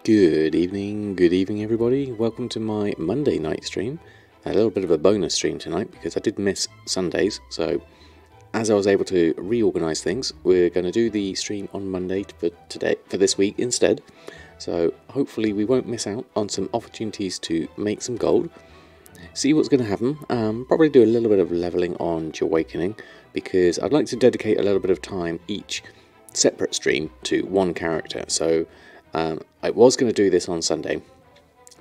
Good evening everybody. Welcome to my Monday night stream. A little bit of a bonus stream tonight because I did miss Sundays, so as I was able to reorganise things, we're going to do the stream on Monday for this week instead. So hopefully we won't miss out on some opportunities to make some gold. See what's going to happen. Probably do a little bit of levelling on Jahwakening because I'd like to dedicate a little bit of time each separate stream to one character. So I was going to do this on Sunday,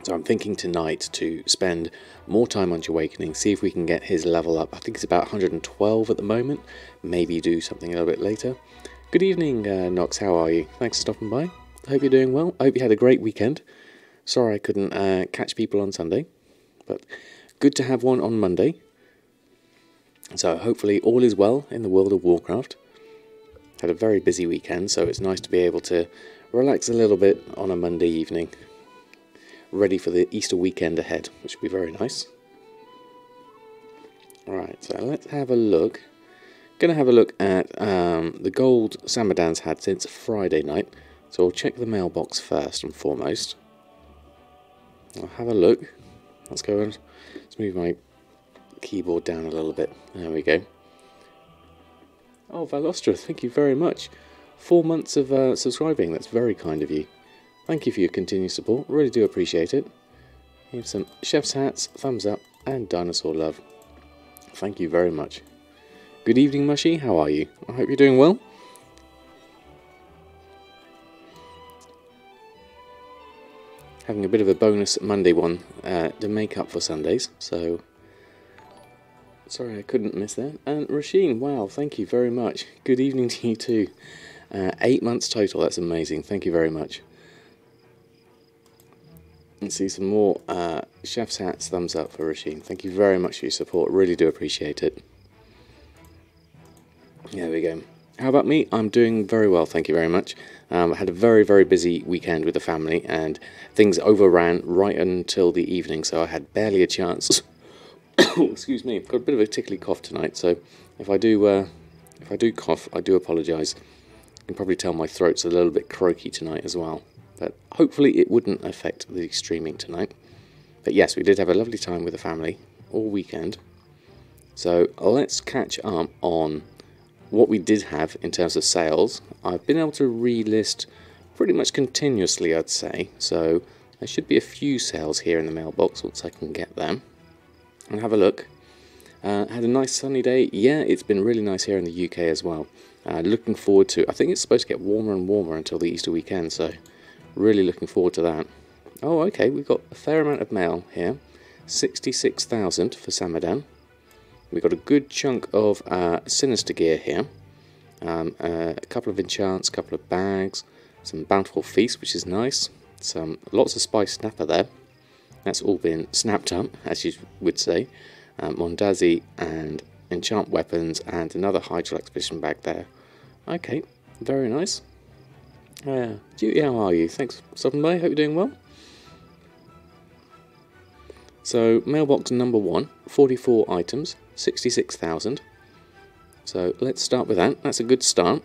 so I'm thinking tonight to spend more time on Jahwakening, see if we can get his level up. I think it's about 112 at the moment, maybe do something a little bit later. Good evening, Nox, how are you? Thanks for stopping by. I hope you're doing well. I hope you had a great weekend. Sorry I couldn't catch people on Sunday, but good to have one on Monday. So hopefully all is well in the world of Warcraft. Had a very busy weekend, so it's nice to be able to relax a little bit on a Monday evening, ready for the Easter weekend ahead, which will be very nice. Alright, so let's have a look. Going to have a look at the gold Samadan's had since Friday night, so I'll check the mailbox first and foremost. I'll have a look. Let's go and let's move my keyboard down a little bit. There we go. Oh, Valostra, thank you very much. 4 months of subscribing, that's very kind of you. Thank you for your continued support, really do appreciate it. Here's some chef's hats, thumbs up, and dinosaur love. Thank you very much. Good evening, Mushy, how are you? I hope you're doing well. Having a bit of a bonus Monday one to make up for Sundays, so sorry I couldn't miss that. And Rasheen, wow, thank you very much. Good evening to you too. 8 months total, that's amazing, thank you very much. Let's see some more chef's hats, thumbs up for Rasheen. Thank you very much for your support, really do appreciate it. There we go. How about me? I'm doing very well, thank you very much. I had a very busy weekend with the family and things overran right until the evening, so I had barely a chance. Excuse me, I've got a bit of a tickly cough tonight, so if I do cough, I do apologise. You can probably tell my throat's a little bit croaky tonight as well, but hopefully it wouldn't affect the streaming tonight. But yes, we did have a lovely time with the family all weekend. So let's catch up on what we did have in terms of sales. I've been able to relist pretty much continuously, I'd say, so there should be a few sales here in the mailbox once I can get them. And have a look. Had a nice sunny day. Yeah, it's been really nice here in the UK as well. Looking forward to, I think it's supposed to get warmer and warmer until the Easter weekend, so really looking forward to that. Oh, okay, we've got a fair amount of mail here. 66,000 for Samadan. We've got a good chunk of Sinister gear here. A couple of enchants, a couple of bags, some Bountiful Feast, which is nice. Lots of Spice Snapper there. That's all been snapped up, as you would say. Mondazi and enchant weapons and another Hydral Expedition bag there. Okay, very nice. Duty, how are you? Thanks for stopping by, hope you're doing well. So, mailbox number 1, 44 items, 66,000. So, let's start with that. That's a good start.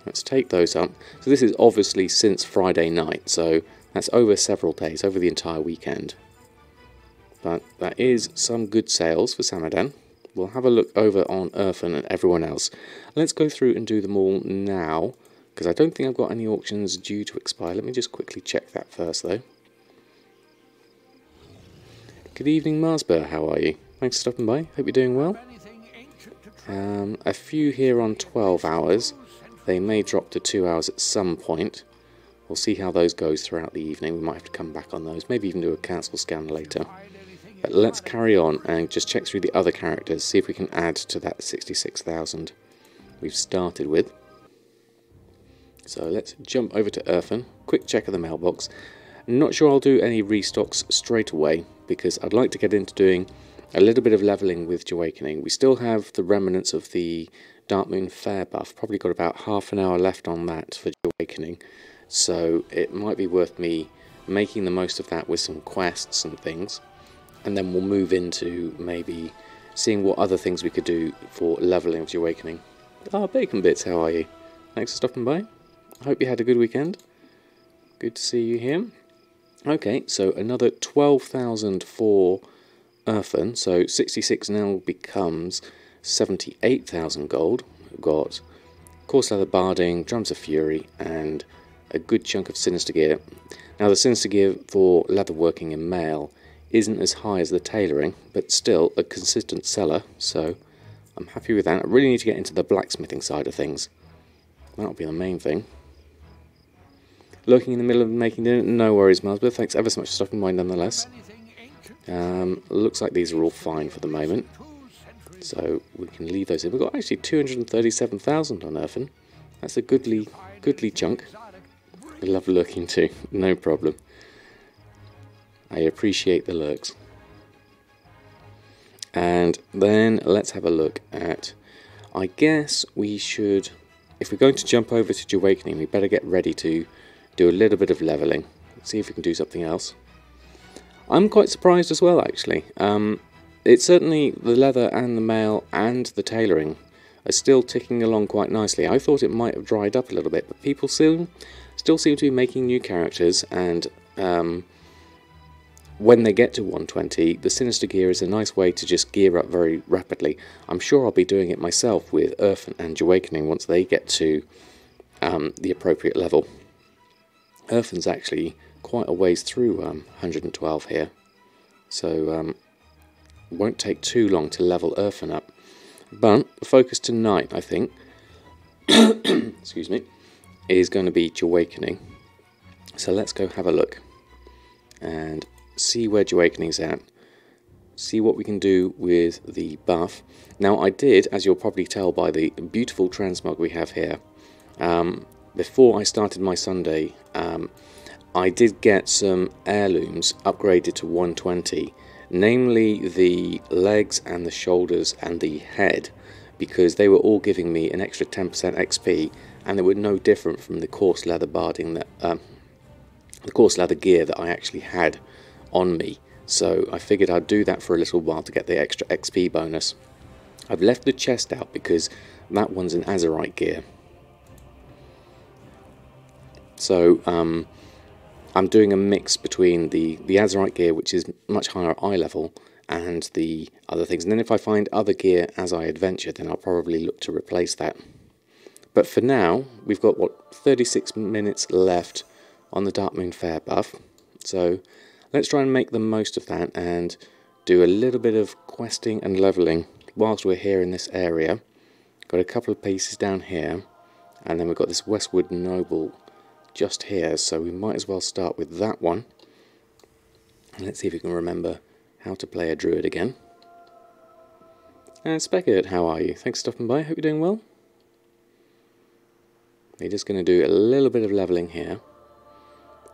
Let's take those up. So, this is obviously since Friday night, so that's over several days, over the entire weekend. But that is some good sales for Samadan. We'll have a look over on Earthen and everyone else. Let's go through and do them all now, because I don't think I've got any auctions due to expire. Let me just quickly check that first, though. Good evening, Marsburg. How are you? Thanks for stopping by. Hope you're doing well. A few here on 12 hours. They may drop to 2 hours at some point. We'll see how those goes throughout the evening. We might have to come back on those. Maybe even do a cancel scan later. But let's carry on and just check through the other characters. See if we can add to that 66,000 we've started with. So let's jump over to Earthen. Quick check of the mailbox. I'm not sure I'll do any restocks straight away, because I'd like to get into doing a little bit of levelling with Jahwakening. We still have the remnants of the Darkmoon Fair buff. Probably got about half an hour left on that for Jahwakening. So it might be worth me making the most of that with some quests and things. And then we'll move into maybe seeing what other things we could do for levelling of Jahwakening. Ah, Bacon Bits, how are you? Thanks for stopping by. I hope you had a good weekend. Good to see you here. Okay, so another 12,000 for earthen, so 66 now becomes 78,000 gold. We've got coarse leather barding, drums of fury, and a good chunk of sinister gear. Now the sinister gear for leather working in mail isn't as high as the tailoring, but still a consistent seller, so I'm happy with that. I really need to get into the blacksmithing side of things. That'll be the main thing. Lurking in the middle of making dinner? No worries, Miles, but thanks ever so much for stopping by nonetheless. Looks like these are all fine for the moment, so we can leave those in. We've got actually 237,000 on earthen. That's a goodly chunk. I love lurking too, no problem. I appreciate the lurks. And then let's have a look at, I guess we should, if we're going to jump over to Jahwakening, we better get ready to do a little bit of levelling. See if we can do something else. I'm quite surprised as well, actually. It's certainly the leather and the mail and the tailoring are still ticking along quite nicely. I thought it might have dried up a little bit, but people still seem to be making new characters, and when they get to 120, the sinister gear is a nice way to just gear up very rapidly. I'm sure I'll be doing it myself with Earth and Jahwakening once they get to the appropriate level. Earthen's actually quite a ways through 112 here, so it won't take too long to level Earthen up. But the focus tonight, I think, excuse me, is going to be Jahwakening. So let's go have a look and see where Jahwakening's at, see what we can do with the buff. Now I did, as you'll probably tell by the beautiful transmog we have here, before I started my Sunday, I did get some heirlooms upgraded to 120, namely the legs and the shoulders and the head, because they were all giving me an extra 10% XP, and they were no different from the coarse leather barding that the coarse leather gear that I actually had on me. So I figured I'd do that for a little while to get the extra XP bonus. I've left the chest out because that one's an Azeroth gear. So I'm doing a mix between the Azeroth gear, which is much higher eye level, and the other things. And then if I find other gear as I adventure, then I'll probably look to replace that. But for now, we've got, what, 36 minutes left on the Darkmoon Fair buff. So let's try and make the most of that and do a little bit of questing and levelling whilst we're here in this area. Got a couple of pieces down here, and then we've got this Westwood Noble just here, so we might as well start with that one. And let's see if we can remember how to play a druid again. And Speckert, how are you? Thanks for stopping by, hope you're doing well. We're just going to do a little bit of levelling here,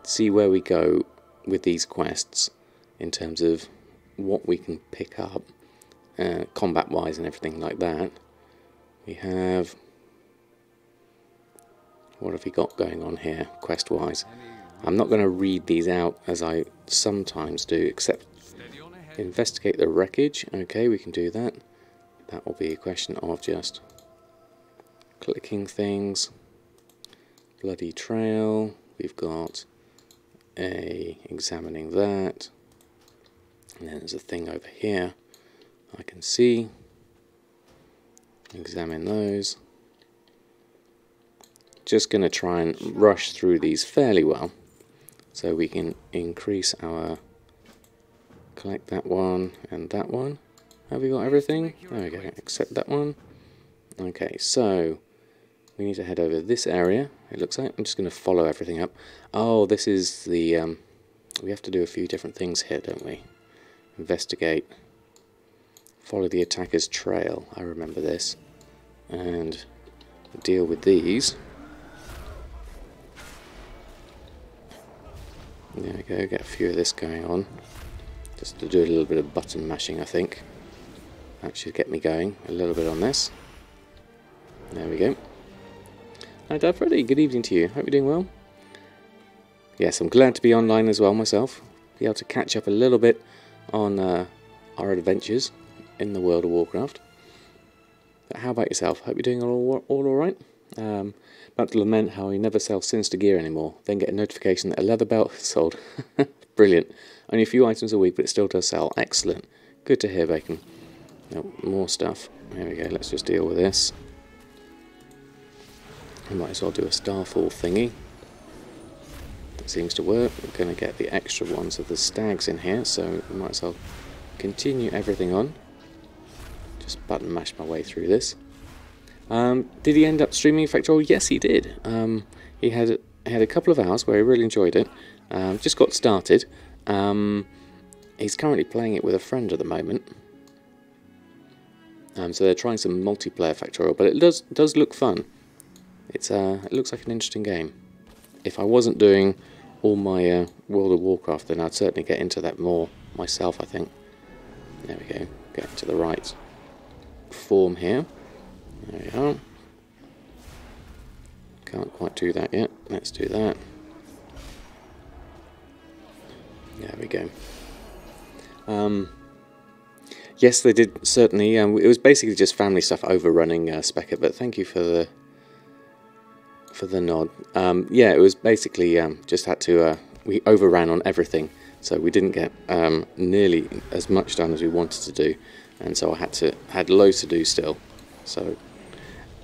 see where we go with these quests in terms of what we can pick up combat wise and everything like that. We have, what have we got going on here quest wise? I'm not going to read these out as I sometimes do, except investigate the wreckage. Okay, we can do that. That will be a question of just clicking things. Bloody trail, we've got a examining that, and then there's a thing over here I can see. Examine those. Just going to try and rush through these fairly well so we can increase our, collect that one and that one. Have we got everything? There we go, accept that one. Okay, so we need to head over this area, it looks like. I'm just going to follow everything up. Oh, this is the, we have to do a few different things here, don't we? Investigate. Follow the attacker's trail, I remember this. And deal with these. There we go, get a few of this going on. Just to do a little bit of button mashing, I think. That should get me going a little bit on this. There we go. Hi Dad Freddy, good evening to you. Hope you're doing well. Yes, I'm glad to be online as well myself. Be able to catch up a little bit on our adventures in the World of Warcraft. But how about yourself? Hope you're doing all alright? About to lament how he never sells sinister gear anymore, then get a notification that a leather belt is sold. Brilliant. Only a few items a week, but it still does sell. Excellent. Good to hear, Bacon. Oh, more stuff. There we go, let's just deal with this. I might as well do a starfall thingy. That seems to work. We're going to get the extra ones of the stags in here, so we might as well continue everything on. Just button mash my way through this. Did he end up streaming Factorial? Yes, he did. He had a couple of hours where he really enjoyed it. Just got started. He's currently playing it with a friend at the moment. So they're trying some multiplayer Factorial, but it does look fun. It looks like an interesting game. If I wasn't doing all my World of Warcraft, then I'd certainly get into that more myself, I think. There we go. Get to the right form here. There we are. Can't quite do that yet. Let's do that. There we go. Yes, they did certainly. It was basically just family stuff overrunning Speckett, but thank you for the nod. Yeah, it was basically just had to. We overran on everything, so we didn't get nearly as much done as we wanted to do, and so I had loads to do still. So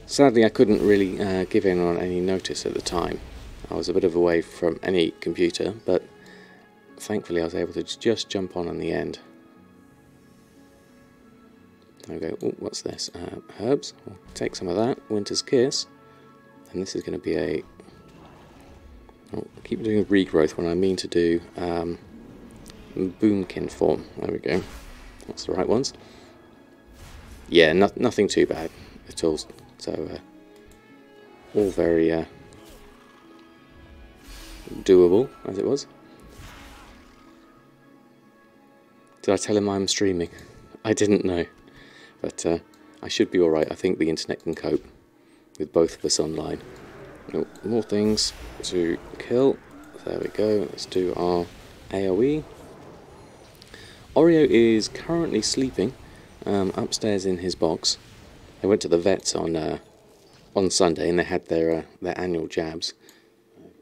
sadly, I couldn't really give in on any notice at the time. I was a bit away from any computer, but thankfully I was able to just jump on in the end. There we go. Ooh, what's this? Herbs. We'll take some of that. Winter's Kiss. And this is going to be a... Oh, I keep doing a regrowth when I mean to do Boomkin form. There we go. That's the right ones. Yeah, nothing too bad at all. So, all very doable, as it was. Did I tell him I'm streaming? I didn't know. But I should be alright. I think the internet can cope with both of us online. Oh, more things to kill. There we go. Let's do our AoE. Oreo is currently sleeping upstairs in his box. They went to the vets on Sunday and they had their annual jabs.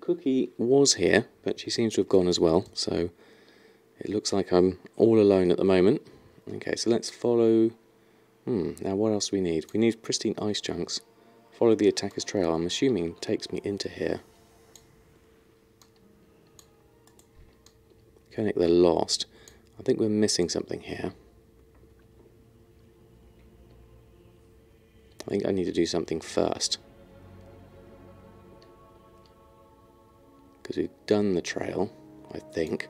Cookie was here, but she seems to have gone as well. So it looks like I'm all alone at the moment. Okay, so let's follow... now what else do we need? We need pristine ice chunks. Follow the attacker's trail. I'm assuming takes me into here. Koenig, they're lost. I think we're missing something here. I think I need to do something first. Because we've done the trail, I think.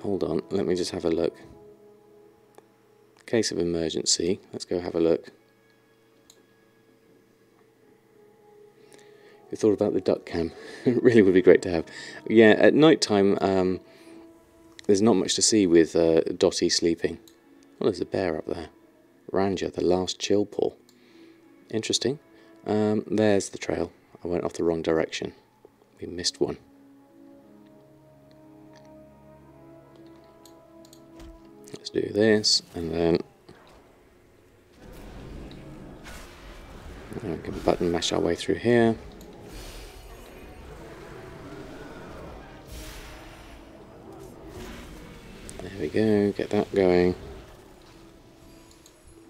Hold on, let me just have a look. Case of emergency, let's go have a look. We thought about the duck cam. It really would be great to have. Yeah, at night time, there's not much to see with Dottie sleeping. Oh, there's a bear up there. Ranger, the last chill paw. Interesting. There's the trail. I went off the wrong direction. We missed one. Let's do this, and then we can button mash our way through here. There we go, get that going.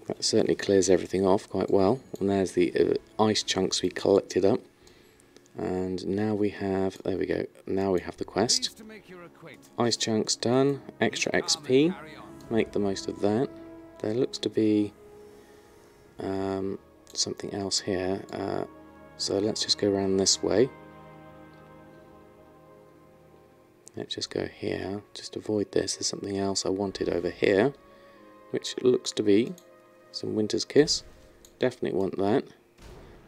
That certainly clears everything off quite well. And there's the ice chunks we collected up. And now we have, there we go, now we have the quest. Ice chunks done, extra XP. Make the most of that. There looks to be something else here. So let's just go around this way. Let's just go here. Just avoid this. There's something else I wanted over here, which looks to be some Winter's Kiss. Definitely want that.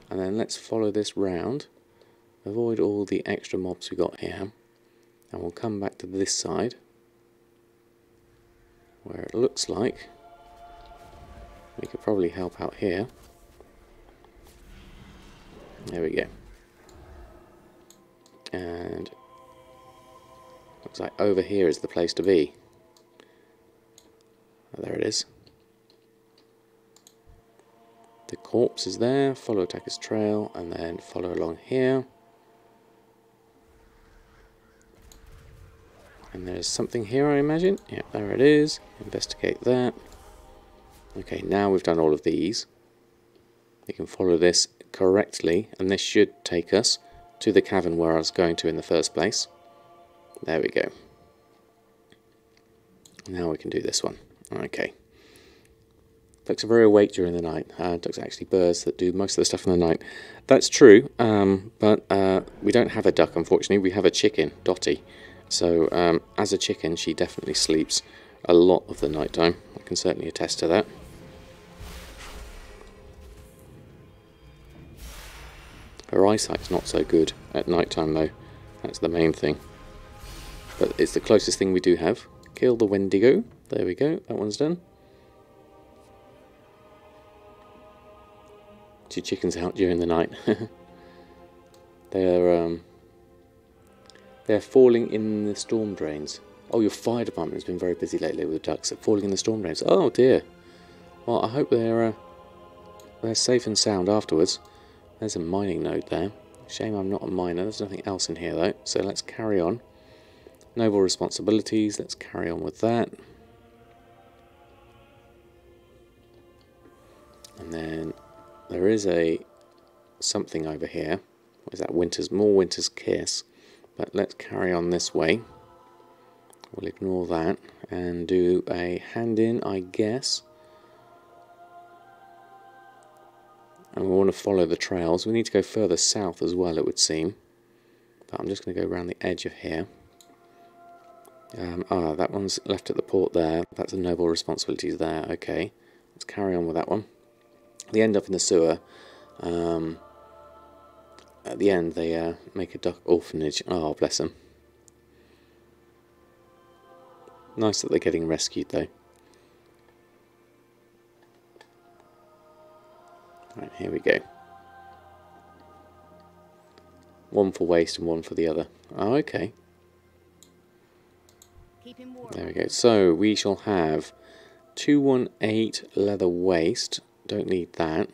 And then let's follow this round. Avoid all the extra mobs we got here. And we'll come back to this side, where it looks like we could probably help out here. There we go. And looks like over here is the place to be. Oh, there it is. The corpse is there, follow attacker's trail, and then follow along here. And there's something here, I imagine. Yeah, there it is. Investigate that. Okay, now we've done all of these. We can follow this correctly, and this should take us to the cavern where I was going to in the first place. There we go. Now we can do this one. Okay. Ducks are very awake during the night. Ducks are actually birds that do most of the stuff in the night. That's true, but we don't have a duck, unfortunately. We have a chicken, Dottie. So, as a chicken, she definitely sleeps a lot of the night time. I can certainly attest to that. Her eyesight's not so good at night time, though. That's the main thing. But it's the closest thing we do have. Kill the Wendigo. There we go. That one's done. 2 chickens out during the night. They're falling in the storm drains. Oh, your fire department has been very busy lately with the ducks. They're falling in the storm drains. Oh dear. Well, I hope they're safe and sound afterwards. There's a mining node there. Shame I'm not a miner. There's nothing else in here though. So let's carry on. Noble responsibilities. Let's carry on with that. And then there is something over here. What is that? More Winter's Kiss. But let's carry on this way. We'll ignore that and do a hand in, I guess. And we want to follow the trails. We need to go further south as well, it would seem. But I'm just going to go around the edge of here. That one's left at the port there. That's a noble responsibilities there. Okay, let's carry on with that one. They end up in the sewer. At the end, they make a duck orphanage. Oh, bless them. Nice that they're getting rescued, though. Right, here we go. One for waste and one for the other. Oh, okay. There we go. So, we shall have 218 leather waste. Don't need that.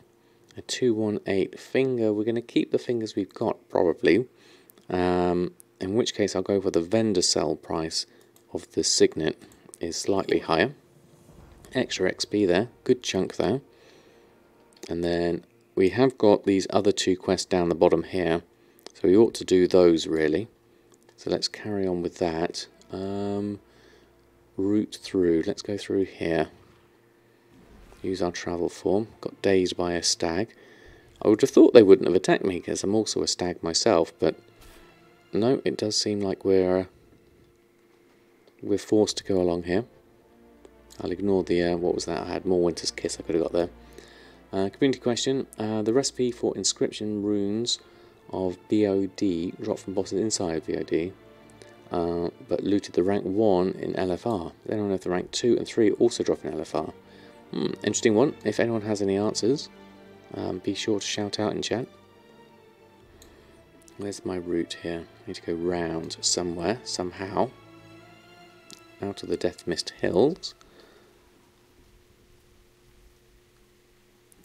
A 218 finger. We're going to keep the fingers we've got, probably. In which case, I'll go for the vendor sell price of the signet is slightly higher. Extra XP there. Good chunk there. And then we have got these other 2 quests down the bottom here. So we ought to do those, really. So let's carry on with that. Route through. Let's go through here. Use our travel form. Got dazed by a stag. I would have thought they wouldn't have attacked me because I'm also a stag myself, but no, it does seem like we're forced to go along here. I'll ignore the what was that? I had more Winter's Kiss I could have got there. Community question: the recipe for inscription runes of BOD dropped from bosses inside BOD, but looted the rank 1 in LFR. Does anyone know if the rank 2 and 3 also drop in LFR? Interesting one. If anyone has any answers, be sure to shout out in chat. Where's my route here? I need to go round somewhere, somehow, out of the Death Mist Hills.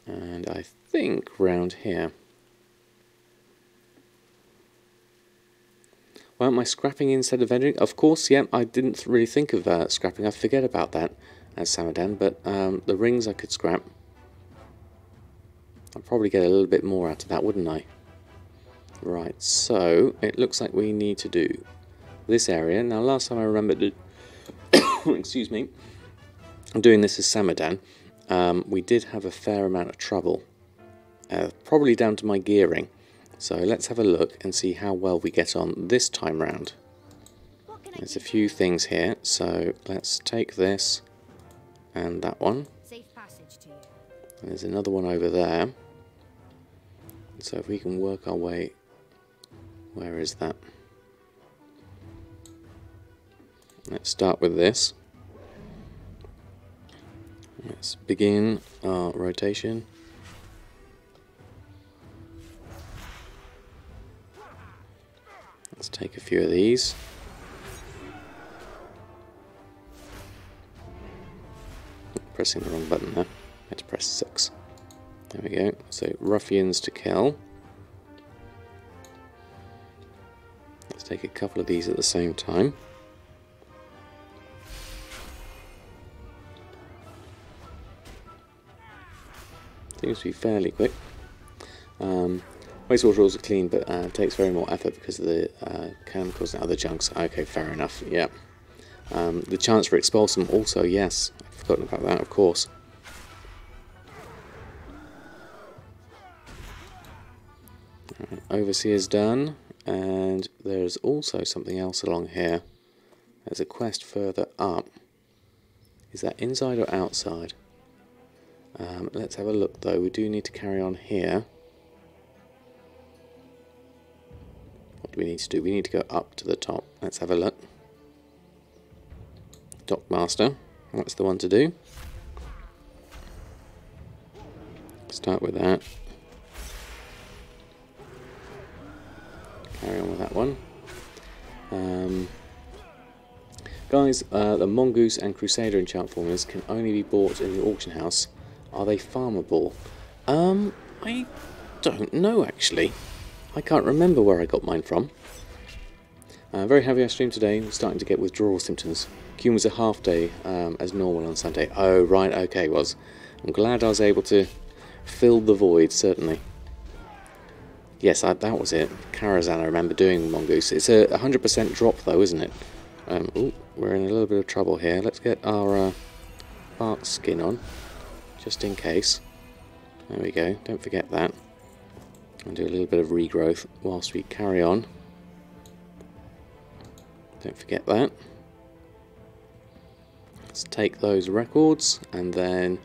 And I think round here. Why am I scrapping instead of vending? Of course, yeah, I didn't really think of scrapping. I forget about that as Samadan, but the rings I could scrap. I'd probably get a little bit more out of that, wouldn't I? Right, so it looks like we need to do this area. Now, last time I remembered, excuse me, doing this as Samadan, we did have a fair amount of trouble, probably down to my gearing. So let's have a look and see how well we get on this time round. There's a few things here, so let's take this and that one. Safe passage to you. There's another one over there. So if we can work our way, where is that? Let's start with this. Let's begin our rotation. Let's take a few of these. Pressing the wrong button there. I had to press 6. There we go. So ruffians to kill. Let's take a couple of these at the same time. Seems to be fairly quick. Wastewater rules are clean, but takes very more effort because of the chemicals and other junks. Okay, fair enough. Yeah. The chance for expulsum also, yes. I've forgotten about that, of course. Right, Overseer's done, and there's also something else along here. There's a quest further up. Is that inside or outside? Let's have a look though. We do need to carry on here. What do we need to do? We need to go up to the top. Let's have a look. Dockmaster. That's the one to do. Start with that. Carry on with that one. Guys, the Mongoose and Crusader enchant formulas can only be bought in the auction house. Are they farmable? I don't know actually. I can't remember where I got mine from. Very heavy I stream today. I'm starting to get withdrawal symptoms. Q was a half day as normal on Sunday. Oh right, okay, was. I'm glad I was able to fill the void, certainly. Yes, that was it. Karazhan, I remember doing Mongoose. It's a 100% drop though, isn't it? Ooh, we're in a little bit of trouble here. Let's get our bark skin on, just in case. There we go, don't forget that. And do a little bit of regrowth whilst we carry on. Don't forget that. Let's take those records, and then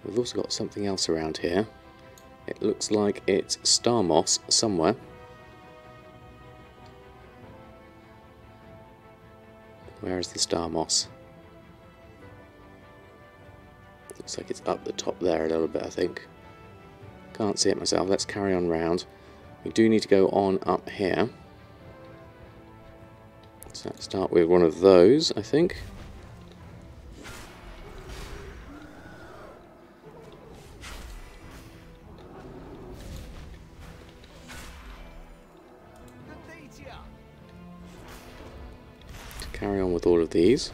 we've also got something else around here. It looks like it's star moss somewhere. Where is the star moss? Looks like it's up the top there a little bit, I think. Can't see it myself. Let's carry on round. We do need to go on up here. So let's start with one of those, I think. To carry on with all of these.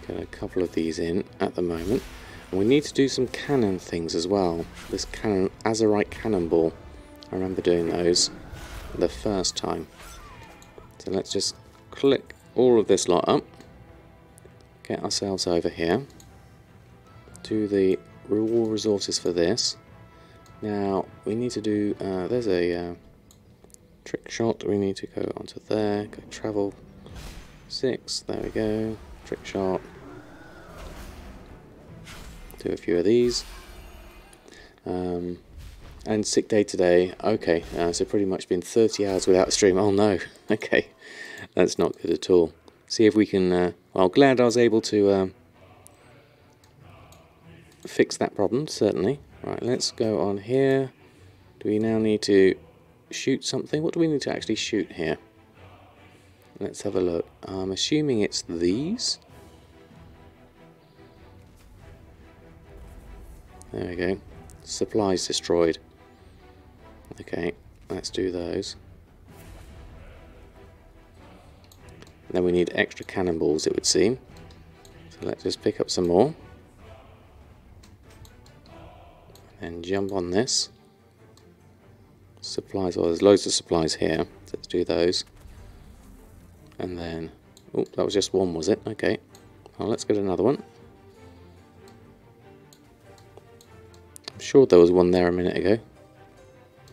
Get a couple of these in at the moment, and we need to do some cannon things as well. This cannon, Azeroth cannonball, I remember doing those the first time. So let's just click all of this lot up, get ourselves over here, do the reward resources for this. Now we need to do, there's a trick shot, we need to go onto there, go travel 6, there we go, trick shot. Do a few of these. And sick day today. Okay, so pretty much been 30 hours without a stream. Oh no, okay, that's not good at all. See if we can, well, glad I was able to fix that problem, certainly. Right, let's go on here. Do we now need to shoot something? What do we need to actually shoot here? Let's have a look. I'm assuming it's these. There we go. Supplies destroyed. Okay, let's do those. And then we need extra cannonballs, it would seem. So let's just pick up some more. And jump on this. Supplies, well, there's loads of supplies here. So let's do those. And then, oh, that was just one, was it? Okay. Well, let's get another one. I'm sure there was one there a minute ago.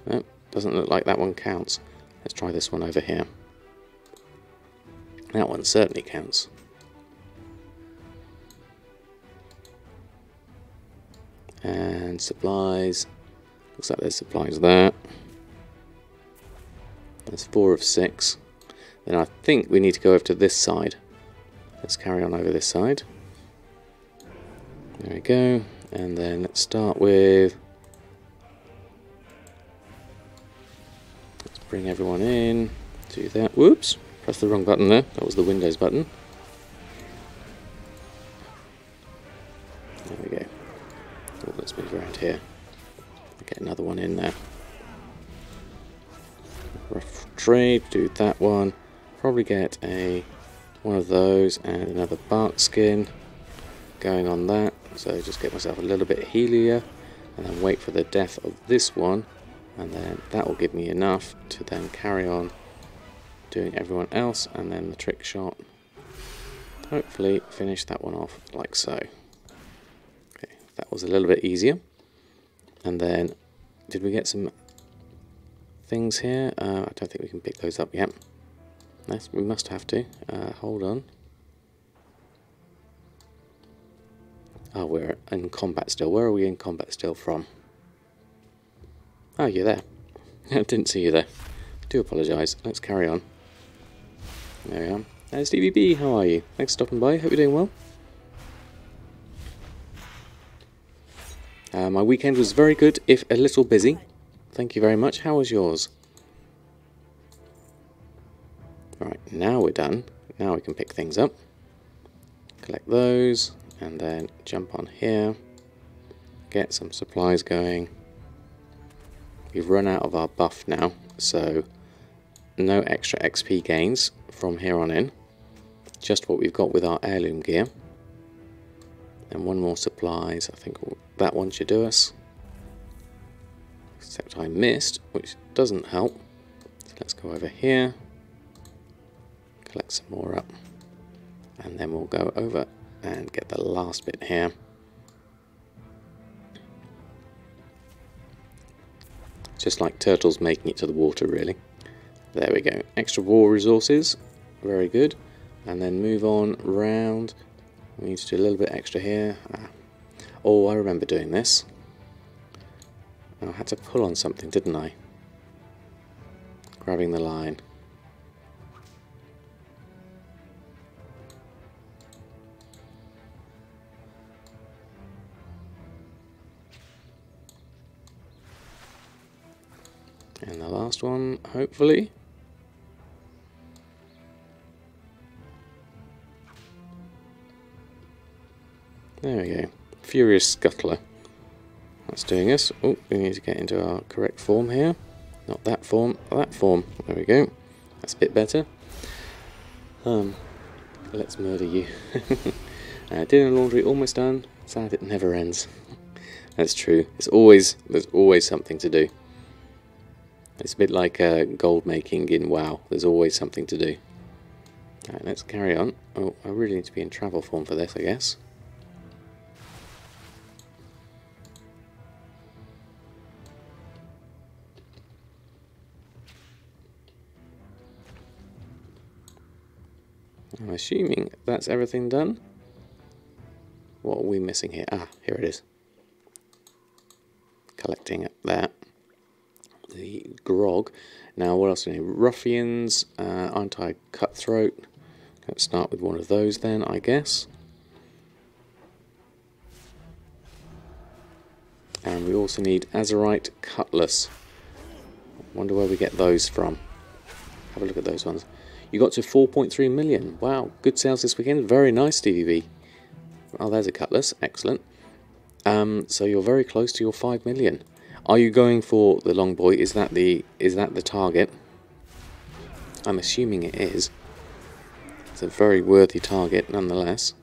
No, doesn't look like that one counts. Let's try this one over here. That one certainly counts. And supplies. Looks like there's supplies there. There's 4 of 6. Then I think we need to go over to this side. Let's carry on over this side. There we go. And then let's start with... let's bring everyone in, do that. Whoops, pressed the wrong button there. That was the Windows button. There we go. Oh, let's move around here. Get another one in there. Rough trade, do that one. Probably get one of those and another bark skin going on that. So just get myself a little bit healier and then wait for the death of this one, and then that will give me enough to then carry on doing everyone else, and then the trick shot. Hopefully finish that one off like so. Okay, that was a little bit easier. And then, did we get some things here? I don't think we can pick those up yet. Yes, we must have to. Hold on. Oh, we're in combat still. Where are we in combat still from? Oh, you're there. I didn't see you there. I do apologise. Let's carry on. There we are. There's DVB. How are you? Thanks for stopping by. Hope you're doing well. My weekend was very good, if a little busy. Thank you very much. How was yours? Right, now we're done. Now we can pick things up. Collect those, and then jump on here. Get some supplies going. We've run out of our buff now, so no extra XP gains from here on in. Just what we've got with our heirloom gear. And one more supplies. I think that one should do us. Except I missed, which doesn't help. So let's go over here. Collect some more up. And then we'll go over and get the last bit here. Just like turtles making it to the water, really. There we go. Extra war resources. Very good. And then move on round. We need to do a little bit extra here. Oh, I remember doing this. I had to pull on something, didn't I? Grabbing the line. And the last one, hopefully. There we go. Furious Scuttler. That's doing us. Oh, we need to get into our correct form here. Not that form, that form. There we go. That's a bit better. Let's murder you. Dinner and laundry almost done. Sad it never ends. That's true. There's always something to do. It's a bit like gold making in WoW. There's always something to do. Alright, let's carry on. Oh, I really need to be in travel form for this, I guess. I'm assuming that's everything done. What are we missing here? Ah, here it is. Collecting that. The grog. Now, what else do we need? Ruffians, anti-cutthroat. Let's start with one of those then, I guess. And we also need Azeroth Cutlass. Wonder where we get those from. Have a look at those ones. You got to 4.3 million. Wow, good sales this weekend. Very nice, DVB. Oh, there's a Cutlass. Excellent. So you're very close to your 5 million. Are you going for the long boy? Is that the target? I'm assuming it is. It's a very worthy target, nonetheless.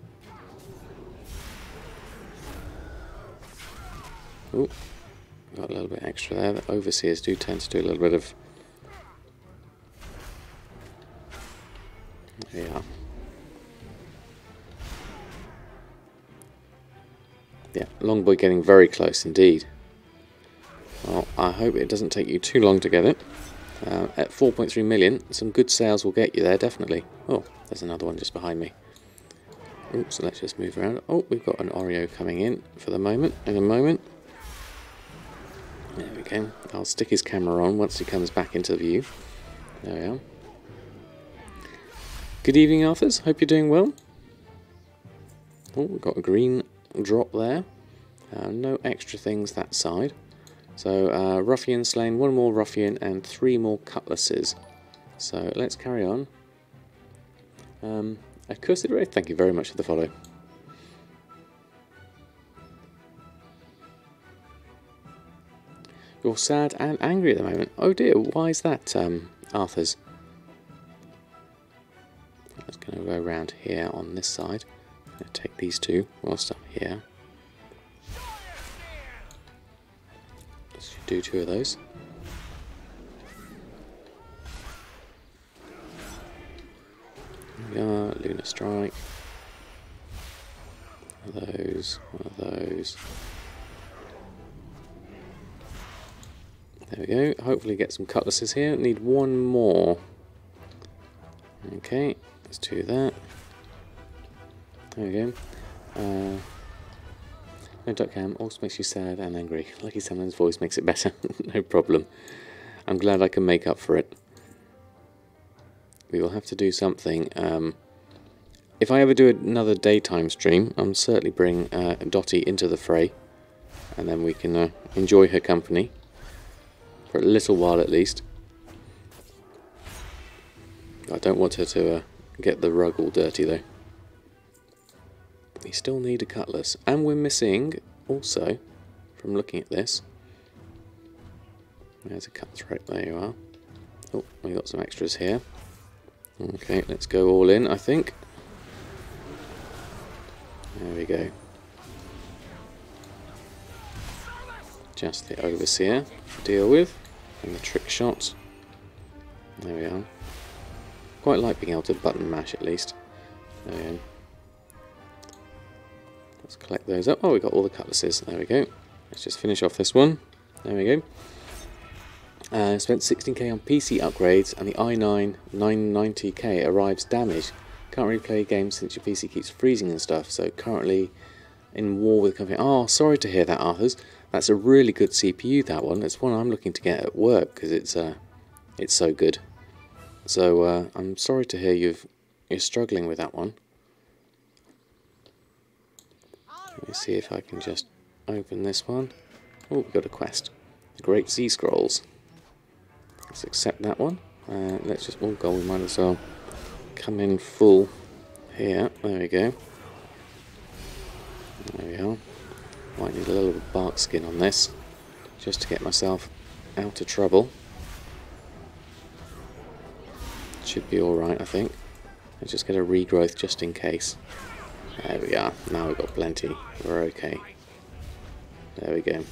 Ooh, got a little bit extra there. The overseers do tend to do a little bit of. There we are. Yeah, long boy getting very close indeed. Well, I hope it doesn't take you too long to get it. At 4.3 million, some good sales will get you there, definitely. Oh, there's another one just behind me. Oops, so let's just move around. Oh, we've got an Oreo coming in for the moment. In a moment. There we go. I'll stick his camera on once he comes back into view. There we are. Good evening, Arthurs. Hope you're doing well. Oh, we've got a green drop there. No extra things that side. So ruffian slain, 1 more ruffian and 3 more cutlasses. So let's carry on. Accursed Wraith, thank you very much for the follow. You're sad and angry at the moment. Oh dear, why is that, Arthur's? I'm just going to go around here on this side. I'm going to take these two whilst I'm here. Let's do 2 of those. There we are, Lunar Strike. One of those, one of those. There we go, hopefully get some cutlasses here. Need 1 more. Okay, let's do that. There we go. No duck cam also makes you sad and angry. Lucky Samadan's voice makes it better. No problem. I'm glad I can make up for it. We will have to do something. If I ever do another daytime stream, I'll certainly bring Dottie into the fray. And then we can enjoy her company. For a little while at least. I don't want her to get the rug all dirty though. We still need a cutlass. And we're missing, also, from looking at this. There's a cutthroat, there you are. Oh, we got some extras here. Okay, let's go all in, I think. There we go. Just the Overseer to deal with, and the trick shot. There we are. Quite like being able to button mash at least. There we go. Let's collect those up. Oh, we got all the cutlasses. There we go. Let's just finish off this one. There we go. Spent 16k on PC upgrades, and the i9 990k arrives damaged. Can't really play games since your PC keeps freezing and stuff. So currently in war with the company. Oh, sorry to hear that, Arthurs. That's a really good CPU, that one. It's one I'm looking to get at work because it's so good. So I'm sorry to hear you're struggling with that one. Let me see if I can just open this one. Oh, we've got a quest. The Great Sea Scrolls. Let's accept that one. Let's just, oh god, we might as well come in full here. There we go. There we are. Might need a little bark skin on this, just to get myself out of trouble. Should be alright, I think. Let's just get a regrowth just in case. There we are. Now we've got plenty. We're okay. There we go.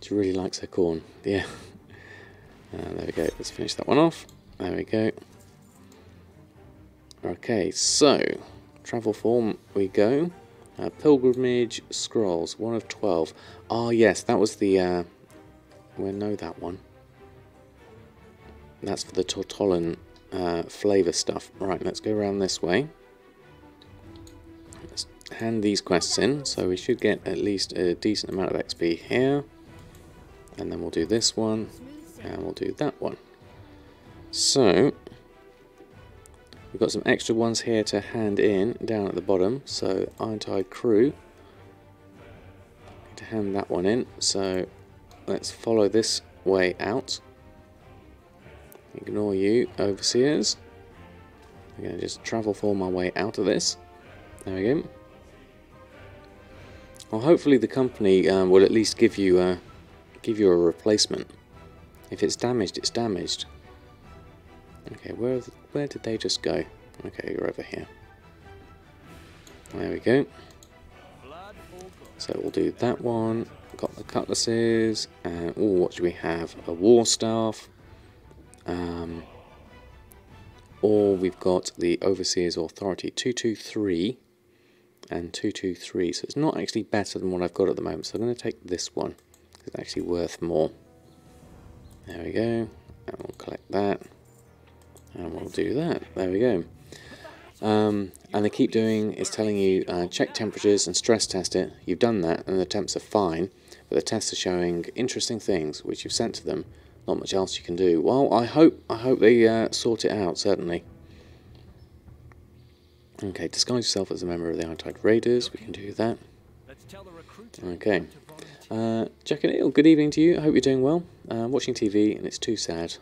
She really likes her corn. Yeah. There we go. Let's finish that one off. There we go. Okay, so travel form we go. Pilgrimage Scrolls, 1 of 12. Ah, yes, that was the. We know that one. That's for the Tortollan flavour stuff. Right, let's go around this way. Let's hand these quests in, so we should get at least a decent amount of XP here. And then we'll do this one, and we'll do that one. So we've got some extra ones here to hand in down at the bottom. So Irontide Crew, need to hand that one in. So let's follow this way out. Ignore you, Overseers. I'm going to just travel for my way out of this. There we go. Well, hopefully the company will at least give you a replacement. If it's damaged, it's damaged. Okay, where did they just go? Okay, you're over here. There we go. So we'll do that one. Got the cutlasses. And oh, what do we have? A war staff. Or we've got the Overseer's Authority 223 and 223. So it's not actually better than what I've got at the moment. So I'm going to take this one. It's actually worth more. There we go. And we'll collect that. And we'll do that. There we go. And they keep doing is telling you check temperatures and stress test it. You've done that and the temps are fine, but the tests are showing interesting things which you've sent to them. Not much else you can do. Well, I hope they sort it out, certainly. Okay, disguise yourself as a member of the Irontide Raiders. We can do that. Okay. Jack and Il, good evening to you. I hope you're doing well. Watching TV and it's too sad.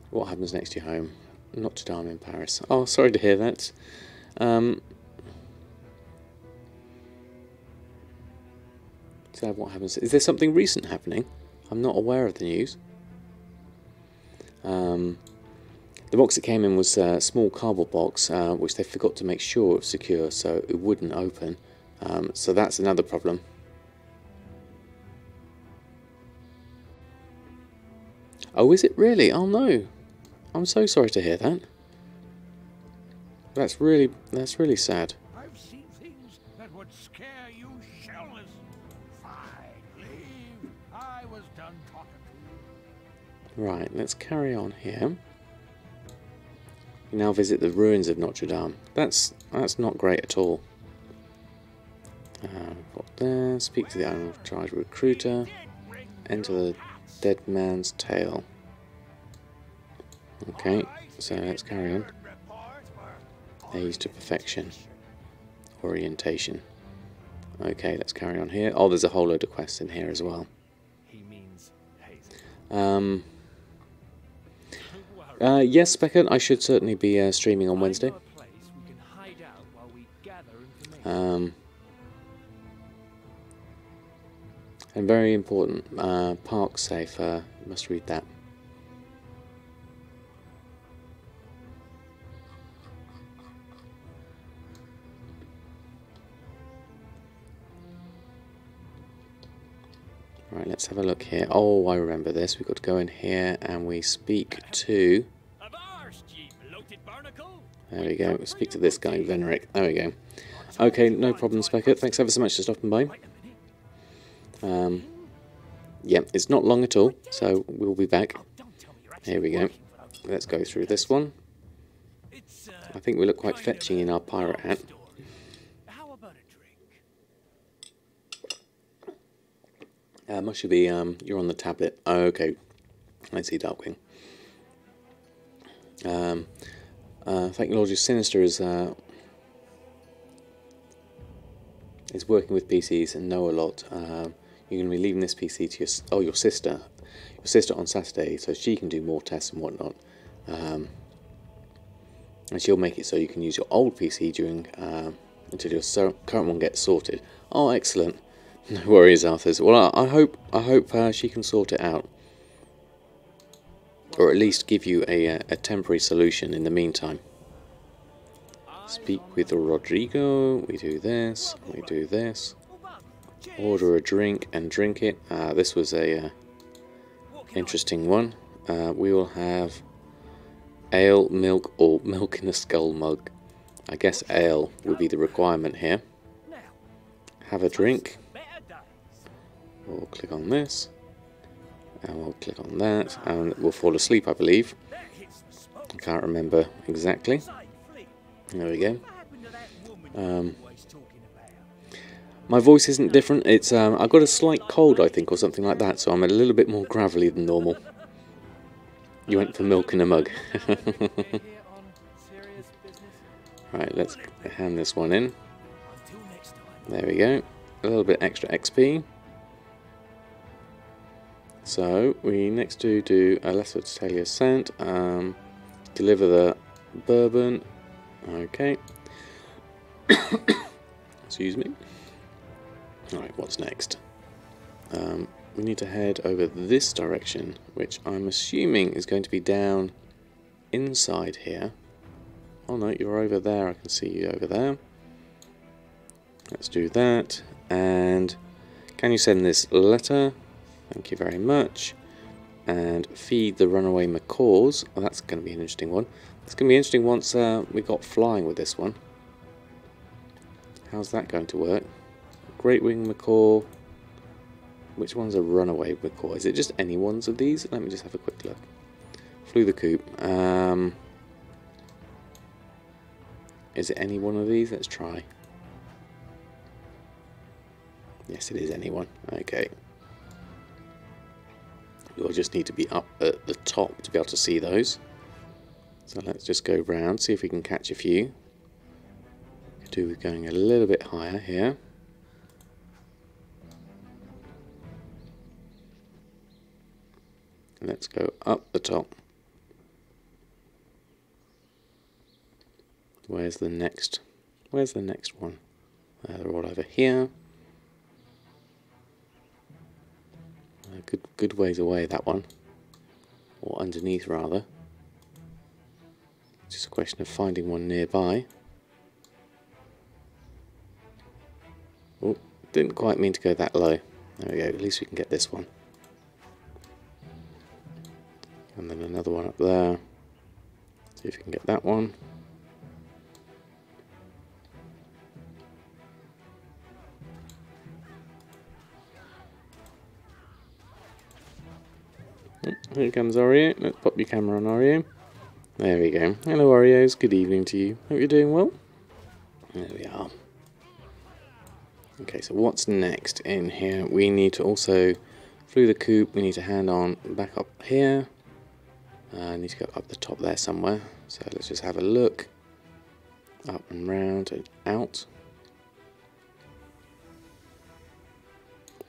What happens next to your home? Notre Dame in Paris. Oh, sorry to hear that. Sad what happens. Is there something recent happening? I'm not aware of the news. The box it came in was a small cardboard box, which they forgot to make sure it was secure, so it wouldn't open. So that's another problem. Oh, is it really? Oh no! I'm so sorry to hear that. That's really sad. I've seen things that would scare you shellers. Fine, leave. I was done talking to you. Right, let's carry on here. We now visit the ruins of Notre Dame. That's not great at all. Put there. Speak to the unauthorized recruiter. Enter the dead man's tale. Okay, so let's carry on. Age to perfection. Orientation. Okay, let's carry on here. Oh, there's a whole load of quests in here as well. Yes, Becca, I should certainly be streaming on Wednesday. And very important, park safe, must read that. Right, let's have a look here. Oh, I remember this. We've got to go in here and we speak to... There we go. Speak to this guy, Veneric. There we go. Okay, no problem, Specker. Thanks ever so much for stopping by. Yeah, it's not long at all, so we'll be back. Here we go. Let's go through this one. I think we look quite fetching in our pirate hat. Must be, you're on the tablet. Oh, okay. I see, Darkwing. Thank you, Lord, your Sinister is working with PCs and know a lot. You're going to be leaving this PC to your sister on Saturday, so she can do more tests and whatnot. And she'll make it so you can use your old PC during until your current one gets sorted. Oh, excellent. No worries, Arthurs. Well, I hope she can sort it out, or at least give you a temporary solution in the meantime. Speak with Rodrigo. We do this. We do this. Order a drink and drink it. This was a interesting one. We will have ale, milk, or milk in a skull mug. I guess ale would be the requirement here. Have a drink. We'll click on this, and we'll click on that, and we'll fall asleep, I believe. I can't remember exactly. There we go. My voice isn't different. It's I've got a slight cold, I think, or something like that, so I'm a little bit more gravelly than normal. You went for milk in a mug. Right, let's hand this one in. There we go. A little bit extra XP. So we next do a lesser Talia scent, deliver the bourbon. Okay. Excuse me. Alright, what's next? We need to head over this direction, which I'm assuming is going to be down inside here. Oh no, you're over there. I can see you over there. Let's do that. And can you send this letter? Thank you very much. And feed the runaway macaws. Oh, that's going to be an interesting one. It's going to be interesting once we got flying with this one. How's that going to work? Great wing macaw. Which one's a runaway macaw? Is it just any ones of these? Let me just have a quick look. Flew the coop. Is it any one of these? Let's try. Yes, it is any one. Okay. You'll just need to be up at the top to be able to see those. So let's just go round, see if we can catch a few. Could do with going a little bit higher here. let's go up the top. Where's the next one? They're all over here. Good ways away, that one. Or underneath, rather. It's just a question of finding one nearby. Oh, didn't quite mean to go that low. There we go, at least we can get this one. And then another one up there. See if we can get that one. Oh, here comes Oreo. Let's pop your camera on, Oreo. There we go. Hello, Oreos. Good evening to you. Hope you're doing well. There we are. Okay, so what's next in here? We need to also, through the coop, we need to hand on back up here. I need to go up the top there somewhere. So let's just have a look. Up and round and out.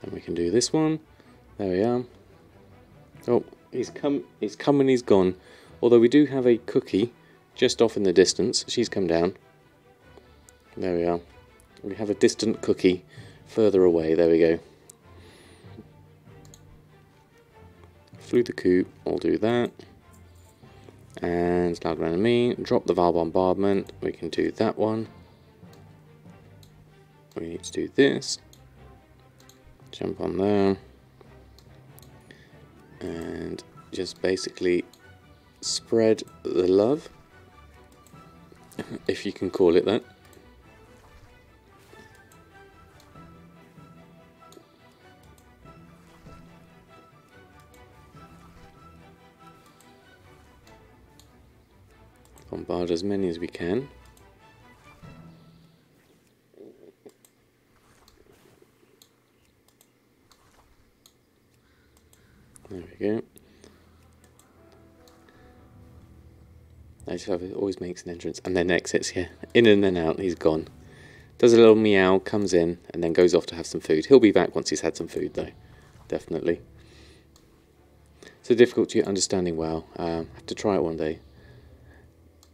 And we can do this one. There we are. Oh, he's come and he's gone. Although we do have a cookie just off in the distance. She's come down. There we are. We have a distant cookie further away. There we go. Through the coop, I'll do that. And loud around me. Drop the Val bombardment. We can do that one. We need to do this. Jump on there. And just basically spread the love, if you can call it that. Bombard as many as we can. There we go. It always makes an entrance and then exits, yeah. In and then out, he's gone. Does a little meow, comes in, and then goes off to have some food. He'll be back once he's had some food, though. Definitely. So difficulty understanding WoW. Have to try it one day.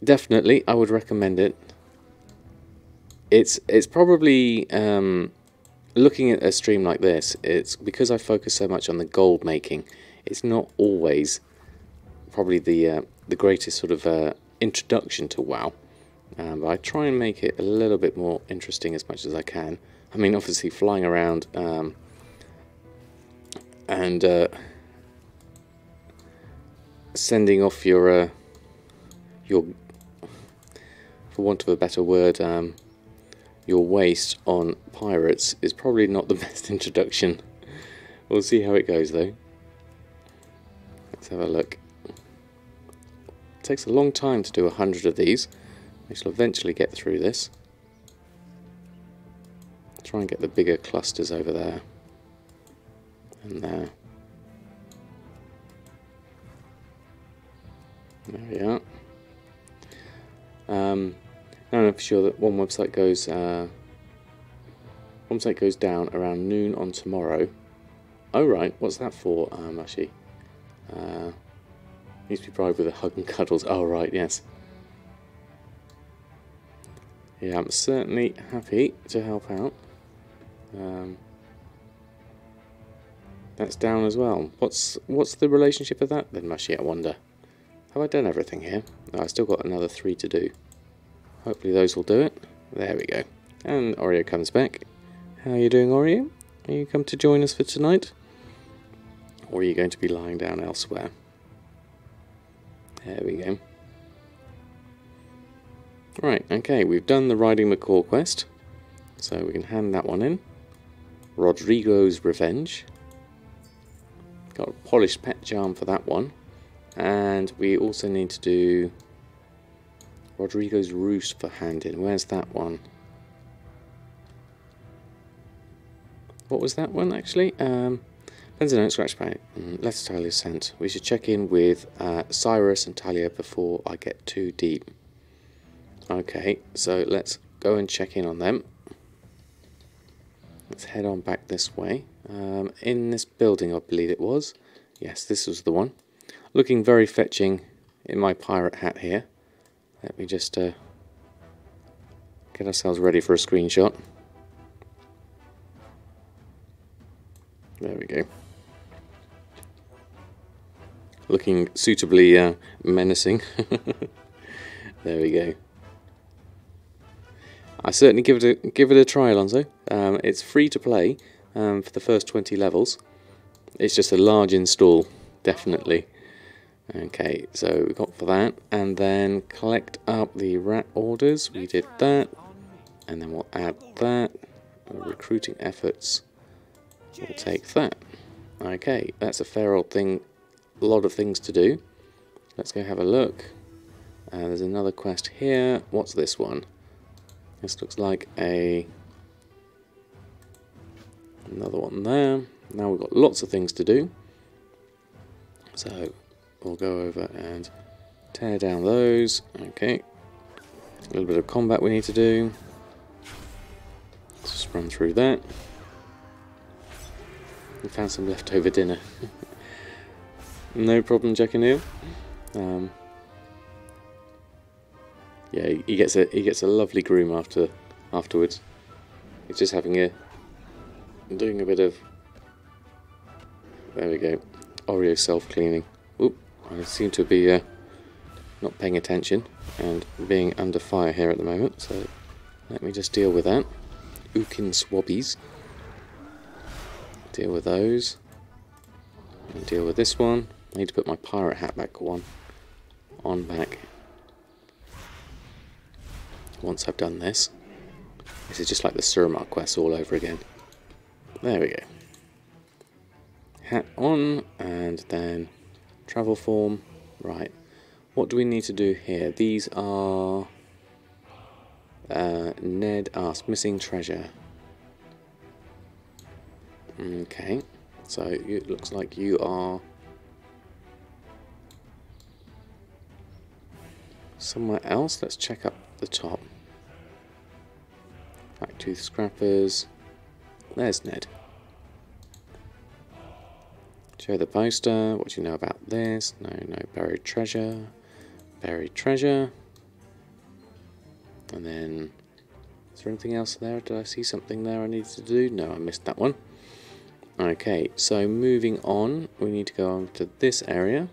Definitely, I would recommend it. It's probably, looking at a stream like this, it's because I focus so much on the gold making. It's not always probably the greatest sort of introduction to WoW. But I try and make it a little bit more interesting as much as I can. I mean, obviously flying around and sending off your, for want of a better word, your waste on pirates is probably not the best introduction. We'll see how it goes, though. Let's have a look. It takes a long time to do 100 of these. We shall eventually get through this. Try and get the bigger clusters over there and there. There we are. Now I'm for sure that one website goes down around noon on tomorrow. Oh right, what's that for, Mushy? Needs to be bribed with a hug and cuddles. Oh right, yes. Yeah, I'm certainly happy to help out. That's down as well. What's the relationship of that then, Mushy, I wonder? Have I done everything here? No, I've still got another 3 to do. Hopefully those will do it. There we go. And Oreo comes back. How are you doing, Oreo? Are you come to join us for tonight? Or are you going to be lying down elsewhere? There we go. Right, okay, we've done the Riding Macaw quest. So we can hand that one in. Rodrigo's Revenge. Got a polished pet charm for that one. And we also need to do Rodrigo's Roost for hand-in. Where's that one? What was that one, actually? Depends on scratch paint. Let's Talia sent. We should check in with Cyrus and Talia before I get too deep. Okay, so let's go and check in on them. Let's head on back this way. In this building, I believe it was. Yes, this was the one. looking very fetching in my pirate hat here. Let me just get ourselves ready for a screenshot. There we go. Looking suitably menacing. There we go. I certainly give it a try, Alonso. It's free to play for the first 20 levels. It's just a large install, definitely. Okay, so we got for that, and then collect up the rat orders. We did that, and then we'll add that. Recruiting efforts. We'll take that. Okay, that's a fair old thing. A lot of things to do. Let's go have a look. There's another quest here. What's this one? This looks like another one there. Now we've got lots of things to do. So we'll go over and tear down those. Okay. A little bit of combat we need to do. Let's just run through that. We found some leftover dinner. No problem, Jack and Neil. Yeah, he gets a lovely groom afterwards. He's just doing a bit of, there we go, Oreo self-cleaning. Oop, I seem to be not paying attention and being under fire here at the moment, so let me just deal with that. Ookin swabbies. Deal with those. And deal with this one. I need to put my pirate hat back on back. Once I've done this. This is just like the Suramar quest all over again. There we go. Hat on, and then travel form. Right. What do we need to do here? These are Ned asks, missing treasure. Okay. So it looks like you are somewhere else. Let's check up the top. Blacktooth scrappers. There's Ned. Show the poster. What do you know about this? No, buried treasure. Buried treasure. And then, is there anything else there? Did I see something there I needed to do? No, I missed that one. Okay, so moving on, we need to go on to this area.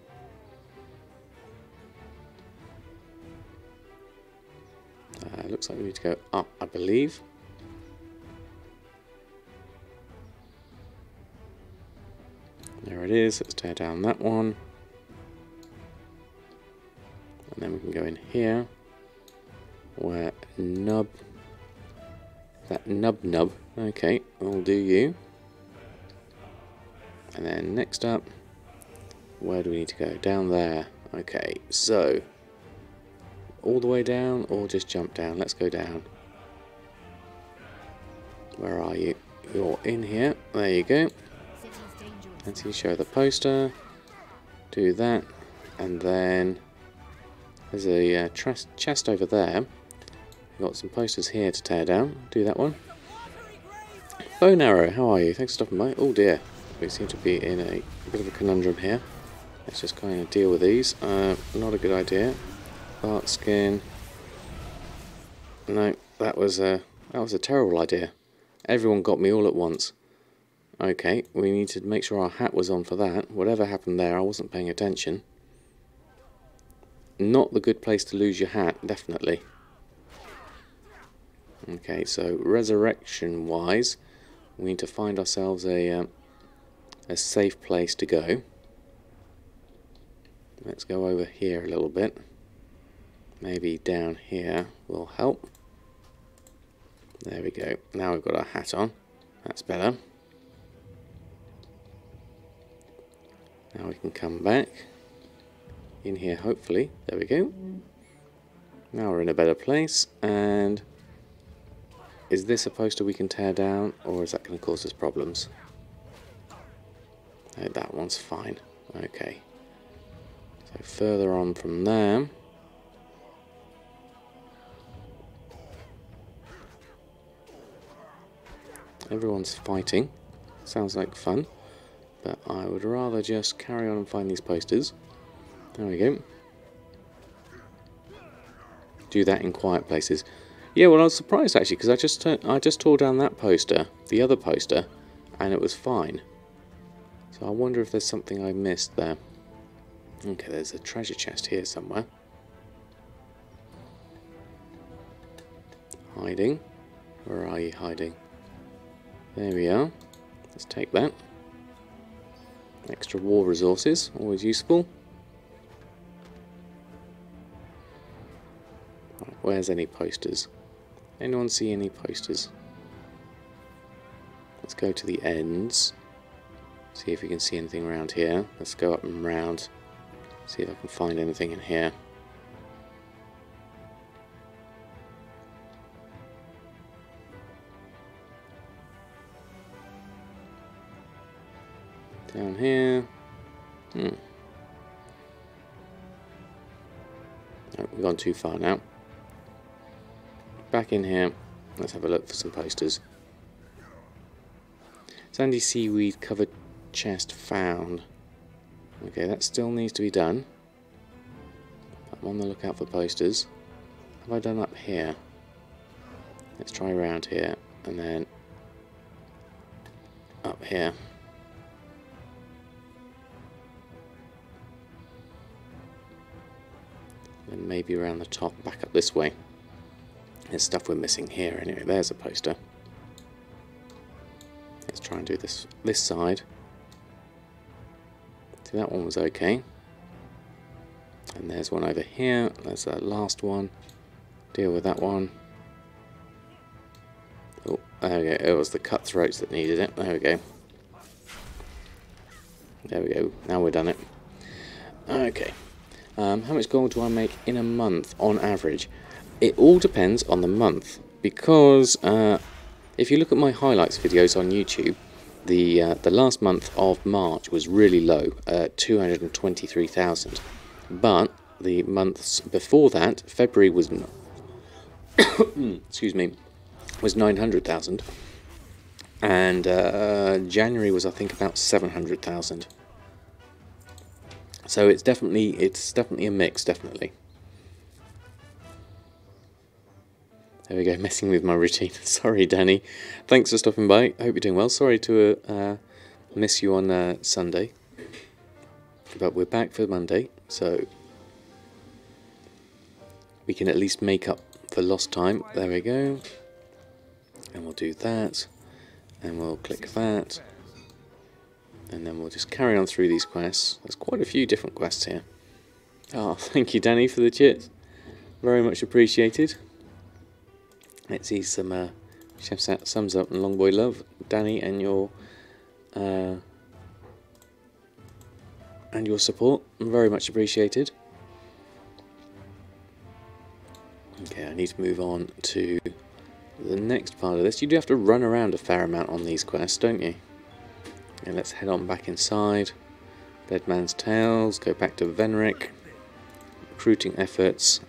Looks like we need to go up, I believe. There it is. Let's tear down that one. And then we can go in here. Where nub. That nub. Okay, I'll do you. And then next up, where do we need to go? Down there. Okay, so all the way down or just jump down? Let's go down. Where are you? You're in here. There you go. Let's see, show the poster. Do that. And then there's a chest over there. We've got some posters here to tear down. Do that one. Bow and arrow, how are you? Thanks for stopping by. Oh dear. We seem to be in a bit of a conundrum here. Let's just kind of deal with these. Not a good idea. Bark skin. No, that was a terrible idea. Everyone got me all at once. Okay, we need to make sure our hat was on for that. Whatever happened there, I wasn't paying attention. Not the good place to lose your hat, definitely. Okay, so resurrection-wise, we need to find ourselves a safe place to go. Let's go over here a little bit. Maybe down here will help. There we go. Now we've got our hat on. That's better. Now we can come back in here, hopefully. There we go. Now we're in a better place. And is this a poster we can tear down, or is that going to cause us problems? No, that one's fine. Okay. So further on from there. Everyone's fighting. Sounds like fun. But I would rather just carry on and find these posters. There we go. Do that in quiet places. Yeah, well, I was surprised actually, because I just tore down that poster, the other poster, and it was fine. So I wonder if there's something I missed there. Okay, there's a treasure chest here somewhere. Hiding. Where are you hiding? There we are. Let's take that. Extra war resources, always useful. Right, where's any posters? Anyone see any posters? Let's go to the ends. See if we can see anything around here. Let's go up and round. See if I can find anything in here. Down here. No, we've gone too far now. Back in here. Let's have a look for some posters. Sandy seaweed covered chest found. Okay, that still needs to be done. I'm on the lookout for posters. Have I done up here? Let's try around here and then up here. And maybe around the top, back up this way. There's stuff we're missing here anyway. There's a poster. Let's try and do this side. See, that one was okay. And there's one over here. That's that last one. Deal with that one. Oh, there we go. It was the cutthroats that needed it. There we go. There we go. Now we're done it. Okay. How much gold do I make in a month on average? It all depends on the month, because if you look at my highlights videos on YouTube, the last month of March was really low, 223,000. But the months before that, February was excuse me, was 900,000, and January was, I think, about 700,000. So it's definitely a mix, definitely. There we go, messing with my routine. Sorry, Danny. Thanks for stopping by. Hope you're doing well. Sorry to miss you on Sunday, but we're back for Monday, so we can at least make up for lost time. There we go. And we'll do that, and we'll click that. And then we'll just carry on through these quests. There's quite a few different quests here. Oh, thank you, Danny, for the chit. Very much appreciated. Let's see some chef's out, thumbs up and long boy love, Danny, and your support. Very much appreciated. Okay, I need to move on to the next part of this. You do have to run around a fair amount on these quests, don't you? And let's head on back inside. Dead Man's Tales, go back to Venric. Recruiting efforts,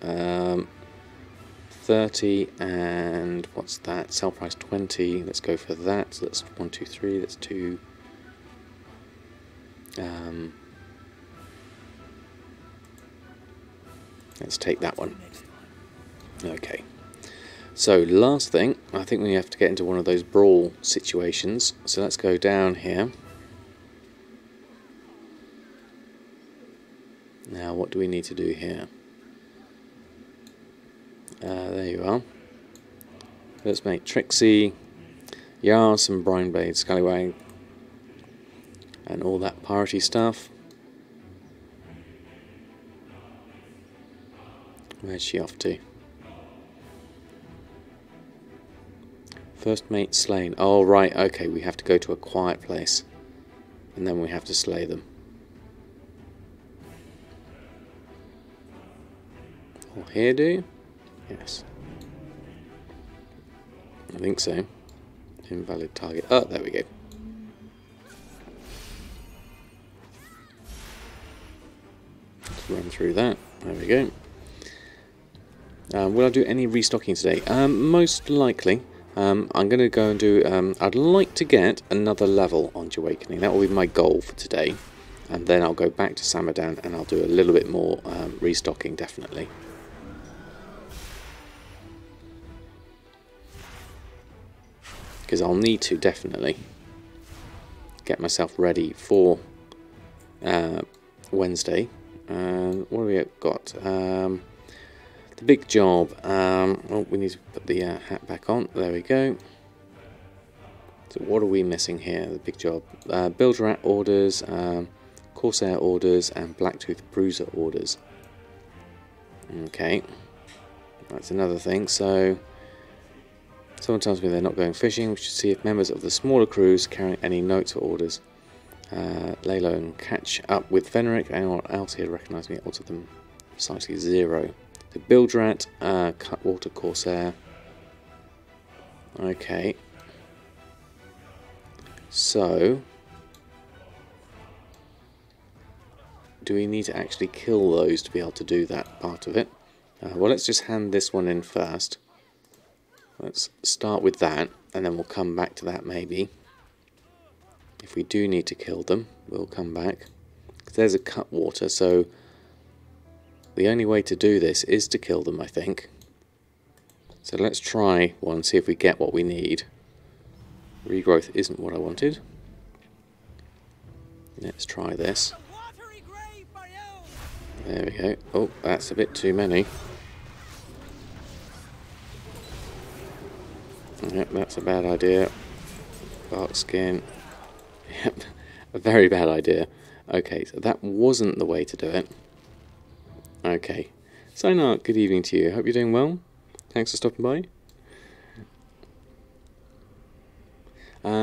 30, and what's that? Sell price 20. Let's go for that. So that's 1, 2, 3. That's 2. Let's take that one. Okay. So last thing, I think we have to get into one of those brawl situations. So let's go down here. Now, what do we need to do here? There you are. Let's make Trixie, Yars and Brineblade, Scallywag, and all that party stuff. Where's she off to? First mate slain. Oh, right, okay, we have to go to a quiet place. And then we have to slay them. Or here, do you? Yes. I think so. Invalid target. Oh, there we go. Let's run through that. There we go. Will I do any restocking today? Most likely. I'm going to go and do... I'd like to get another level on Jahwakening. That will be my goal for today. and then I'll go back to Samadan and I'll do a little bit more restocking, definitely. Because I'll need to definitely get myself ready for Wednesday. What do we got? The big job. Oh, we need to put the hat back on. There we go. So what are we missing here? The big job. Build rat orders, Corsair orders, and Blacktooth Bruiser orders. Okay, that's another thing. So someone tells me they're not going fishing. We should see if members of the smaller crews carry any notes or orders. Lay low and catch up with Fenric. Anyone else here recognise me? Alter them precisely 0. The build rat, Cutwater Corsair. Okay. So, do we need to actually kill those to be able to do that part of it? Well, let's just hand this one in first. Let's start with that, and then we'll come back to that maybe. If we do need to kill them, we'll come back. There's a Cutwater, so the only way to do this is to kill them, I think. So let's try one, see if we get what we need. Regrowth isn't what I wanted. Let's try this. There we go. Oh, that's a bit too many. Yep, that's a bad idea. Bark skin. Yep, a very bad idea. Okay, so that wasn't the way to do it. Okay. Sinar, good evening to you. Hope you're doing well. Thanks for stopping by.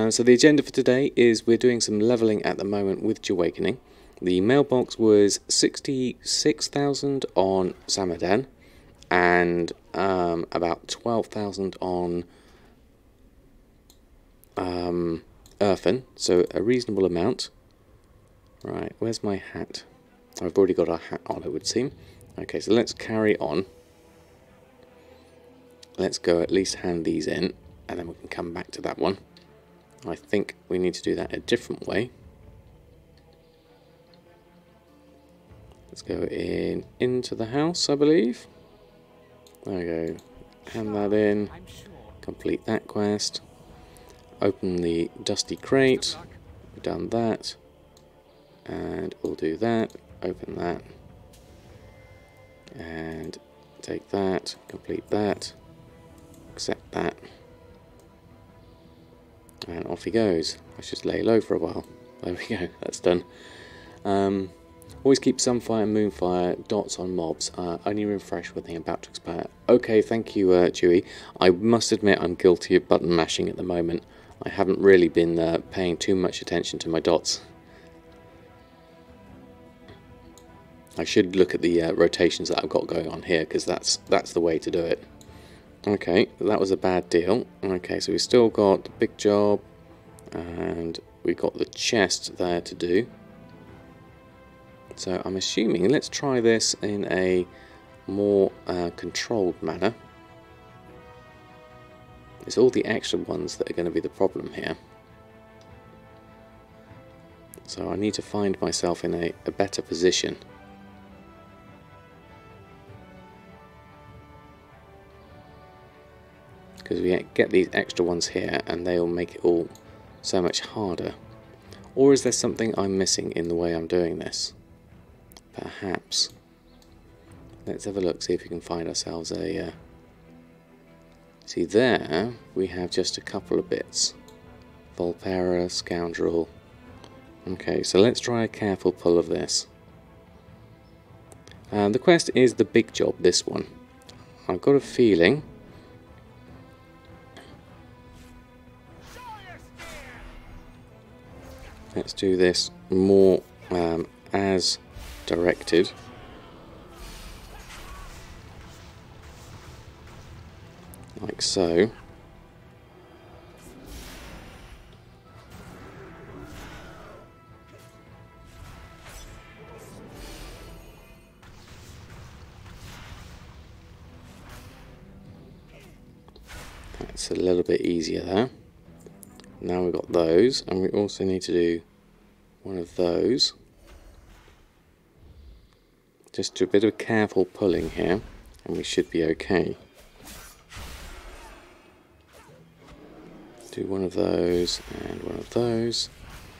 So the agenda for today is we're doing some levelling at the moment with Jahwakening. The mailbox was 66,000 on Samadan and about 12,000 on Earthen, so a reasonable amount. Right, where's my hat? I've already got our hat on, it would seem. Okay, so let's carry on. Let's go at least hand these in, and then we can come back to that one. I think we need to do that a different way. Let's go into the house, I believe. There we go. Hand that in. Complete that quest. Open the dusty crate. We've done that. And we'll do that. Open that. And take that. Complete that. Accept that. And off he goes. Let's just lay low for a while. There we go, that's done. Always keep Sunfire and Moonfire dots on mobs. Only refresh when they're about to expire. Okay, thank you, Chewy. I must admit I'm guilty of button mashing at the moment. I haven't really been paying too much attention to my dots. I should look at the rotations that I've got going on here, because that's the way to do it. Okay, that was a bad deal. Okay, so we've still got the big job, and we've got the chest there to do. So I'm assuming, let's try this in a more controlled manner. It's all the extra ones that are going to be the problem here. So I need to find myself in a better position. Because we get these extra ones here and they will make it all so much harder. Or is there something I'm missing in the way I'm doing this? Perhaps. Let's have a look, see if we can find ourselves a... See there, we have just a couple of bits. Volpera, Scoundrel. Okay, so let's try a careful pull of this. The quest is the big job, this one. I've got a feeling... Let's do this more as directed. Like so. That's a little bit easier there. Now we've got those, and we also need to do one of those. Just do a bit of careful pulling here, and we should be okay. Do one of those, and one of those,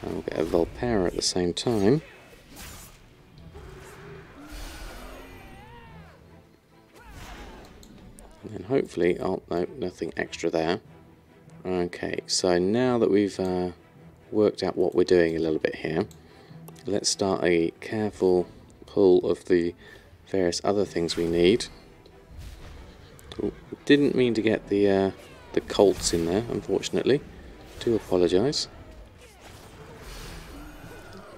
and we'll get a Volpera at the same time. And then hopefully, oh no, nothing extra there. Okay, so now that we've worked out what we're doing a little bit here, let's start a careful pull of the various other things we need. Ooh, didn't mean to get the colts in there, unfortunately. Do apologise.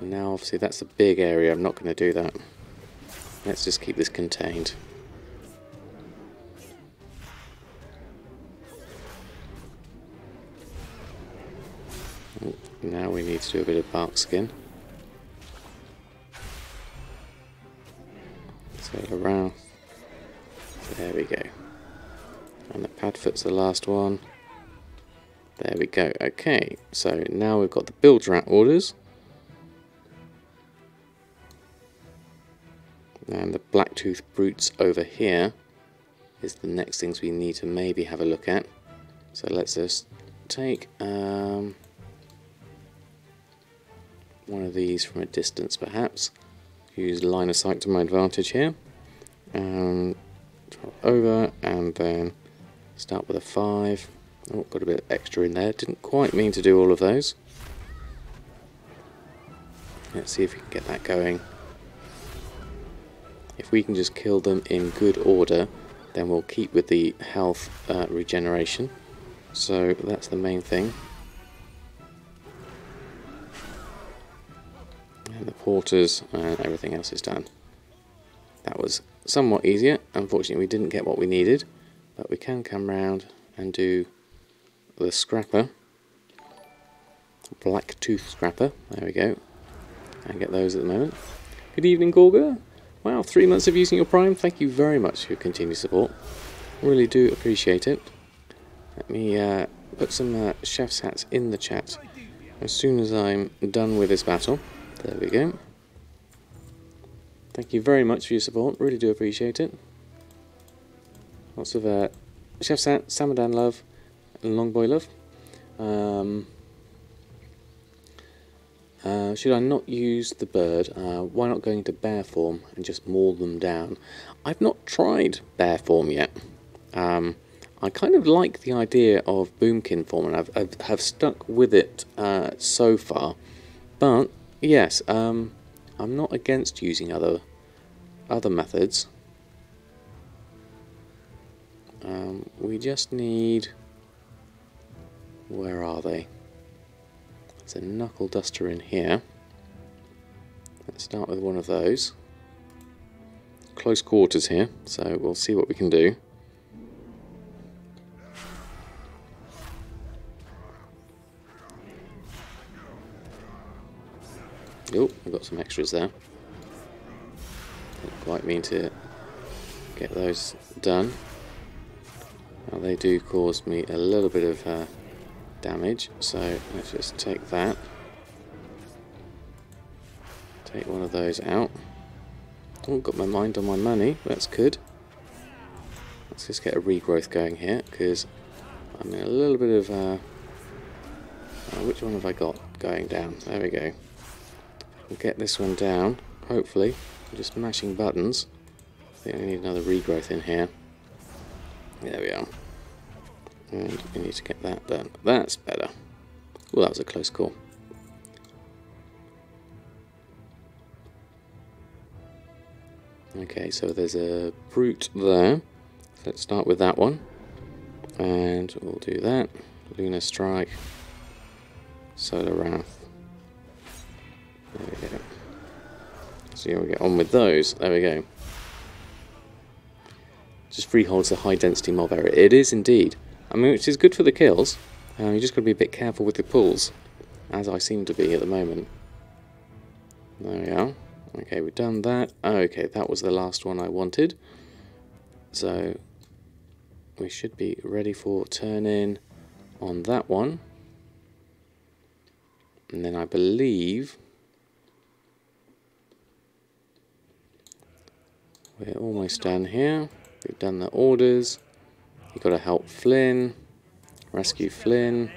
Now obviously that's a big area, I'm not going to do that. Let's just keep this contained. Now we need to do a bit of bark skin. So around, there we go. And the padfoot's the last one. There we go. Okay, so now we've got the bilge rat orders. And the blacktooth brutes over here is the next things we need to maybe have a look at. So let's just take one of these from a distance perhaps. Use line of sight to my advantage here. And drop over and then start with a 5. Oh, got a bit extra in there. Didn't quite mean to do all of those. Let's see if we can get that going. If we can just kill them in good order, then we'll keep with the health regeneration. So that's the main thing. And the porters and everything else is done. That was somewhat easier. Unfortunately we didn't get what we needed, but we can come round and do the scrapper. Black tooth scrapper, there we go. And get those at the moment. Good evening, Gorga. Wow, 3 months of using your Prime. Thank you very much for your continued support. Really do appreciate it. Let me put some chef's hats in the chat as soon as I'm done with this battle. There we go. Thank you very much for your support. Really do appreciate it. Lots of chef's hat, Samadan love, and Longboy love. Should I not use the bird? Why not go into bear form and just maul them down? I've not tried bear form yet. I kind of like the idea of boomkin form, and I have stuck with it so far. But yes, I'm not against using other methods. We just need... Where are they? There's a knuckle duster in here. Let's start with one of those. Close quarters here, so we'll see what we can do. Oh, I've got some extras there. Didn't quite mean to get those done. Now they do cause me a little bit of damage, so let's just take that. Take one of those out. Oh, got my mind on my money, that's good. Let's just get a regrowth going here, because I'm in a little bit of... which one have I got going down? There we go. We'll get this one down, hopefully. I'm just mashing buttons. I think we need another regrowth in here. There we are. And we need to get that done. That's better. Well, that was a close call. Okay, so there's a brute there. Let's start with that one. And we'll do that. Lunar Strike. Solar Wrath. There we go. So we get on with those. There we go. Just freeholds a high density mob area. It is indeed. I mean, which is good for the kills. You just got to be a bit careful with the pulls, as I seem to be at the moment. There we are. Okay, we've done that. Okay, that was the last one I wanted. So we should be ready for turn in on that one. And then I believe We're almost done here. We've done the orders. You've got to help Flynn. Rescue Flynn.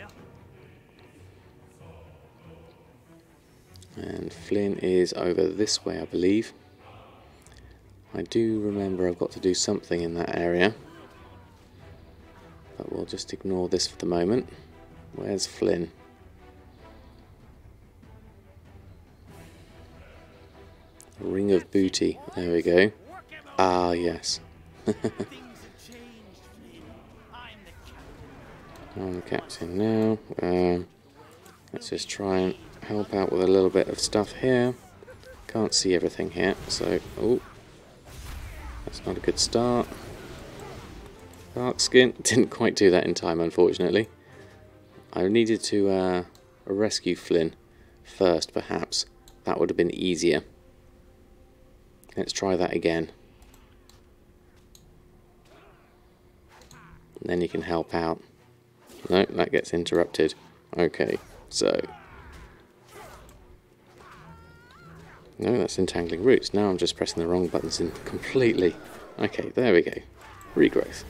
And Flynn is over this way, I believe. I do remember I've got to do something in that area. But we'll just ignore this for the moment. Where's Flynn? Ring of booty. There we go. Ah, yes. I'm the captain now. Let's just try and help out with a little bit of stuff here. Can't see everything here, so... Oh, that's not a good start. Dark skin. Didn't quite do that in time, unfortunately. I needed to rescue Flynn first, perhaps. That would have been easier. Let's try that again. And then you can help out. No, that gets interrupted. Okay, so... No, that's entangling roots. Now I'm just pressing the wrong buttons in completely. Okay, there we go. Regrowth.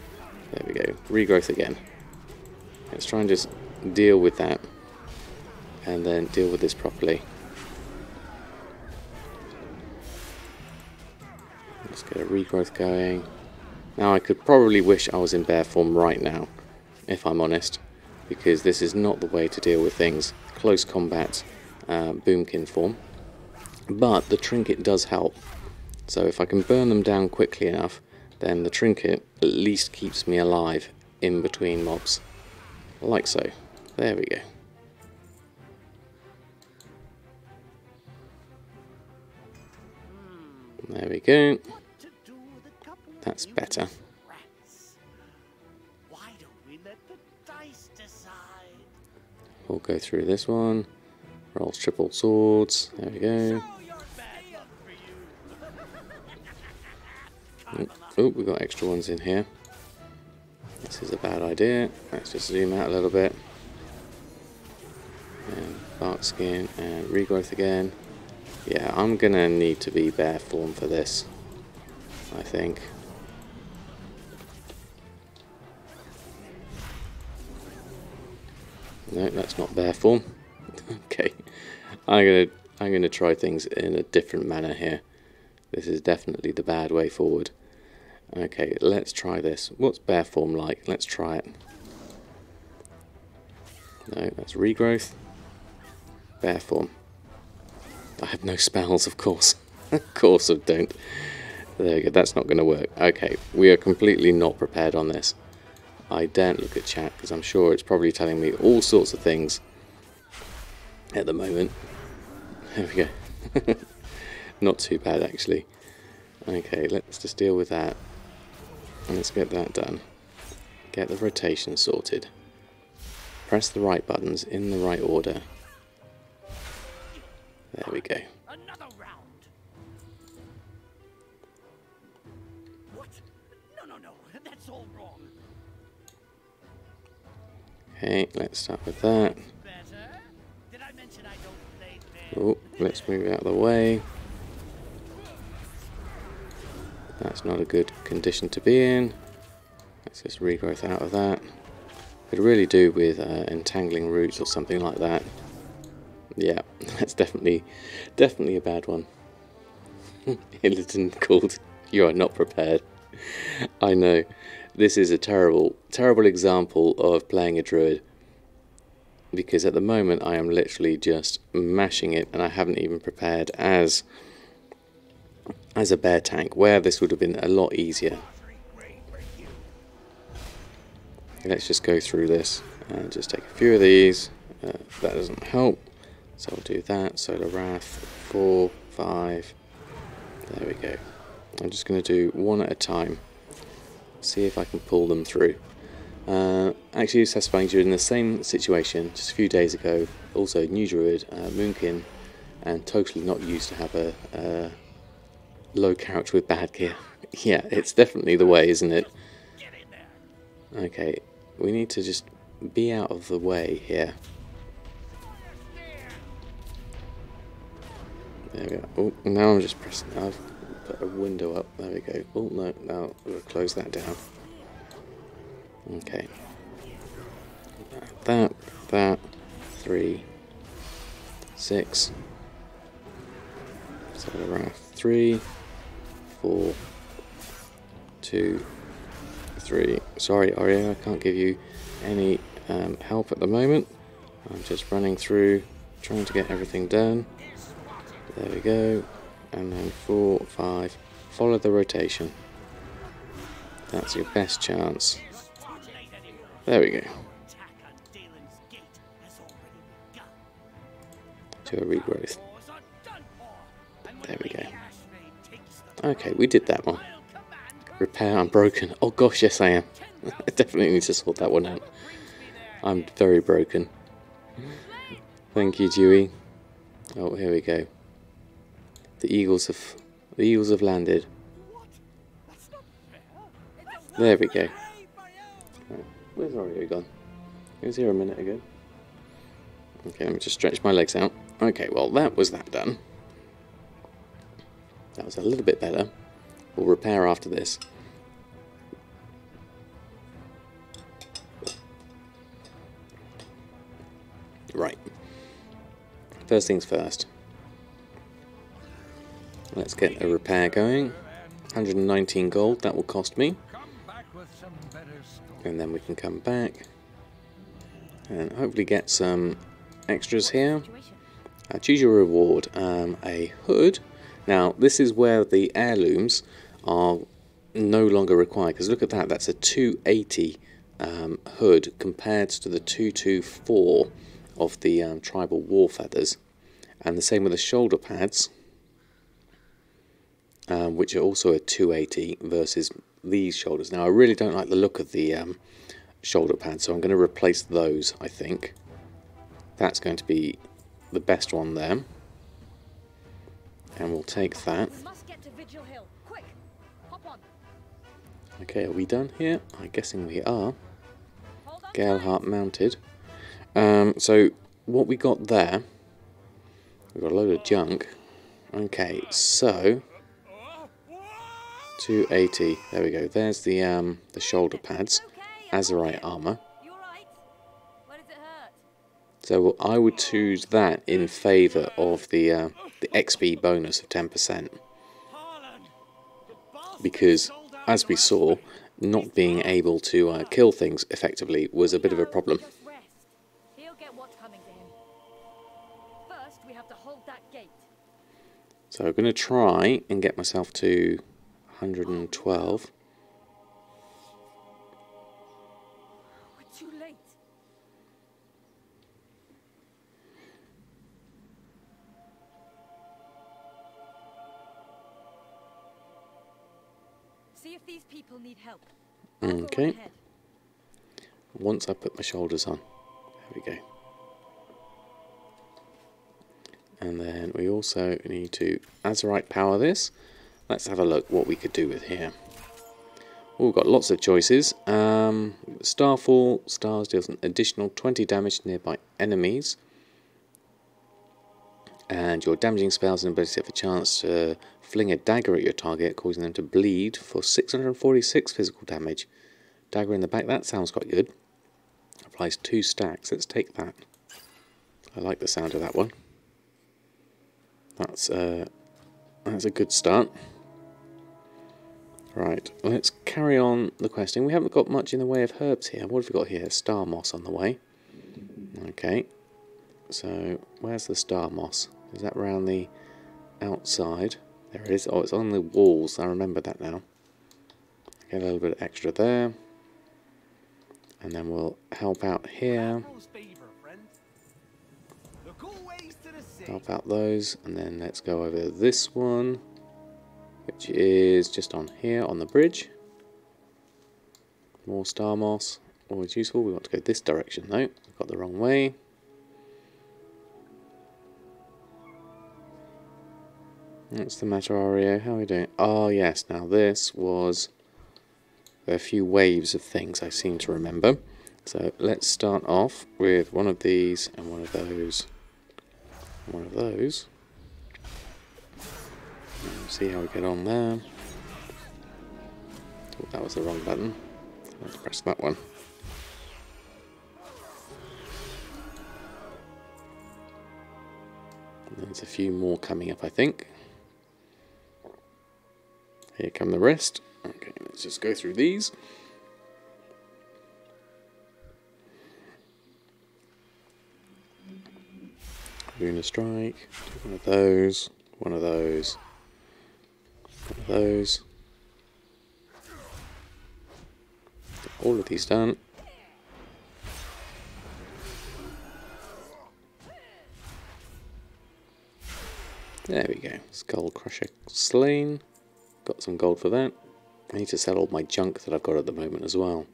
There we go. Regrowth again. Let's try and just deal with that. And then deal with this properly. Let's get a regrowth going. Now I could probably wish I was in bear form right now, if I'm honest, because this is not the way to deal with things. Close combat, boomkin form. But the trinket does help. So if I can burn them down quickly enough, then the trinket at least keeps me alive in between mobs. Like so. There we go. There we go. That's better. We'll go through this one. Rolls triple swords. There we go. Oh, we've got extra ones in here. This is a bad idea. Let's just zoom out a little bit. And bark skin and regrowth again. Yeah, I'm gonna need to be bear form for this, I think. No, that's not bear form. Okay, I'm gonna try things in a different manner here. This is definitely the bad way forward. Okay, let's try this. What's bear form like? Let's try it. No, that's regrowth. Bear form. I have no spells, of course. Of course I don't. There we go, that's not going to work. Okay, we are completely not prepared on this. I daren't look at chat, because I'm sure it's probably telling me all sorts of things at the moment. There we go. Not too bad, actually. Okay, let's just deal with that. Let's get that done. Get the rotation sorted. Press the right buttons in the right order. There we go. Another round. What? No. That's all wrong. Okay, let's start with that. Better? Did I mention I don't play fair? Oh, let's move out of the way. That's not a good condition to be in. Let's just regrowth out of that. Could really do with entangling roots or something like that. Yeah, that's definitely a bad one. Illidan called, "You are not prepared." I know. This is a terrible example of playing a druid. Because at the moment I am literally just mashing it and I haven't even prepared as a bear tank, where this would have been a lot easier. Let's just go through this and just take a few of these. That doesn't help. So I'll do that. Solar Wrath, 4, 5. There we go. I'm just going to do one at a time. See if I can pull them through. Actually, specifying during the same situation just a few days ago. Also, new druid, Moonkin, and totally not used to have a low character with bad gear. Yeah, it's definitely the way, isn't it? Okay, we need to just be out of the way here. There we go. Oh, now I'm just pressing. I've put a window up. There we go. Oh no, now we'll close that down. Okay. That, 3, 6. So around 3, 4, 2, 3. Sorry, Arya, I can't give you any help at the moment. I'm just running through, trying to get everything done. There we go. And then 4, 5. Follow the rotation. That's your best chance. There we go. To a regrowth. There we go. Okay, we did that one. Repair, I'm broken. Oh gosh, yes I am. I definitely need to sort that one out. I'm very broken. Thank you, Dewey. Oh, here we go. The eagles have landed. There we go. Right. Where's Oreo gone? He was here a minute ago. Okay, let me just stretch my legs out. Okay, well that was that done. That was a little bit better. We'll repair after this. Right. First things first. Let's get a repair going. 119 gold, that will cost me. And then we can come back and hopefully get some extras here. Choose your reward. A hood. Now, this is where the heirlooms are no longer required, because look at that, that's a 280 hood compared to the 224 of the tribal war feathers. And the same with the shoulder pads, which are also a 280 versus these shoulders. Now, I really don't like the look of the shoulder pads, so I'm going to replace those, I think. That's going to be the best one there. And we'll take that. Okay, are we done here? I'm guessing we are. Galeheart mounted. So, what we got there, we've got a load of junk. Okay, so 280. There we go. There's the shoulder pads, Azerite armor. So I would choose that in favour of the XP bonus of 10%, because as we saw, not being able to kill things effectively was a bit of a problem. So I'm going to try and get myself to 112. We're too late. See if these people need help. Okay. Once I put my shoulders on. There we go. And then we also need to Azerite power this. Let's have a look what we could do with here. Oh, we've got lots of choices. Starfall, stars deals an additional 20 damage to nearby enemies. And your damaging spells and abilities have a chance to fling a dagger at your target, causing them to bleed for 646 physical damage. Dagger in the back, that sounds quite good. Applies 2 stacks, let's take that. I like the sound of that one. That's a good start. Right, let's carry on the questing. We haven't got much in the way of herbs here. What have we got here? Star moss on the way. Okay, so where's the star moss? Is that around the outside? There it is. Oh, it's on the walls. I remember that now. Get a little bit extra there. And then we'll help out here. Help out those. And then let's go over this one, which is just on here on the bridge. More star moss. Always useful. We want to go this direction though. We've got the wrong way. What's the matter, Ario? How are we doing? Oh yes, now this was a few waves of things I seem to remember. So let's start off with one of these and one of those. One of those. See how we get on there. Oh, that was the wrong button. Let's press that one. There's a few more coming up, I think. Here come the rest. Okay, let's just go through these. Lunar Strike, one of those, one of those, one of those. All of these done. There we go. Skull Crusher slain. Got some gold for that. I need to sell all my junk that I've got at the moment as well.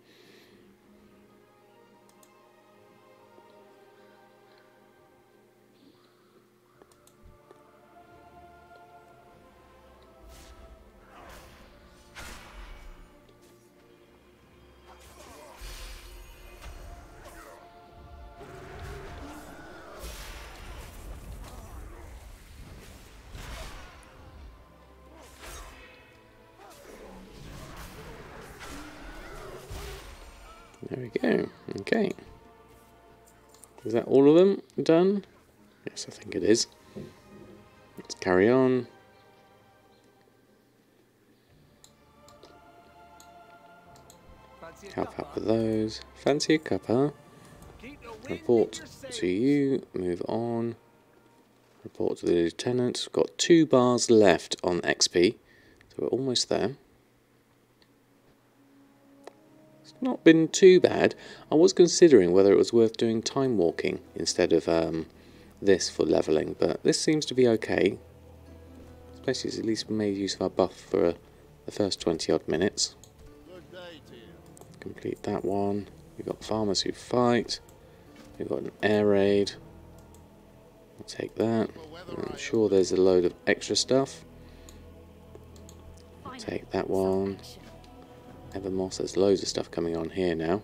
There we go. Okay. Is that all of them done? Yes, I think it is. Let's carry on. Help out with those. Fancy a cup, huh? Report to you. Move on. Report to the lieutenant. We've got 2 bars left on XP. So we're almost there. Not been too bad. I was considering whether it was worth doing time walking instead of this for leveling, but this seems to be okay. Especially as at least we made use of our buff for the first 20 odd minutes. Complete that one. We've got farmers who fight. We've got an air raid. I'll take that. I'm sure there's a load of extra stuff. I'll take that one. Evermoss, there's loads of stuff coming on here now.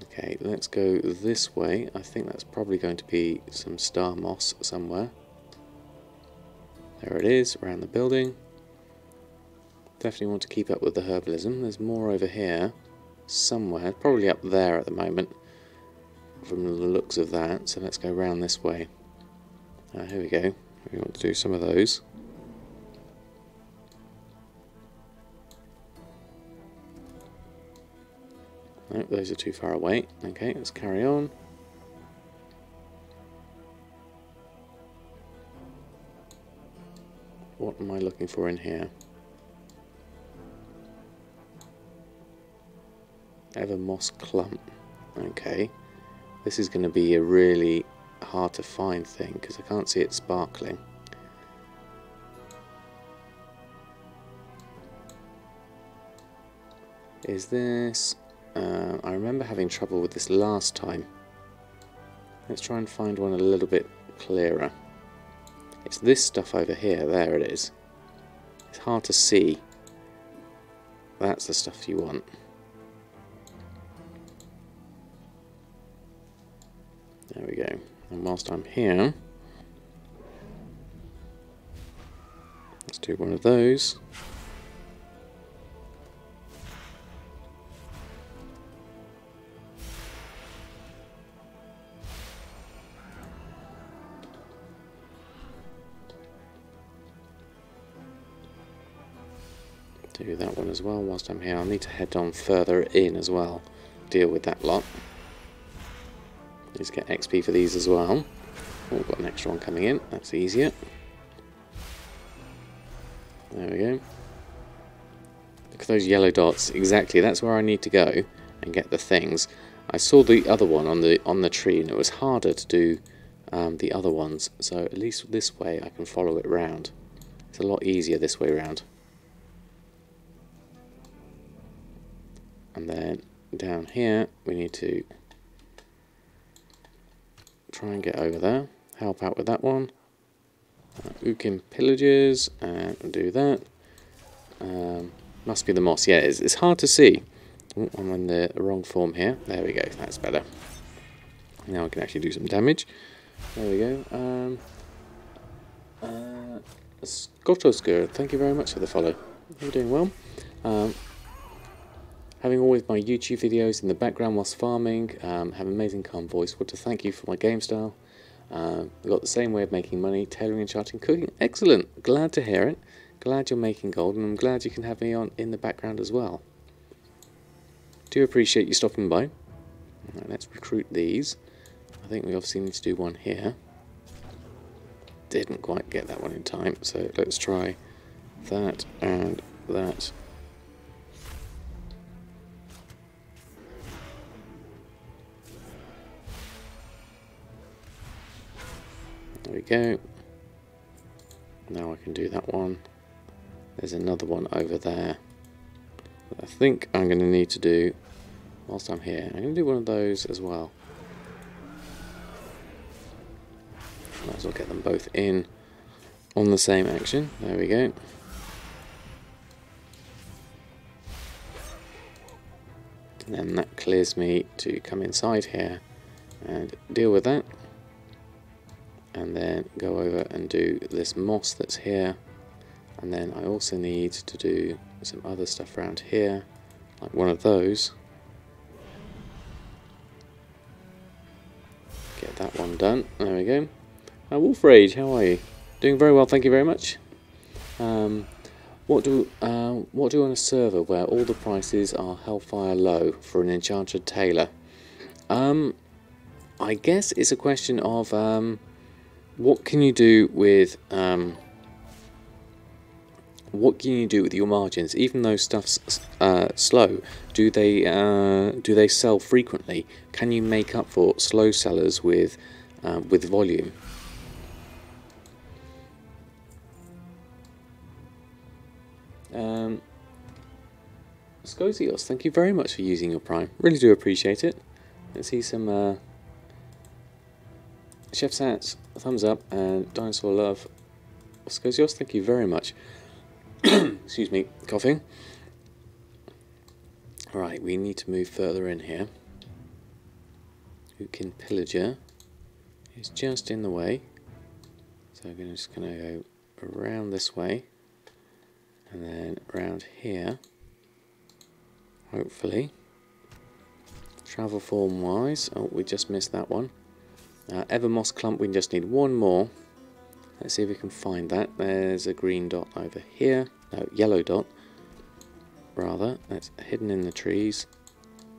Okay, let's go this way. I think that's probably going to be some star moss somewhere. There it is, around the building. Definitely want to keep up with the herbalism. There's more over here somewhere, probably up there at the moment from the looks of that. So let's go around this way. Here we go. We want to do some of those. Nope, those are too far away. Okay, let's carry on. What am I looking for in here? Evermoss clump. Okay, this is going to be a really hard to find thing because I can't see it sparkling. Is this... I remember having trouble with this last time. Let's try and find one a little bit clearer. It's this stuff over here. There it is. It's hard to see. That's the stuff you want. There we go. And whilst I'm here, let's do one of those. Do that one as well whilst I'm here. I'll need to head on further in as well, deal with that lot. Let's get XP for these as well. Oh, we've got an extra one coming in, that's easier. There we go. Look at those yellow dots, exactly, that's where I need to go and get the things. I saw the other one on the tree and it was harder to do the other ones, so at least this way I can follow it round. It's a lot easier this way round. And then down here we need to try and get over there, help out with that one. Ukim pillages and do that. Must be the moss, yeah, it's hard to see. Oh, I'm in the wrong form here. There we go, that's better. Now I can actually do some damage. There we go. Scotosker, thank you very much for the follow. You're doing well. Having always my YouTube videos in the background whilst farming, have amazing calm voice. Want to thank you for my game style. We've got the same way of making money, tailoring, enchanting, cooking. Excellent. Glad to hear it. Glad you're making gold, and I'm glad you can have me on in the background as well. Do appreciate you stopping by. Right, let's recruit these. I think we obviously need to do one here. Didn't quite get that one in time, so let's try that and that. There we go. Now I can do that one. There's another one over there that I think I'm going to need to do whilst I'm here. I'm going to do one of those as well. Might as well get them both in on the same action. There we go. And then that clears me to come inside here and deal with that. And then go over and do this moss that's here. And then I also need to do some other stuff around here, like one of those. Get that one done. There we go. Wolf Rage, how are you? Doing very well, thank you very much. What do on a server where all the prices are hellfire low for an enchanted tailor? I guess it's a question of what can you do with your margins? Even though stuff's slow, do they sell frequently? Can you make up for slow sellers with volume? Scosios, thank you very much for using your Prime. Really do appreciate it. Let's see some Chef's Hats, thumbs up, and Dinosaur Love. Scosios, thank you very much. Excuse me, coughing. Right, we need to move further in here. Ukin Pillager is just in the way. So I'm just going to go around this way. And then around here. Hopefully. Travel form wise. Oh, we just missed that one. Evermoss Clump, we just need one more. Let's see if we can find that. There's a green dot over here. No, yellow dot. Rather. That's hidden in the trees.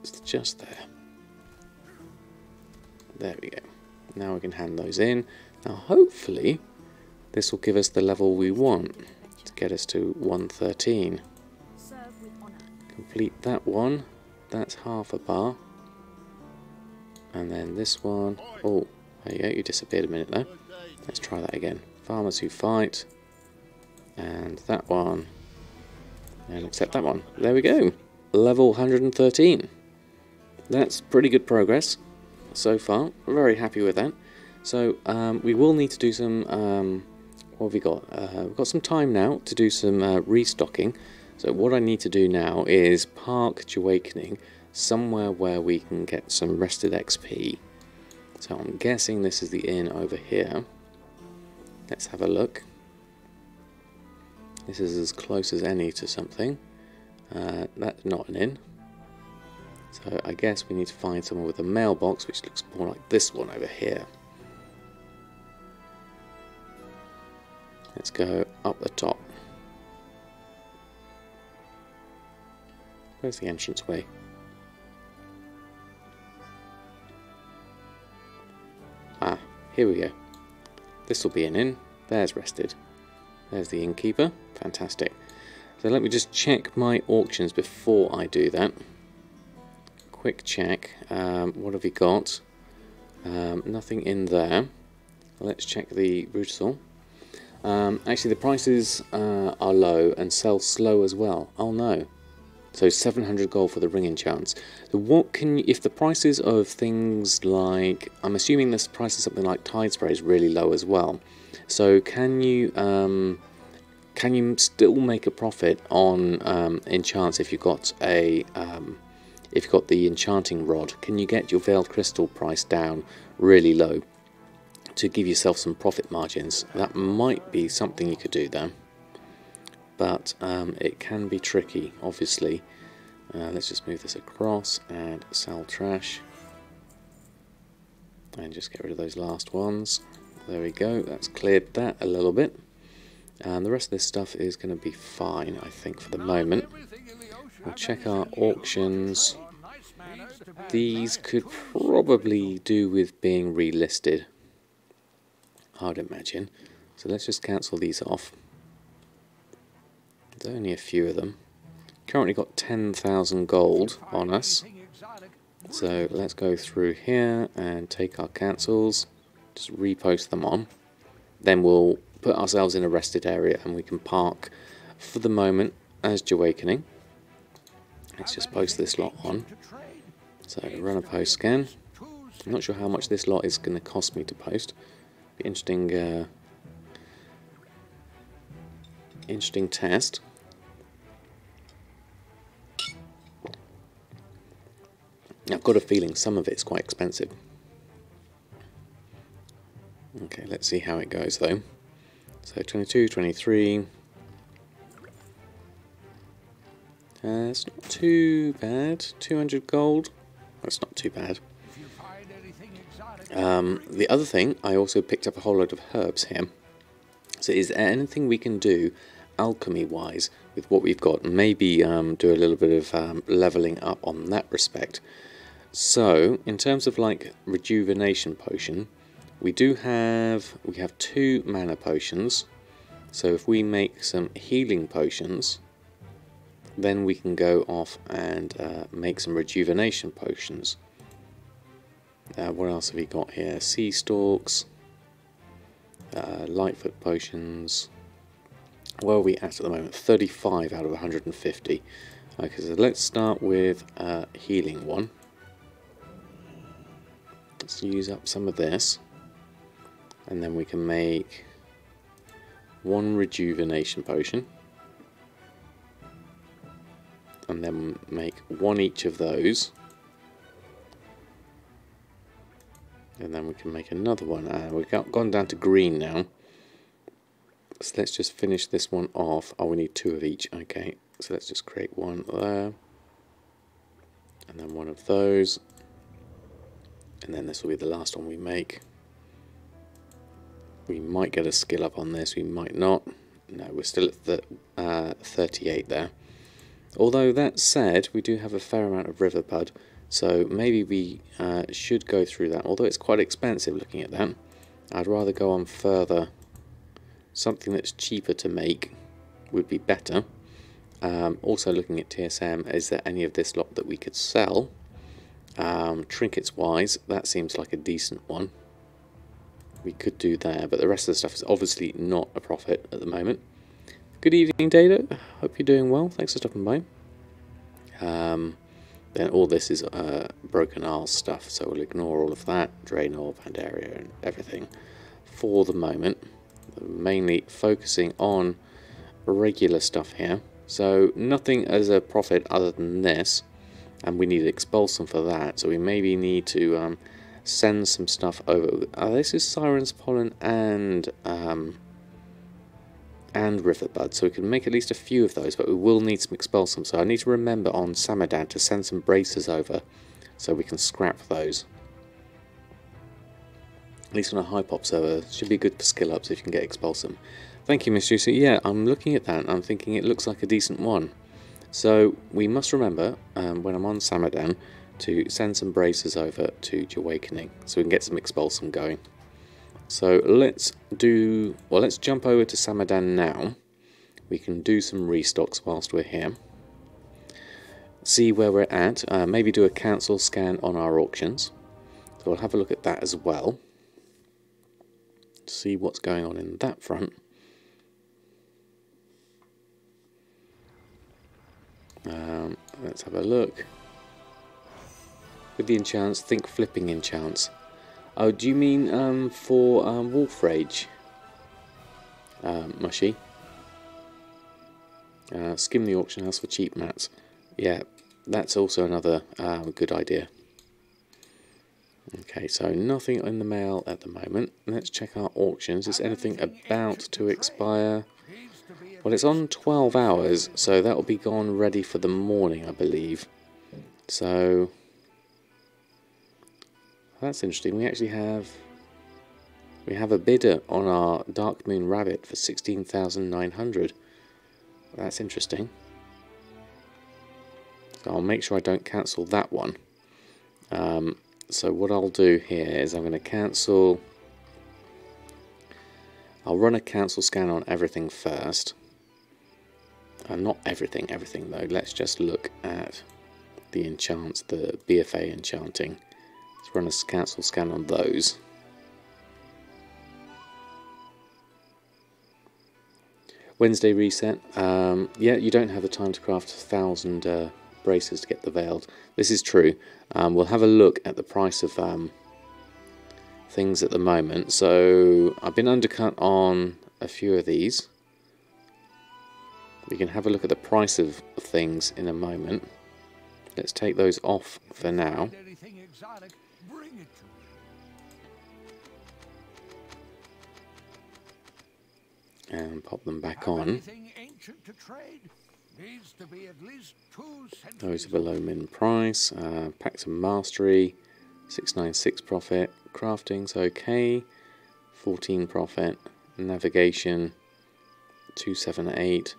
It's just there. There we go. Now we can hand those in. Now hopefully this will give us the level we want to get us to 113. Complete that one. That's half a bar. And then this one. Oh, there you go. You disappeared a minute there. Let's try that again. Farmers who fight. And that one. And accept that one. There we go. Level 113. That's pretty good progress so far. We're very happy with that. So we will need to do some... what have we got? We've got some time now to do some restocking. So what I need to do now is park Jahwakening somewhere where we can get some rested XP. So I'm guessing this is the inn over here. Let's have a look. This is as close as any to something. That's not an inn. So I guess we need to find someone with a mailbox, which looks more like this one over here. Let's go up the top. Where's the entranceway? Ah, here we go. This will be an inn. There's rested. There's the innkeeper. Fantastic. So let me just check my auctions before I do that. Quick check. What have we got? Nothing in there. Let's check the Brutal. Actually, the prices are low and sell slow as well. Oh no. So 700 gold for the ring enchants. So what can you, if the prices of things like, I'm assuming this price of something like Tide Spray is really low as well. So can you still make a profit on enchants if you've got a if you've got the enchanting rod? Can you get your veiled crystal price down really low to give yourself some profit margins. That might be something you could do there, but it can be tricky, obviously. Let's just move this across and sell trash, and just get rid of those last ones. There we go, that's cleared that a little bit, and the rest of this stuff is going to be fine, I think, for the moment. We'll check our auctions. These could probably do with being relisted, I'd imagine. So let's just cancel these off. There's only a few of them. Currently got 10,000 gold on us. So let's go through here and take our cancels. Just repost them on. Then we'll put ourselves in a rested area and we can park for the moment as Jahwakening. Let's just post this lot on. So run a post scan. I'm not sure how much this lot is going to cost me to post. Be interesting, interesting test. I've got a feeling some of it's quite expensive. Okay, let's see how it goes though. So 22, 23. It's not too bad. 200 gold. That's not too bad. The other thing, I also picked up a whole load of herbs here. So is there anything we can do alchemy-wise with what we've got? Maybe do a little bit of leveling up on that respect. So, in terms of like rejuvenation potion, we have 2 mana potions. So if we make some healing potions, then we can go off and make some rejuvenation potions. What else have we got here? Sea stalks, Lightfoot potions. Where are we at the moment? 35 out of 150. Okay, so let's start with a healing one. Let's use up some of this, and then we can make 1 rejuvenation potion, and then make 1 each of those. And then we can make another one. We've gone down to green now. So let's just finish this one off. Oh, we need 2 of each. Okay, so let's just create 1 there. And then 1 of those. And then this will be the last one we make. We might get a skill up on this, we might not. No, we're still at the 38 there. Although that said, we do have a fair amount of river bud. So maybe we should go through that, although it's quite expensive looking at that. I'd rather go on further. Something that's cheaper to make would be better. Also looking at TSM, is there any of this lot that we could sell? Trinkets wise, that seems like a decent one. We could do there, but the rest of the stuff is obviously not a profit at the moment. Good evening, Dado. Hope you're doing well. Thanks for stopping by. Then all this is Broken Isles stuff, so we'll ignore all of that. Draenor, Pandaria, and everything for the moment. Mainly focusing on regular stuff here. So nothing as a profit other than this, and we need Expulsum for that. So we maybe need to send some stuff over. This is Siren's Pollen and Riverbud, so we can make at least a few of those, but we will need some Expulsum. So I need to remember on Samadan to send some bracers over so we can scrap those. At least on a high pop server, should be good for skill ups if you can get Expulsum. Thank you, Miss Juicy. Yeah, I'm looking at that and I'm thinking it looks like a decent one. So we must remember when I'm on Samadan to send some bracers over to Jahwakening so we can get some Expulsum going. So let's jump over to Samadan now. We can do some restocks whilst we're here. See where we're at. Maybe do a cancel scan on our auctions. So we'll have a look at that as well. See what's going on in that front. Let's have a look. With the enchants, think flipping enchants. Oh, do you mean for Wolf Rage? Mushy. Skim the auction house for cheap mats. Yeah, that's also another good idea. Okay, so nothing in the mail at the moment. Let's check our auctions. Is anything about to expire? Well, it's on 12 hours, so that will be gone ready for the morning, I believe. So that's interesting. We actually have a bidder on our Dark Moon Rabbit for 16,900. That's interesting. So I'll make sure I don't cancel that one. So what I'll do here is I'm going to cancel. I'll run a cancel scan on everything first. Not everything though. Let's just look at the enchants, the BFA enchanting. Let's run a cancel scan on those. Wednesday reset. Yeah, you don't have the time to craft 1,000 braces to get the veiled. This is true. We'll have a look at the price of things at the moment. So I've been undercut on a few of these. We can have a look at the price of things in a moment. Let's take those off for now. And pop them back on. Those are below min price. Packs of mastery, 696 profit. Crafting's okay, 14 profit. Navigation, 278.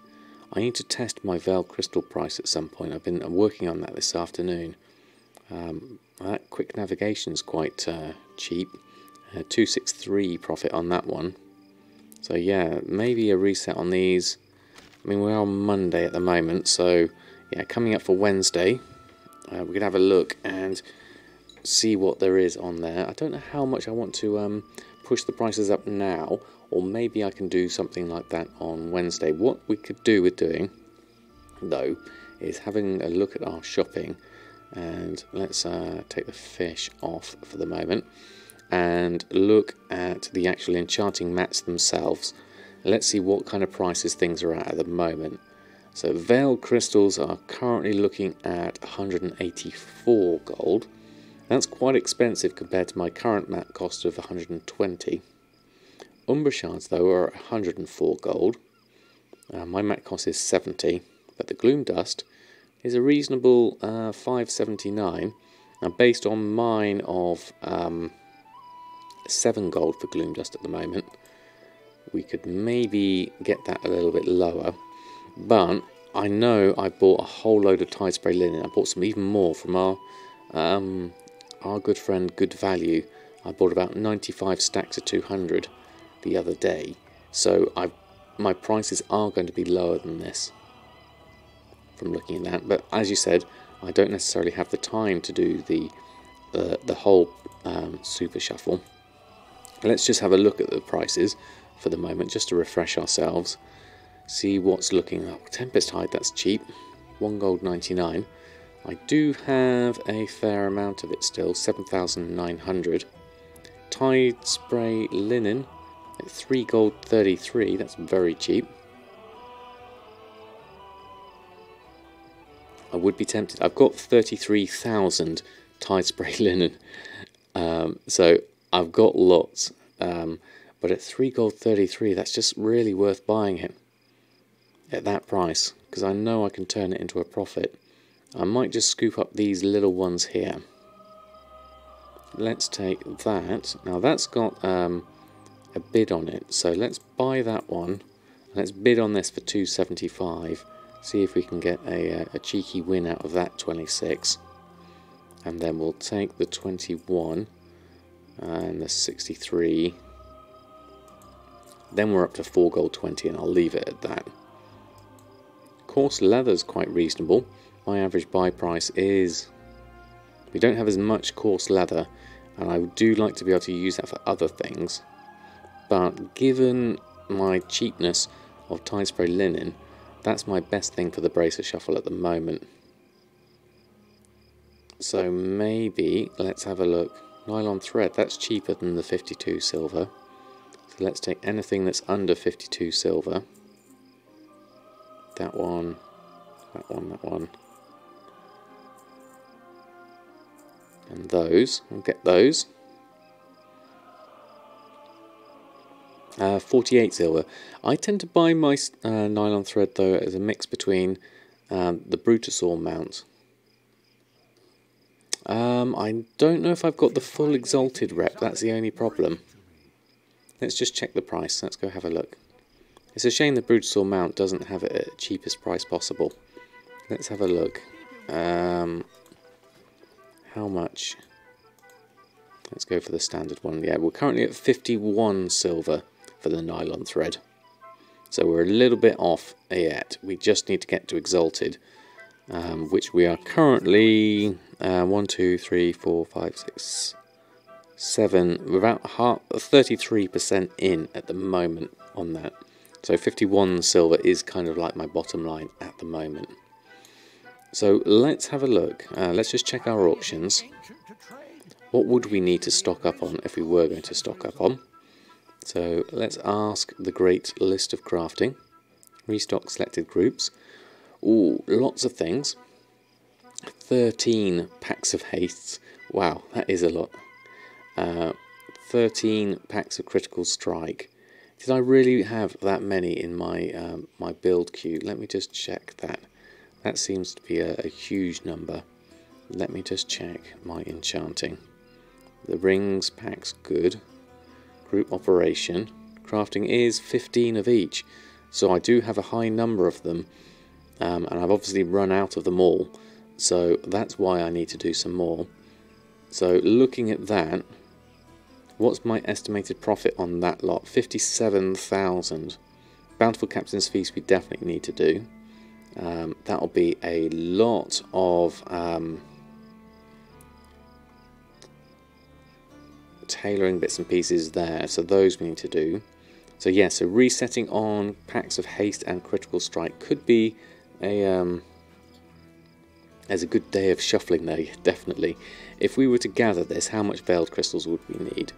I need to test my Veil Crystal price at some point. I'm working on that this afternoon. That quick navigation's quite cheap. 263 profit on that one. So yeah, maybe a reset on these. I mean, we're on Monday at the moment, so yeah, coming up for Wednesday, we could have a look and see what there is on there. I don't know how much I want to push the prices up now, or maybe I can do something like that on Wednesday. What we could do with doing, though, is having a look at our shopping, and let's take the fish off for the moment, and look at the actual enchanting mats themselves. Let's see what kind of prices things are at the moment. So Veil Crystals are currently looking at 184 gold. That's quite expensive compared to my current mat cost of 120. Umbra Shards though are 104 gold. My mat cost is 70, but the Gloom Dust is a reasonable 579. And based on mine of 7 gold for Gloom Dust at the moment, we could maybe get that a little bit lower. But I know I bought a whole load of Tide Spray Linen. I bought some even more from our good friend Good Value. I bought about 95 stacks of 200 the other day. So my prices are going to be lower than this from looking at that. But as you said, I don't necessarily have the time to do the whole super shuffle. Let's just have a look at the prices for the moment, just to refresh ourselves. See what's looking up. Tempest Hide, that's cheap. 1 gold 99. I do have a fair amount of it still, 7,900. Tide Spray Linen at 3 gold 33. That's very cheap. I would be tempted. I've got 33,000 Tide Spray Linen, so I've got lots. But at 3 gold 33, that's just really worth buying it at that price, because I know I can turn it into a profit. I might just scoop up these little ones here. Let's take that. Now that's got a bid on it, so let's buy that one. Let's bid on this for 275. See if we can get a cheeky win out of that 26. And then we'll take the 21 and the 63. Then we're up to 4 gold 20, and I'll leave it at that. Coarse leather's quite reasonable. My average buy price is... We don't have as much coarse leather, and I do like to be able to use that for other things. But given my cheapness of Tide Spray Linen, that's my best thing for the Bracer Shuffle at the moment. So maybe, let's have a look. Nylon thread, that's cheaper than the 52 silver. So let's take anything that's under 52 silver. That one, that one, that one. And those, we'll get those. 48 silver. I tend to buy my nylon thread though as a mix between the Brutosaur mount. I don't know if I've got the full Exalted rep, that's the only problem. Let's just check the price, let's go have a look. It's a shame the Brutosaur mount doesn't have it at the cheapest price possible. Let's have a look. How much? Let's go for the standard one. Yeah, we're currently at 51 silver for the nylon thread. So we're a little bit off yet. We just need to get to Exalted, which we are currently 1, 2, 3, 4, 5, 6, 7. We're about 33% in at the moment on that. So 51 silver is kind of like my bottom line at the moment. So let's have a look. Let's just check our auctions. What would we need to stock up on if we were going to stock up on? So let's ask the great list of crafting. Restock selected groups. Ooh, lots of things. 13 packs of hastes. Wow, that is a lot. 13 packs of critical strike. Did I really have that many in my my build queue? Let me just check that. That seems to be a huge number. Let me just check my enchanting. The rings pack's good. Group operation. Crafting is 15 of each. So I do have a high number of them. And I've obviously run out of them all. So that's why I need to do some more. So looking at that, what's my estimated profit on that lot? 57,000. Bountiful Captain's Feast we definitely need to do. That'll be a lot of tailoring bits and pieces there, so those we need to do. So yeah, so resetting on packs of haste and critical strike could be a as a good day of shuffling there, definitely. If we were to gather this, how much veiled crystals would we need?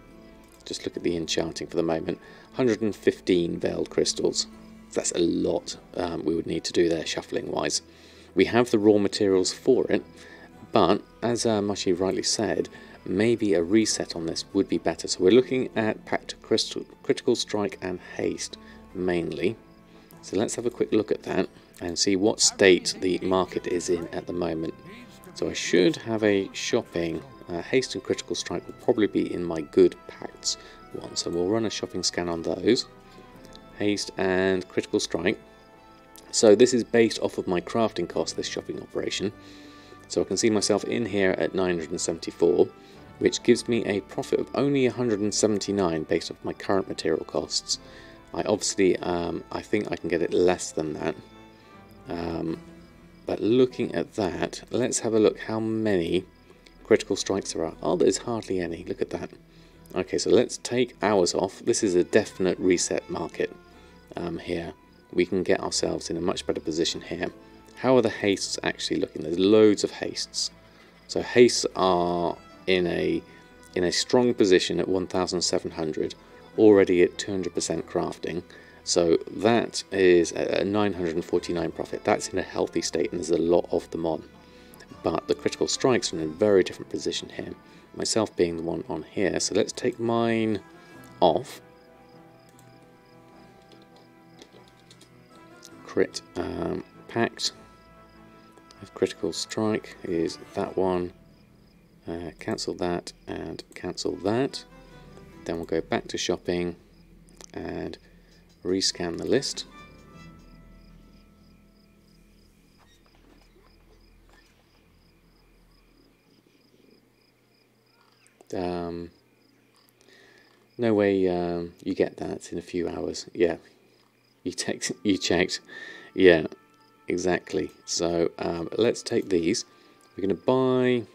Just look at the enchanting for the moment. 115 veiled crystals. That's a lot we would need to do there shuffling wise. We have the raw materials for it, but as Mushy rightly said, maybe a reset on this would be better. So we're looking at packed critical strike and haste mainly. So let's have a quick look at that and see what state the market is in at the moment. So I should have a shopping. Haste and critical strike will probably be in my good pacts one. So we'll run a shopping scan on those. Haste and critical strike. So this is based off of my crafting cost, this shopping operation. So I can see myself in here at 974, which gives me a profit of only 179 based off my current material costs. I obviously, I think I can get it less than that. But looking at that, let's have a look how many critical strikes there are. Oh, there's hardly any. Look at that. Okay, so let's take ours off. This is a definite reset market here. We can get ourselves in a much better position here. How are the hastes actually looking? There's loads of hastes. So hastes are in a strong position at 1,700, already at 200% crafting. So that is a 949 profit. That's in a healthy state, and there's a lot of them on. But the critical strikes are in a very different position here. Myself being the one on here. So let's take mine off. Crit packed. Critical strike is that one. Cancel that and cancel that. Then we'll go back to shopping and rescan the list. No way you get that in a few hours. Yeah, you checked. Yeah, exactly. So let's take these. We're going to buy.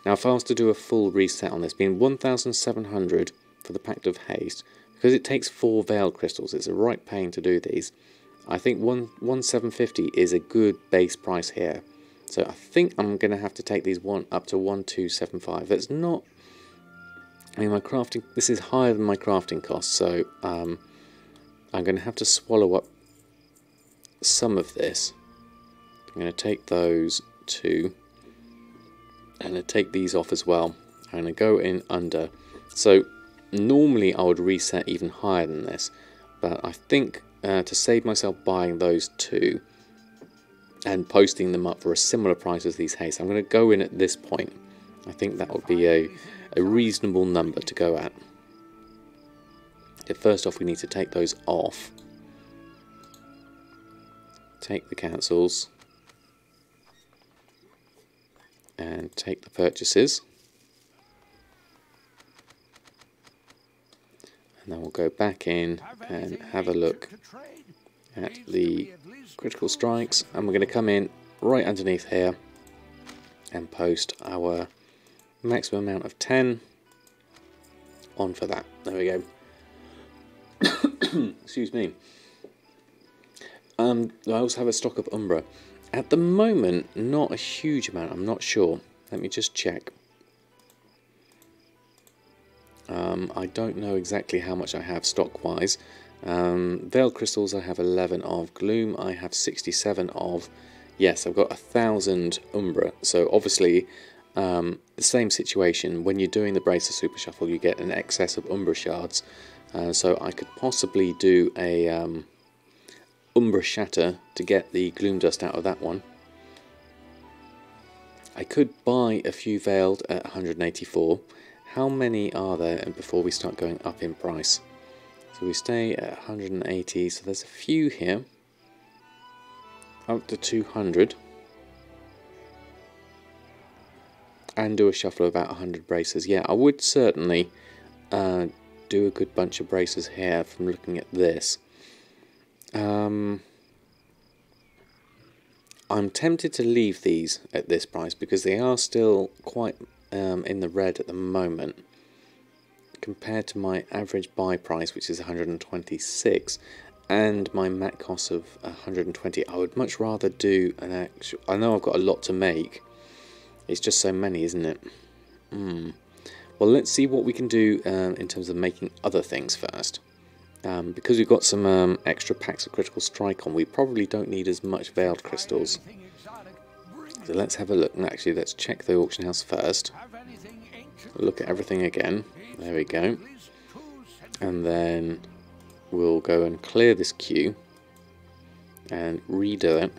Now, if I was to do a full reset on this, being 1,700 for the Pact of Haste, because it takes 4 Veiled Crystals, it's a right pain to do these. I think 1,750 is a good base price here. So I think I'm going to have to take these up to 1,275. That's not... I mean, my crafting... This is higher than my crafting costs, so I'm going to have to swallow up some of this. I'm going to take those 2. And I take these off as well. I'm going to go in under. So normally I would reset even higher than this, but I think to save myself buying those two and posting them up for a similar price as these haste, I'm going to go in at this point. I think that would be a reasonable number to go at. First off, we need to take those off. Take the cancels. And take the purchases. And then we'll go back in and have a look at the critical strikes. And we're going to come in right underneath here and post our maximum amount of 10 on for that. There we go. Excuse me. I also have a stock of Umbra. At the moment, not a huge amount. I'm not sure. Let me just check. I don't know exactly how much I have stock-wise. Veiled Crystals I have 11 of. Gloom I have 67 of. Yes, I've got 1,000 Umbra. So obviously, the same situation. When you're doing the Bracer Super Shuffle, you get an excess of Umbra shards. So I could possibly do a Umbra Shatter to get the Gloom Dust out of that one. I could buy a few Veiled at 184. How many are there and before we start going up in price? So we stay at 180, so there's a few here. Up to 200. And do a shuffle of about 100 bracers. Yeah, I would certainly do a good bunch of bracers here from looking at this. I'm tempted to leave these at this price because they are still quite in the red at the moment compared to my average buy price, which is 126, and my mat cost of 120. I would much rather do an actual. I know I've got a lot to make. It's just so many, isn't it? Well, let's see what we can do in terms of making other things first. Because we've got some extra packs of Critical Strike on, we probably don't need as much Veiled Crystals. So let's have a look. And actually, let's check the auction house first. Look at everything again. There we go. And then we'll go and clear this queue and redo it.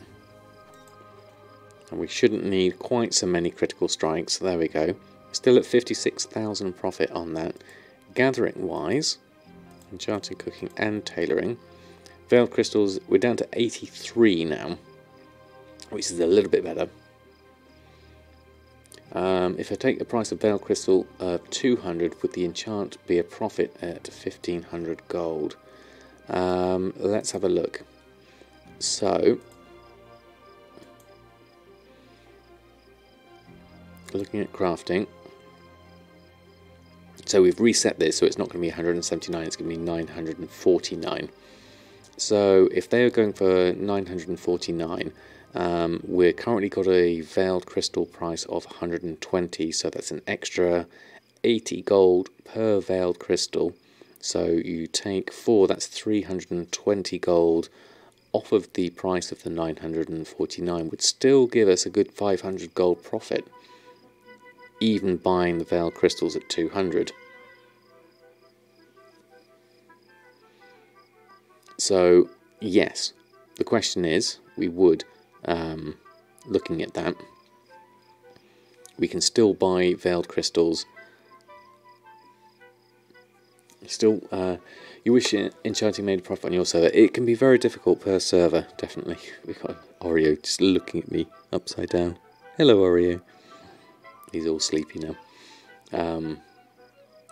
And we shouldn't need quite so many Critical Strikes. There we go. Still at 56,000 profit on that. Gathering wise, enchanting, cooking and tailoring. Veiled Crystals, we're down to 83 now, which is a little bit better. If I take the price of Veiled Crystal of 200, would the enchant be a profit at 1500 gold? Let's have a look. So, looking at crafting. So we've reset this, so it's not going to be 179, it's going to be 949. So if they are going for 949, we're currently got a Veiled Crystal price of 120, so that's an extra 80 gold per Veiled Crystal. So you take 4, that's 320 gold off of the price of the 949, would still give us a good 500 gold profit, even buying the Veiled Crystals at 200. So, yes, the question is, we would, looking at that, we can still buy Veiled Crystals. Still, you wish enchanting made a profit on your server. It can be very difficult per server, definitely. We've got Oreo just looking at me upside down. Hello, Oreo. He's all sleepy now.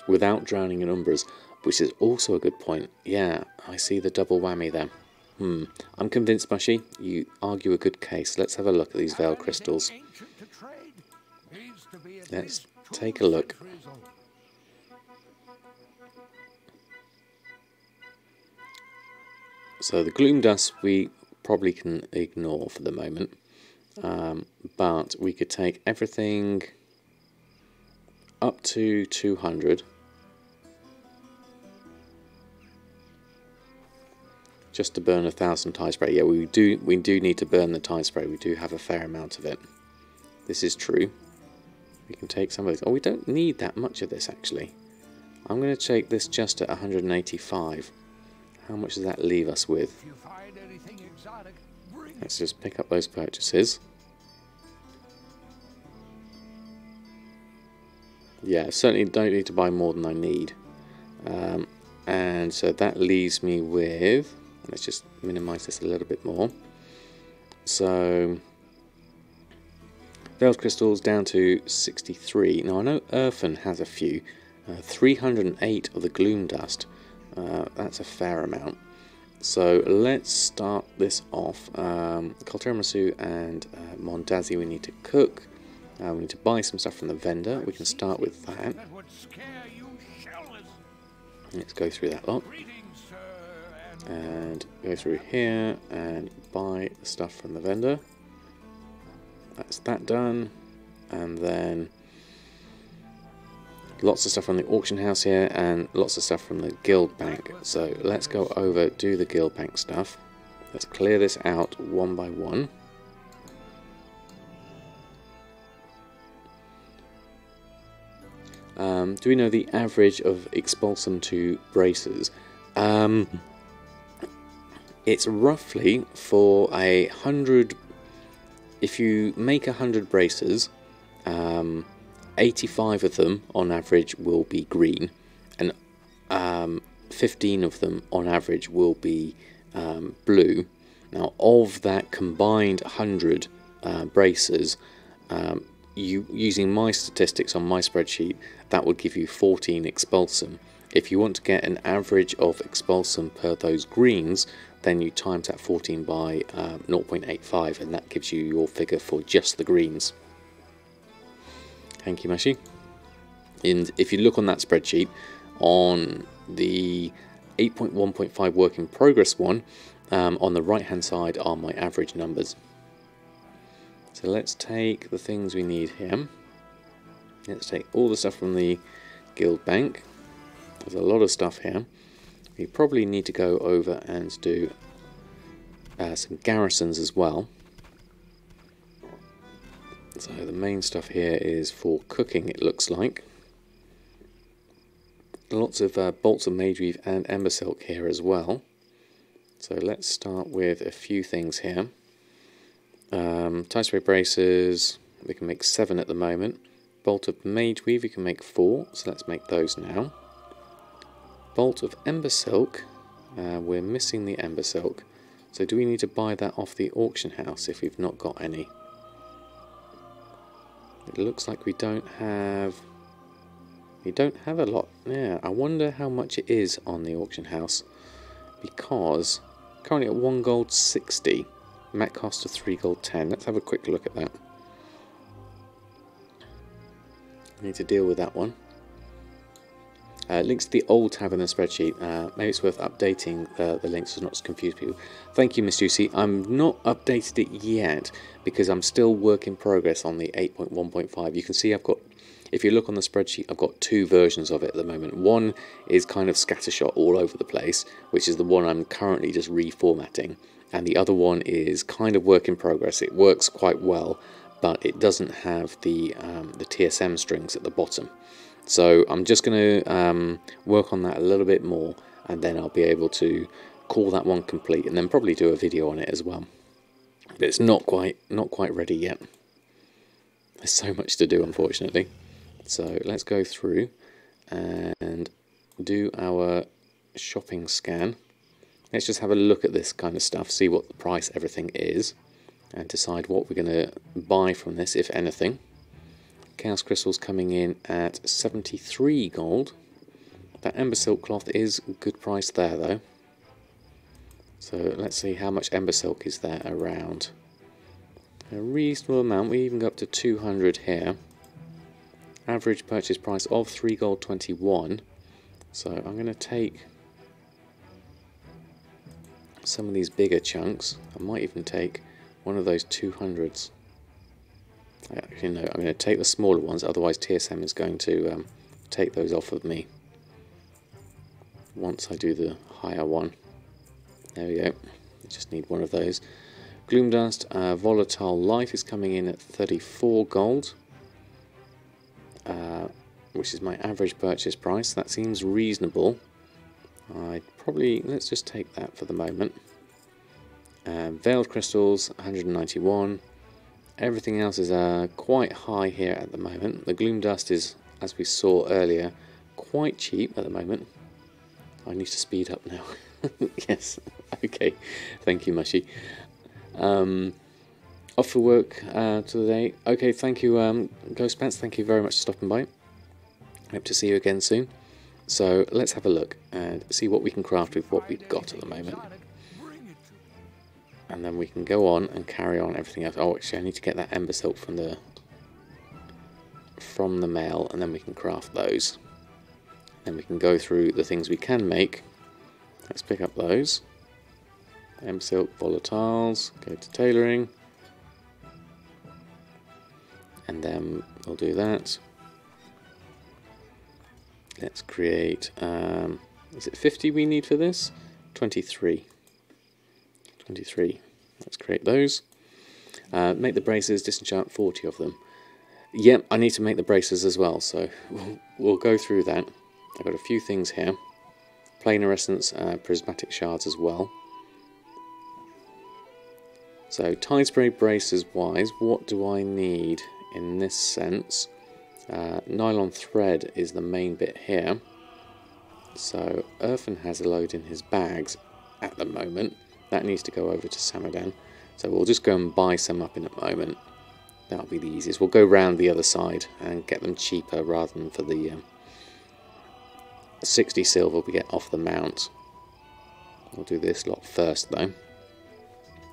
Without drowning in Umbras, which is also a good point. Yeah, I see the double whammy there. I'm convinced, Mushy. You argue a good case. Let's have a look at these Veiled Crystals. Let's take a look. So the Gloom Dust we probably can ignore for the moment. But we could take everything up to 200. Just to burn 1,000 tie spray. Yeah, we do need to burn the tie spray. We do have a fair amount of it. This is true. We can take some of this. Oh, we don't need that much of this actually. I'm going to take this just at 185. How much does that leave us with? If you find anything exotic, bring Let's just pick up those purchases. Yeah, certainly don't need to buy more than I need. And so that leaves me with, let's just minimize this a little bit more. So, Veiled Crystals down to 63. Now I know Earthen has a few. 308 of the Gloom Dust. That's a fair amount. So let's start this off. Kalteramasu and Mondazi we need to cook. We need to buy some stuff from the vendor. We can start with that. that would scare you shellless. Let's go through that lot. Greetings, sir, And go through here and buy the stuff from the vendor. That's that done. And then lots of stuff from the auction house here and lots of stuff from the guild bank. So let's go over, do the guild bank stuff. Let's clear this out one by one. Do we know the average of expulsum to braces? It's roughly for 100. If you make 100 braces, 85 of them on average will be green, and 15 of them on average will be blue. Now, of that combined 100 braces, using my statistics on my spreadsheet, that would give you 14 expulsum. If you want to get an average of expulsum per those greens, then you times that 14 by 0.85, and that gives you your figure for just the greens. Thank you, Mashi. And if you look on that spreadsheet, on the 8.1.5 work in progress one, on the right hand side are my average numbers. So let's take the things we need here. Let's take all the stuff from the guild bank. There's a lot of stuff here. We probably need to go over and do some garrisons as well. So the main stuff here is for cooking, it looks like. Lots of bolts of mageweave and ember silk here as well. So let's start with a few things here. Tie spray braces, we can make 7 at the moment. Bolt of mageweave, we can make 4, so let's make those now. Bolt of ember silk, we're missing the ember silk. So do we need to buy that off the auction house if we've not got any? It looks like we don't have a lot. Yeah, I wonder how much it is on the auction house, because currently at 1 gold 60, met cost of 3 gold 10. Let's have a quick look at that. I need to deal with that one. Links to the old tab in the spreadsheet. Maybe it's worth updating the links so not to confuse people. Thank you, Miss Juicy. I'm not updated it yet because I'm still work in progress on the 8.1.5. You can see I've got, if you look on the spreadsheet, I've got 2 versions of it at the moment. One is kind of scattershot all over the place, which is the one I'm currently just reformatting. And the other one is kind of work in progress. It works quite well, but it doesn't have the TSM strings at the bottom. So I'm just going to work on that a little bit more, and then I'll be able to call that one complete, and then probably do a video on it as well. But it's not quite ready yet. There's so much to do, unfortunately. So let's go through and do our shopping scan. Let's just have a look at this kind of stuff, see what the price everything is, and decide what we're going to buy from this, if anything. Chaos Crystals coming in at 73 gold. That Ember Silk cloth is a good price there though. So let's see how much Ember Silk is there around. A reasonable amount, we even go up to 200 here. Average purchase price of 3 gold 21. So I'm going to take some of these bigger chunks. I might even take one of those 200s. Actually, no, I'm going to take the smaller ones, otherwise TSM is going to take those off of me once I do the higher one. There we go. I just need one of those. Gloom Dust, Volatile Life is coming in at 34 gold. which is my average purchase price. That seems reasonable. Let's just take that for the moment. Veiled crystals, 191. Everything else is quite high here at the moment. The gloom dust is, as we saw earlier, quite cheap at the moment. I need to speed up now. Yes, okay. Thank you, Mushy. Off for work today. Okay, thank you, Ghost Pants. Thank you very much for stopping by. Hope to see you again soon. So let's have a look and see what we can craft with what we've got at the moment. And then we can go on and carry on everything else. Oh, actually, I need to get that ember silk from the mail, and then we can craft those. Then we can go through the things we can make. Let's pick up those. Ember silk, volatiles, go to tailoring. And then we'll do that. Let's create, is it 50 we need for this? 23. 23. Let's create those. Make the braces, disenchant 40 of them. Yep, I need to make the braces as well, so we'll go through that. I've got a few things here. Planar essence, prismatic shards as well. So, tide spray braces wise, what do I need in this sense? Nylon thread is the main bit here. So, Earthen has a load in his bags at the moment. That needs to go over to Samadan. So we'll just go and buy some up in a moment. That'll be the easiest. We'll go round the other side and get them cheaper rather than for the 60 silver we get off the mount. We'll do this lot first though.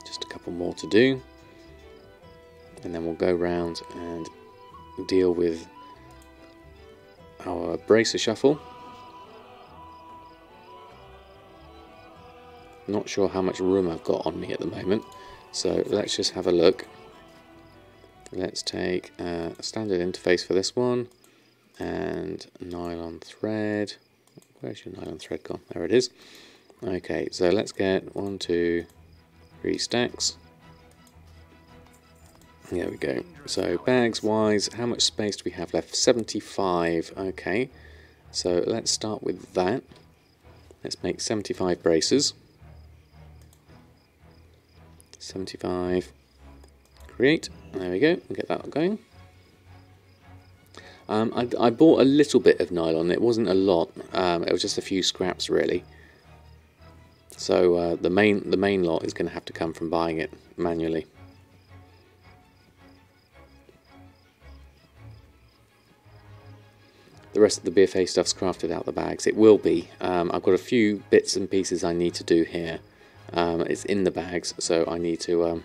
Just a couple more to do. And then we'll go round and deal with our bracer shuffle. Not sure how much room I've got on me at the moment, so let's just have a look. Let's take a standard interface for this one, and nylon thread. Where's your nylon thread gone? There it is. Okay, so let's get 1, 2, 3 stacks. There we go. So bags wise, how much space do we have left? 75. Okay, so let's start with that. Let's make 75 braces. 75, create, there we go, and get that going. I bought a little bit of nylon, it wasn't a lot, it was just a few scraps really. So the main lot is going to have to come from buying it manually. The rest of the BFA stuff's crafted out the bags, it will be. I've got a few bits and pieces I need to do here. It's in the bags, so I need to...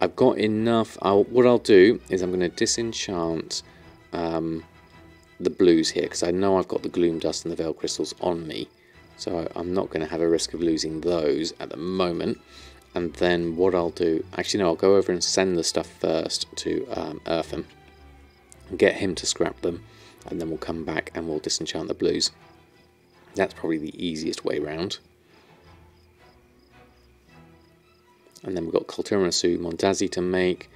I've got enough... what I'll do is I'm going to disenchant the blues here, because I know I've got the gloom dust and the veil crystals on me, so I'm not going to have a risk of losing those at the moment. And then what I'll do... Actually, no, I'll go over and send the stuff first to Earthen, and get him to scrap them, and then we'll come back and we'll disenchant the blues. That's probably the easiest way round. And then we've got Kulturanasu Mondazi to make.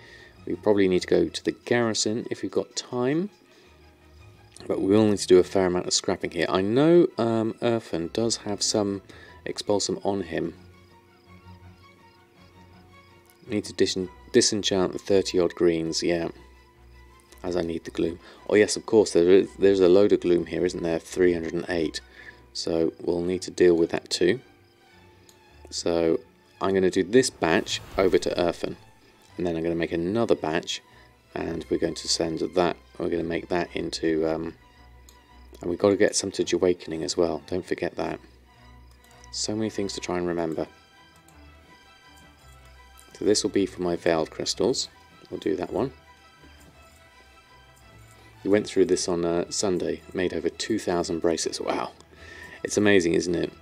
We probably need to go to the garrison if we've got time. But we will need to do a fair amount of scrapping here. I know Earthen does have some expulsum on him. Need to disenchant the 30 odd greens, yeah. As I need the gloom. Oh yes, of course, there's a load of gloom here, isn't there? 308. So we'll need to deal with that too. So I'm going to do this batch over to Earthen, and then I'm going to make another batch, and we're going to send that. We're going to make that into, and we've got to get some to Jahwakening as well. Don't forget that. So many things to try and remember. So this will be for my veiled crystals. We'll do that one. We went through this on Sunday. Made over 2,000 bracelets. Wow. It's amazing, isn't it?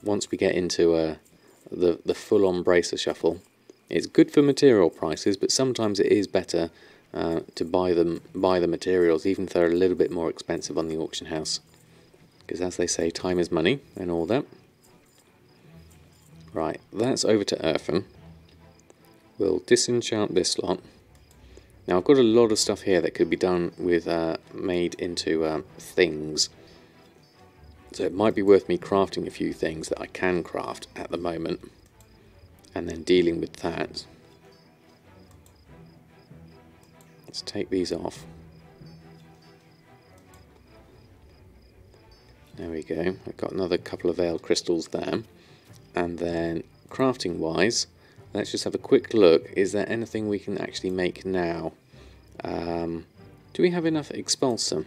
Once we get into the full-on bracer shuffle, it's good for material prices, but sometimes it is better to buy the materials, even if they're a little bit more expensive on the auction house. Because as they say, time is money and all that. Right, that's over to Earthen. We'll disenchant this lot, Now I've got a lot of stuff here that could be done with made into things. So it might be worth me crafting a few things that I can craft at the moment, and then dealing with that. Let's take these off. There we go. I've got another couple of veil crystals there. And then crafting wise, let's just have a quick look. Is there anything we can actually make now? Do we have enough expulsum?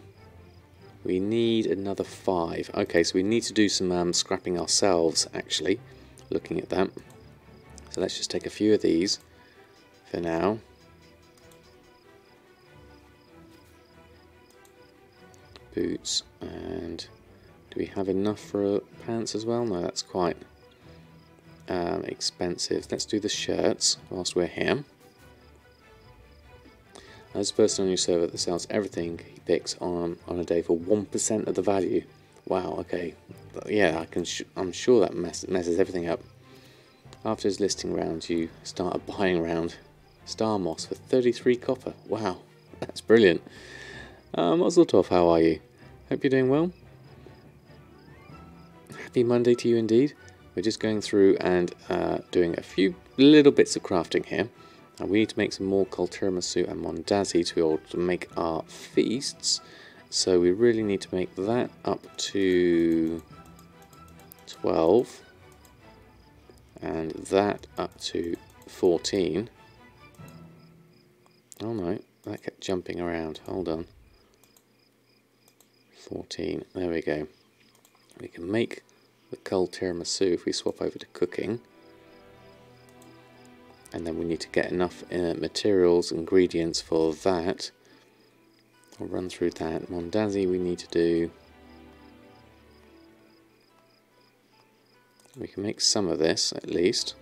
We need another 5. Okay, so we need to do some scrapping ourselves, actually, looking at that. So let's just take a few of these for now. Boots, and do we have enough for pants as well? No, that's quite expensive. Let's do the shirts whilst we're here. There's a person on your server that sells everything he picks on a day for 1% of the value. Wow, okay. Yeah, I'm sure that messes everything up. After his listing round, you start a buying round. Star moss for 33 copper. Wow, that's brilliant. Mazel tov, how are you? Hope you're doing well. Happy Monday to you indeed. We're just going through and doing a few little bits of crafting here. We need to make some more tiramisu and mondazi to be able to make our feasts. So we really need to make that up to 12. And that up to 14. Oh no, that kept jumping around. Hold on. 14. There we go. We can make the cold tiramisu if we swap over to cooking. And then we need to get enough materials, ingredients for that. I'll run through that. Mondazi we need to do. We can make some of this at least.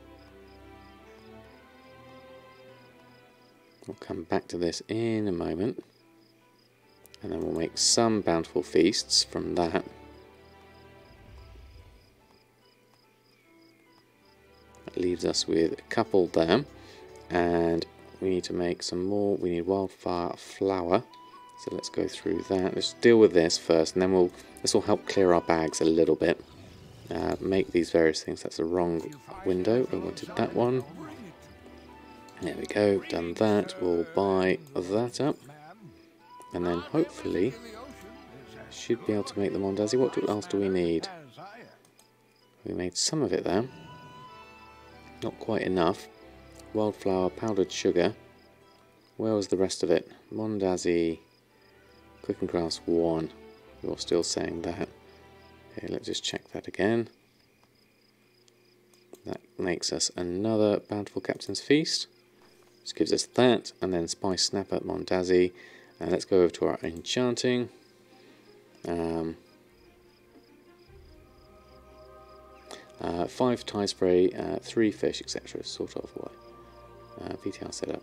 We'll come back to this in a moment. And then we'll make some bountiful feasts from that. That leaves us with a couple there. And we need to make some more. We need wildfire flour. So let's go through that. Let's deal with this first, and then this will help clear our bags a little bit. Make these various things. That's the wrong window. I wanted that one. There we go. Done that. We'll buy that up. And then hopefully should be able to make the mondazi. What else do we need? We made some of it there. Not quite enough. Wildflower, powdered sugar. Where was the rest of it? Mondazi, cooking crafts 1. You're still saying that. Okay, let's just check that again. That makes us another bountiful captain's feast. This gives us that, and then spice snapper, mondazi. And let's go over to our enchanting. 5 tie spray, 3 fish, etc. Sort of what? PTR setup.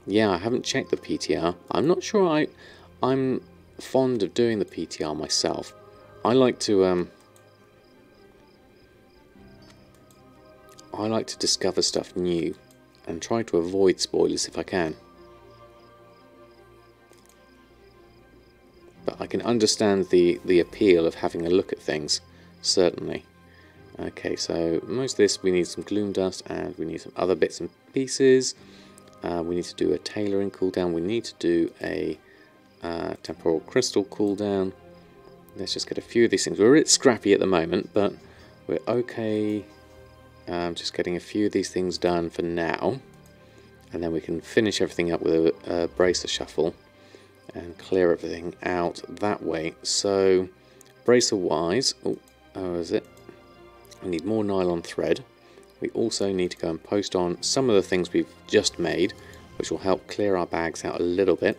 Yeah, I haven't checked the PTR. I'm not sure I'm fond of doing the PTR myself. I like to discover stuff new and try to avoid spoilers if I can. But I can understand the appeal of having a look at things, certainly. Okay, so most of this we need some gloom dust and we need some other bits and pieces. We need to do a tailoring cooldown. We need to do a temporal crystal cooldown. Let's just get a few of these things. We're a bit scrappy at the moment, but we're okay. Just getting a few of these things done for now. And then we can finish everything up with a bracer shuffle and clear everything out that way. So bracer wise, how is it? We need more nylon thread. We also need to go and post on some of the things we've just made, which will help clear our bags out a little bit.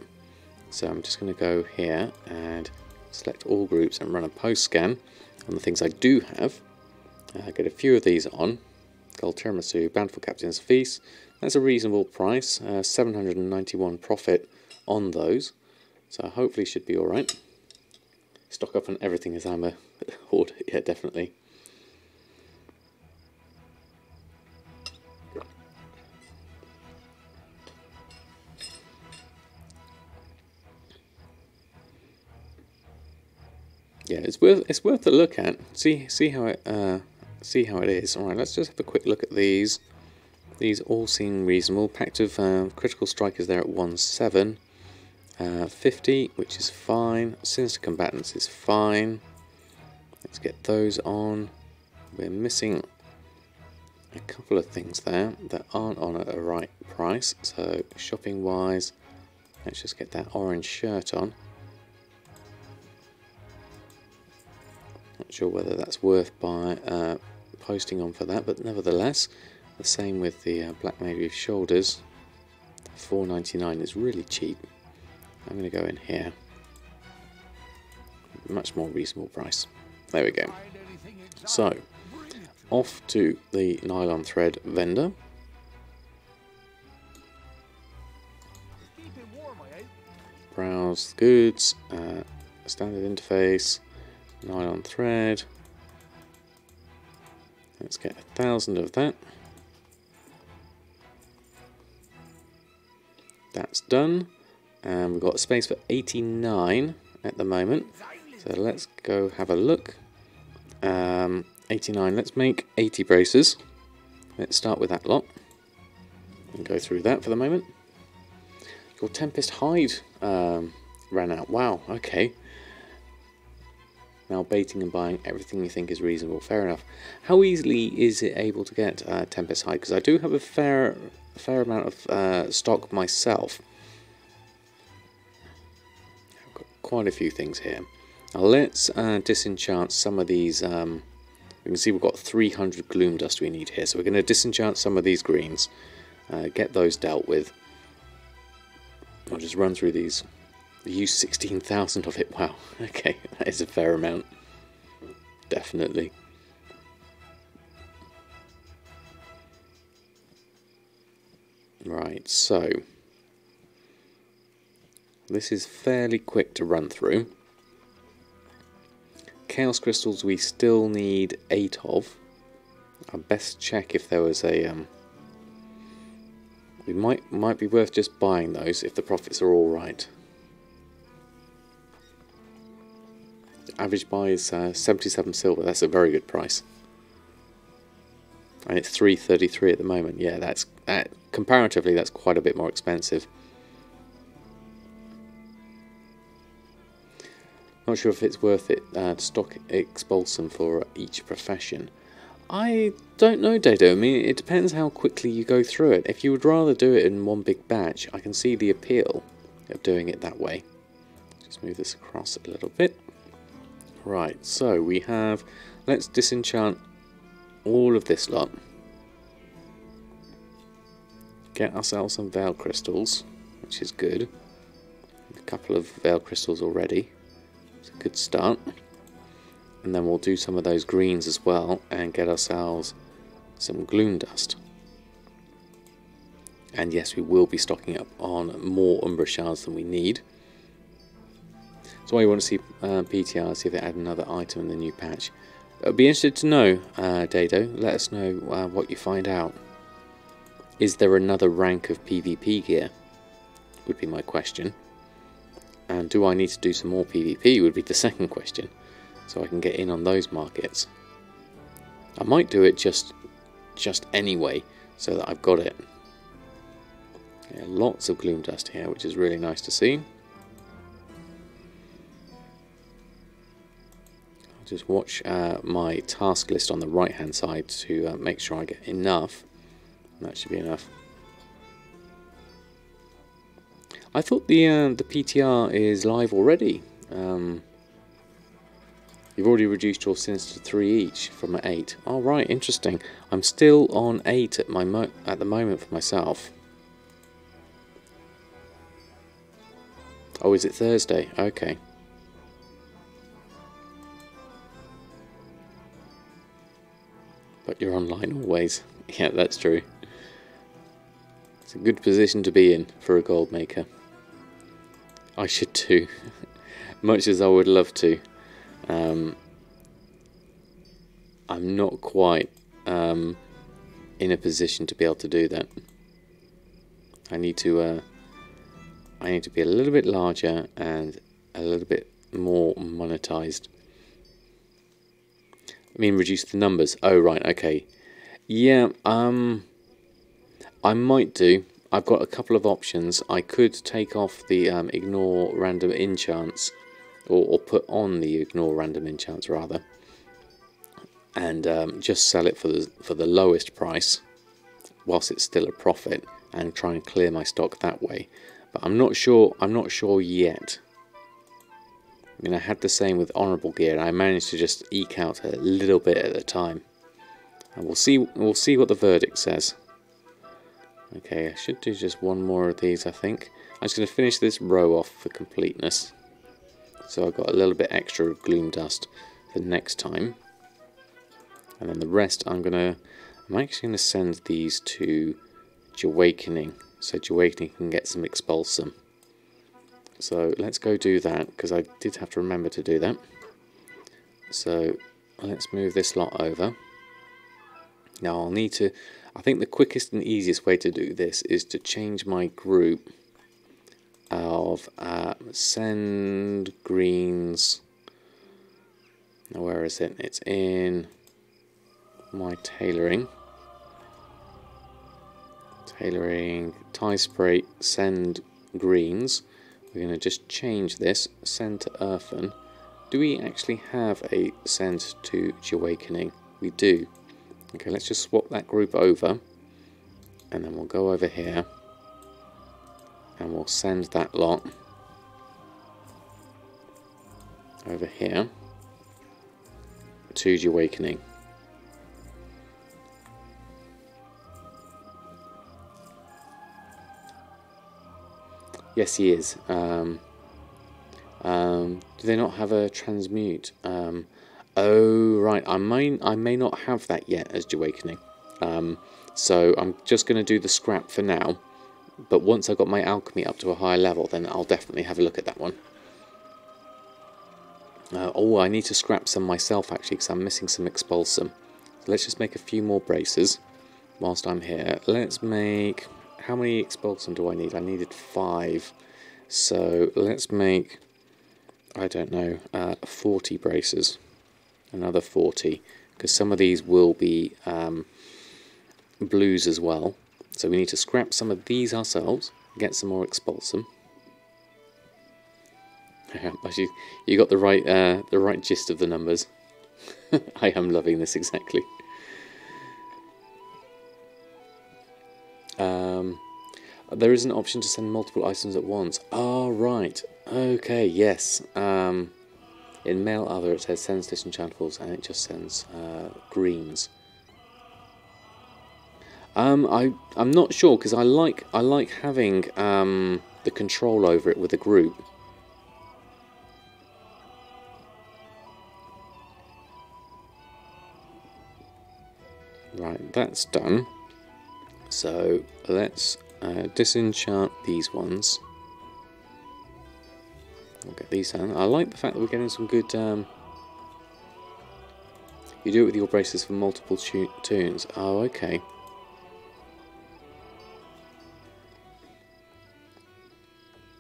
So I'm just going to go here and select all groups and run a post scan on the things I do have. Get a few of these on. Gold tiramisu, bountiful captain's feast. That's a reasonable price, 791 profit on those. So hopefully should be alright. Stock up on everything as I'm a hoarder, yeah, definitely. Yeah, it's worth a look at. See how it is. All right, let's just have a quick look at these. These all seem reasonable. Pact of Critical Strike is there at 1-7. 50, which is fine. Sinister Combatants is fine. Let's get those on. We're missing a couple of things there that aren't on at a right price. So shopping wise, let's just get that orange shirt on. Not sure whether that's worth posting on for that, but nevertheless, the same with the Black Mage with Shoulders. $4.99 is really cheap. I'm going to go in here. Much more reasonable price. There we go. So, off to the nylon thread vendor. Browse goods, standard interface, nylon thread. Let's get 1,000 of that. That's done. And we've got a space for 89 at the moment. So let's go have a look. 89, let's make 80 braces. Let's start with that lot. And go through that for the moment. Your Tempest Hide ran out. Wow, okay. Now baiting and buying everything you think is reasonable. Fair enough. How easily is it able to get Tempest Hide? Because I do have a fair amount of stock myself. I've got quite a few things here. Now let's disenchant some of these. We can see we've got 300 gloom dust we need here. So we're going to disenchant some of these greens. Get those dealt with. I'll just run through these. Use 16,000 of it. Wow, okay, that is a fair amount. Definitely. Right, so this is fairly quick to run through. Chaos crystals we still need 8 of. I best check if there was a we might be worth just buying those if the profits are all right. Average buy is 77 silver. That's a very good price, and it's 333 at the moment. Yeah, that's comparatively that's quite a bit more expensive. Not sure if it's worth it to stock Expulsum for each profession. I don't know, Dado. I mean, it depends how quickly you go through it. If you would rather do it in one big batch, I can see the appeal of doing it that way. Just move this across a little bit. Right, so we have, let's disenchant all of this lot. Get ourselves some Veil Crystals, which is good. A couple of Veil Crystals already. It's a good start. And then we'll do some of those greens as well and get ourselves some Gloom Dust. And yes, we will be stocking up on more Umbra Shards than we need. So why you want to see PTR, see if they add another item in the new patch. I'd be interested to know, Dado, let us know what you find out. Is there another rank of PvP gear? Would be my question. And do I need to do some more PvP would be the second question. So I can get in on those markets. I might do it just anyway, so that I've got it. Yeah, lots of Gloom Dust here, which is really nice to see. Just watch my task list on the right hand side to make sure I get enough. That should be enough. I thought the PTR is live already. You've already reduced your sins to 3 each from 8. Oh right, interesting. I'm still on 8 at the moment for myself. Oh, is it Thursday? Okay. But you're online always. Yeah, that's true. It's a good position to be in for a gold maker. I should too. Much as I would love to. I'm not quite in a position to be able to do that. I need to be a little bit larger and a little bit more monetized I mean, reduce the numbers. Oh, right, okay. Yeah, I might do. I've got a couple of options. I could take off the ignore random enchants, or put on the ignore random enchants rather, and just sell it for the lowest price, whilst it's still a profit, and try and clear my stock that way. But I'm not sure. I'm not sure yet. I mean, I had the same with honourable gear, and I managed to just eke out a little bit at a time. And we'll see. We'll see what the verdict says. Okay, I should do just one more of these, I think. I'm just going to finish this row off for completeness. So I've got a little bit extra of gloom dust for next time. And then the rest I'm actually going to send these to Jahwakening. So Jahwakening can get some expulsum. So let's go do that, because I did have to remember to do that. So let's move this lot over. Now I'll need to, I think the quickest and easiest way to do this is to change my group of send greens. Now where is it? It's in my tailoring. Tailoring, tie spray, send greens. We're going to just change this, send to Earthen. Do we actually have a send to Jahwakening? We do. Okay, let's just swap that group over, and then we'll go over here, and we'll send that lot over here to Jahwakening. Yes, he is. Do they not have a transmute? Oh, right. I may not have that yet as Jahwakening. So I'm just going to do the scrap for now. But once I've got my alchemy up to a higher level, then I'll definitely have a look at that one. Oh, I need to scrap some myself, actually, because I'm missing some expulsum. So let's just make a few more braces whilst I'm here. Let's make... How many expulsum do I need? I needed 5. So let's make... I don't know, 40 braces. Another 40, because some of these will be blues as well. So we need to scrap some of these ourselves, get some more expulsum. Actually, you got the right gist of the numbers. I am loving this exactly. There is an option to send multiple items at once. Oh, right. Okay, yes. In Mail Other it says sends disenchantables, and it just sends greens. I'm not sure, because I like having the control over it with a group. Right, that's done. So let's disenchant these ones. We'll get these done. I like the fact that we're getting some good... You do it with your braces for multiple tunes. Oh, okay.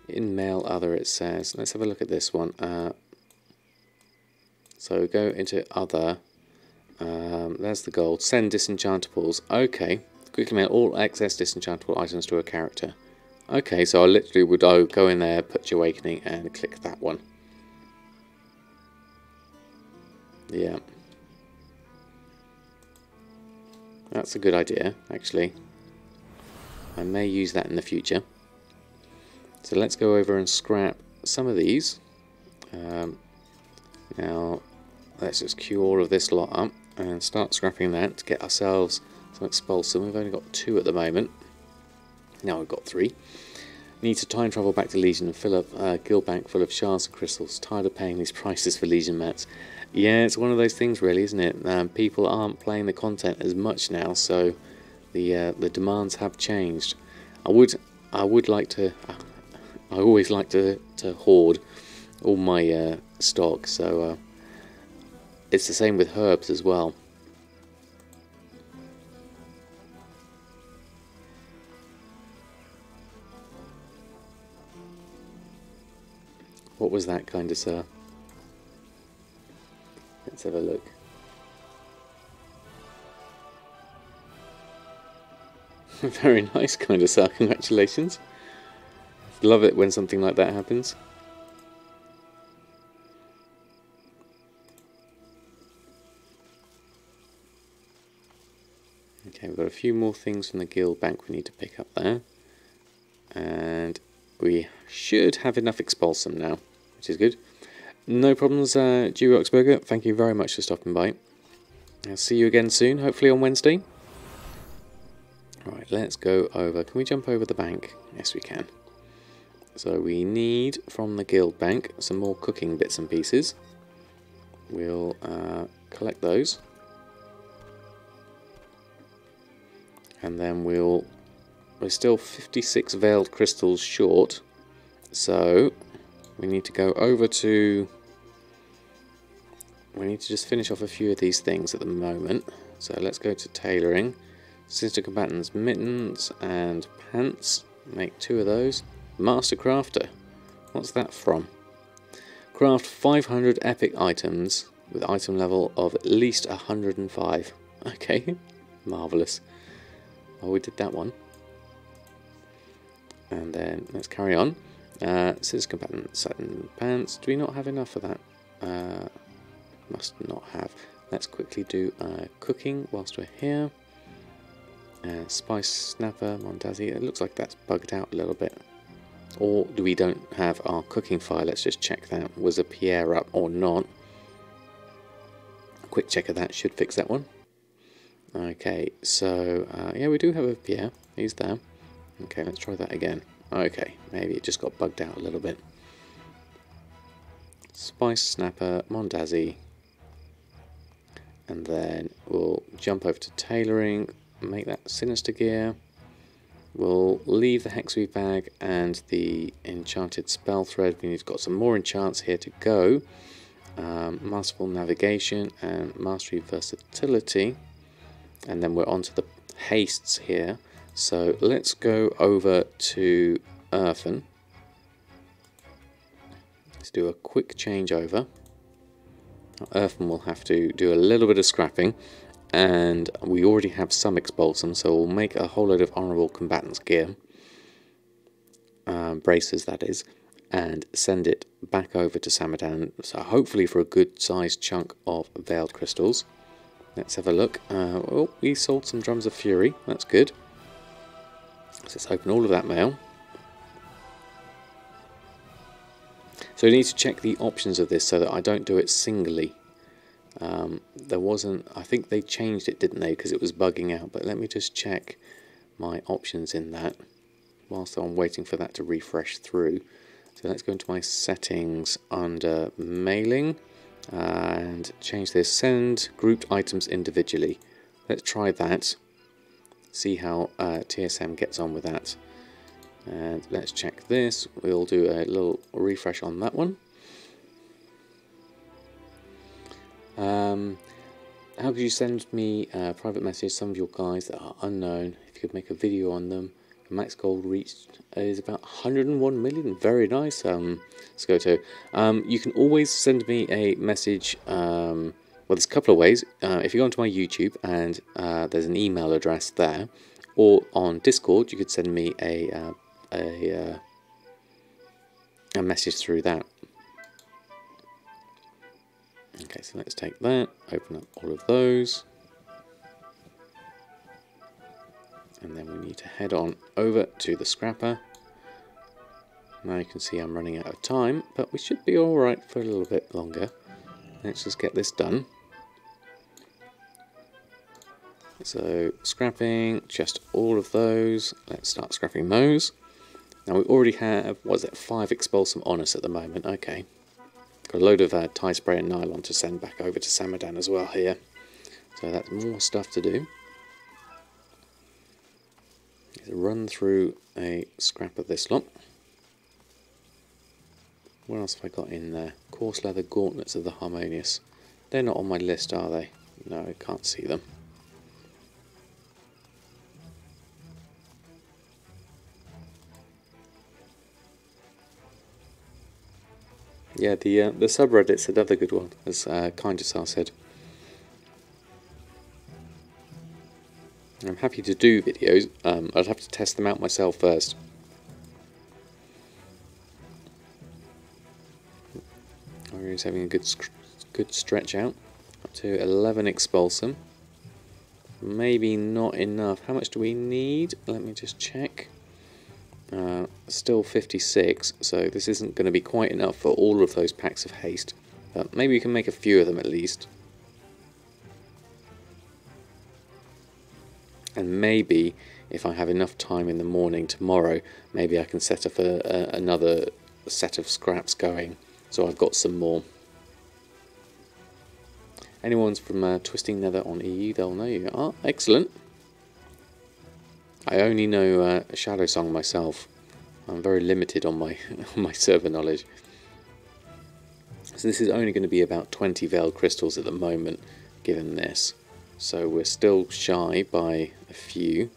In Mail Other it says... Let's have a look at this one. So go into Other. There's the gold. Send disenchantables. Okay. Quickly mail all excess disenchantable items to a character. Okay, so I literally would go in there, put Jahwakening, and click that one. Yeah. That's a good idea, actually. I may use that in the future. So let's go over and scrap some of these. Now, let's just queue all of this lot up and start scrapping that to get ourselves some expulsum. We've only got 2 at the moment. Now we've got 3. Need to time travel back to Legion and fill up a guild bank full of shards and crystals. Tired of paying these prices for Legion mats. Yeah, it's one of those things, really, isn't it? People aren't playing the content as much now, so the demands have changed. I would like to. I always like to hoard all my stock, so it's the same with herbs as well. What was that, kind of sir? Let's have a look. Very nice, kind of sir. Congratulations. Love it when something like that happens. Okay, we've got a few more things from the guild bank we need to pick up there. And we should have enough expulsum now, which is good. No problems, Jahwakening. Thank you very much for stopping by. I'll see you again soon, hopefully on Wednesday. Right, let's go over. Can we jump over the bank? Yes, we can. So we need from the guild bank some more cooking bits and pieces. We'll collect those. And then we're still 56 veiled crystals short. So we need to go over to... We need to just finish off a few of these things at the moment. So let's go to tailoring. Sinister Combatants mittens and pants. Make 2 of those. Master Crafter. What's that from? Craft 500 epic items with item level of at least 105. Okay, marvellous. Oh, we did that one. And then let's carry on. Sinister Combatant satin pants. Do we not have enough of that? Must not have. Let's quickly do cooking whilst we're here. Spice Snapper, Mondazi. It looks like that's bugged out a little bit. Or do we don't have our cooking file? Let's just check that. Was a Pierre up or not? A quick check of that should fix that one. Okay, so yeah, we do have a Pierre. He's there. Okay, let's try that again. Okay, maybe it just got bugged out a little bit. Spice Snapper, Mondazi. And then we'll jump over to tailoring, make that Sinister Gear. We'll leave the Hexweave bag and the enchanted spell thread. We've got some more enchants here to go. Masterful Navigation and Mastery Versatility. And then we're on to the hastes here. So let's go over to Earthen. Let's do a quick changeover. Earthen will have to do a little bit of scrapping, and we already have some expulsum, so we'll make a whole load of honourable combatants gear, braces that is, and send it back over to Samadan, so hopefully for a good sized chunk of veiled crystals. Let's have a look. Oh, we sold some drums of fury, that's good. So let's open all of that mail. So we need to check the options of this so that I don't do it singly. There wasn't, I think they changed it, didn't they, because it was bugging out, but let me just check my options in that whilst I'm waiting for that to refresh through. So let's go into my settings under mailing and change this, send grouped items individually. Let's try that, see how TSM gets on with that. And let's check this. We'll do a little refresh on that one. How could you send me a private message? Some of your guys that are unknown, if you could make a video on them. The max gold reached is about 101 million. Very nice, Scoto. You can always send me a message. Well, there's a couple of ways. If you go onto my YouTube and there's an email address there, or on Discord, you could send me a message through that. Okay, so let's take that, open up all of those, and then we need to head on over to the scrapper. Now you can see I'm running out of time, but we should be alright for a little bit longer. Let's just get this done. So scrapping just all of those. Let's start scrapping those. Now we already have, what is it, 5 expulsum on us at the moment. Okay. Got a load of tie spray and nylon to send back over to Samadan as well here. So that's more stuff to do. Let's run through a scrap of this lot. What else have I got in there? Coarse leather gauntlets of the Harmonious. They're not on my list, are they? No, I can't see them. Yeah, the subreddit's another good one, as Kindesar said. I'm happy to do videos. I'd have to test them out myself first. He's having a good stretch out. Up to 11 expulsum. Maybe not enough. How much do we need? Let me just check. Still 56, so this isn't going to be quite enough for all of those packs of haste. But maybe we can make a few of them at least. And maybe, if I have enough time in the morning tomorrow, maybe I can set up another set of scraps going, so I've got some more. Anyone's from Twisting Nether on EU, they'll know you. Ah, excellent. I only know Shadow Song myself. I'm very limited on my on my server knowledge. So this is only going to be about 20 Veiled Crystals at the moment, given this. So we're still shy by a few.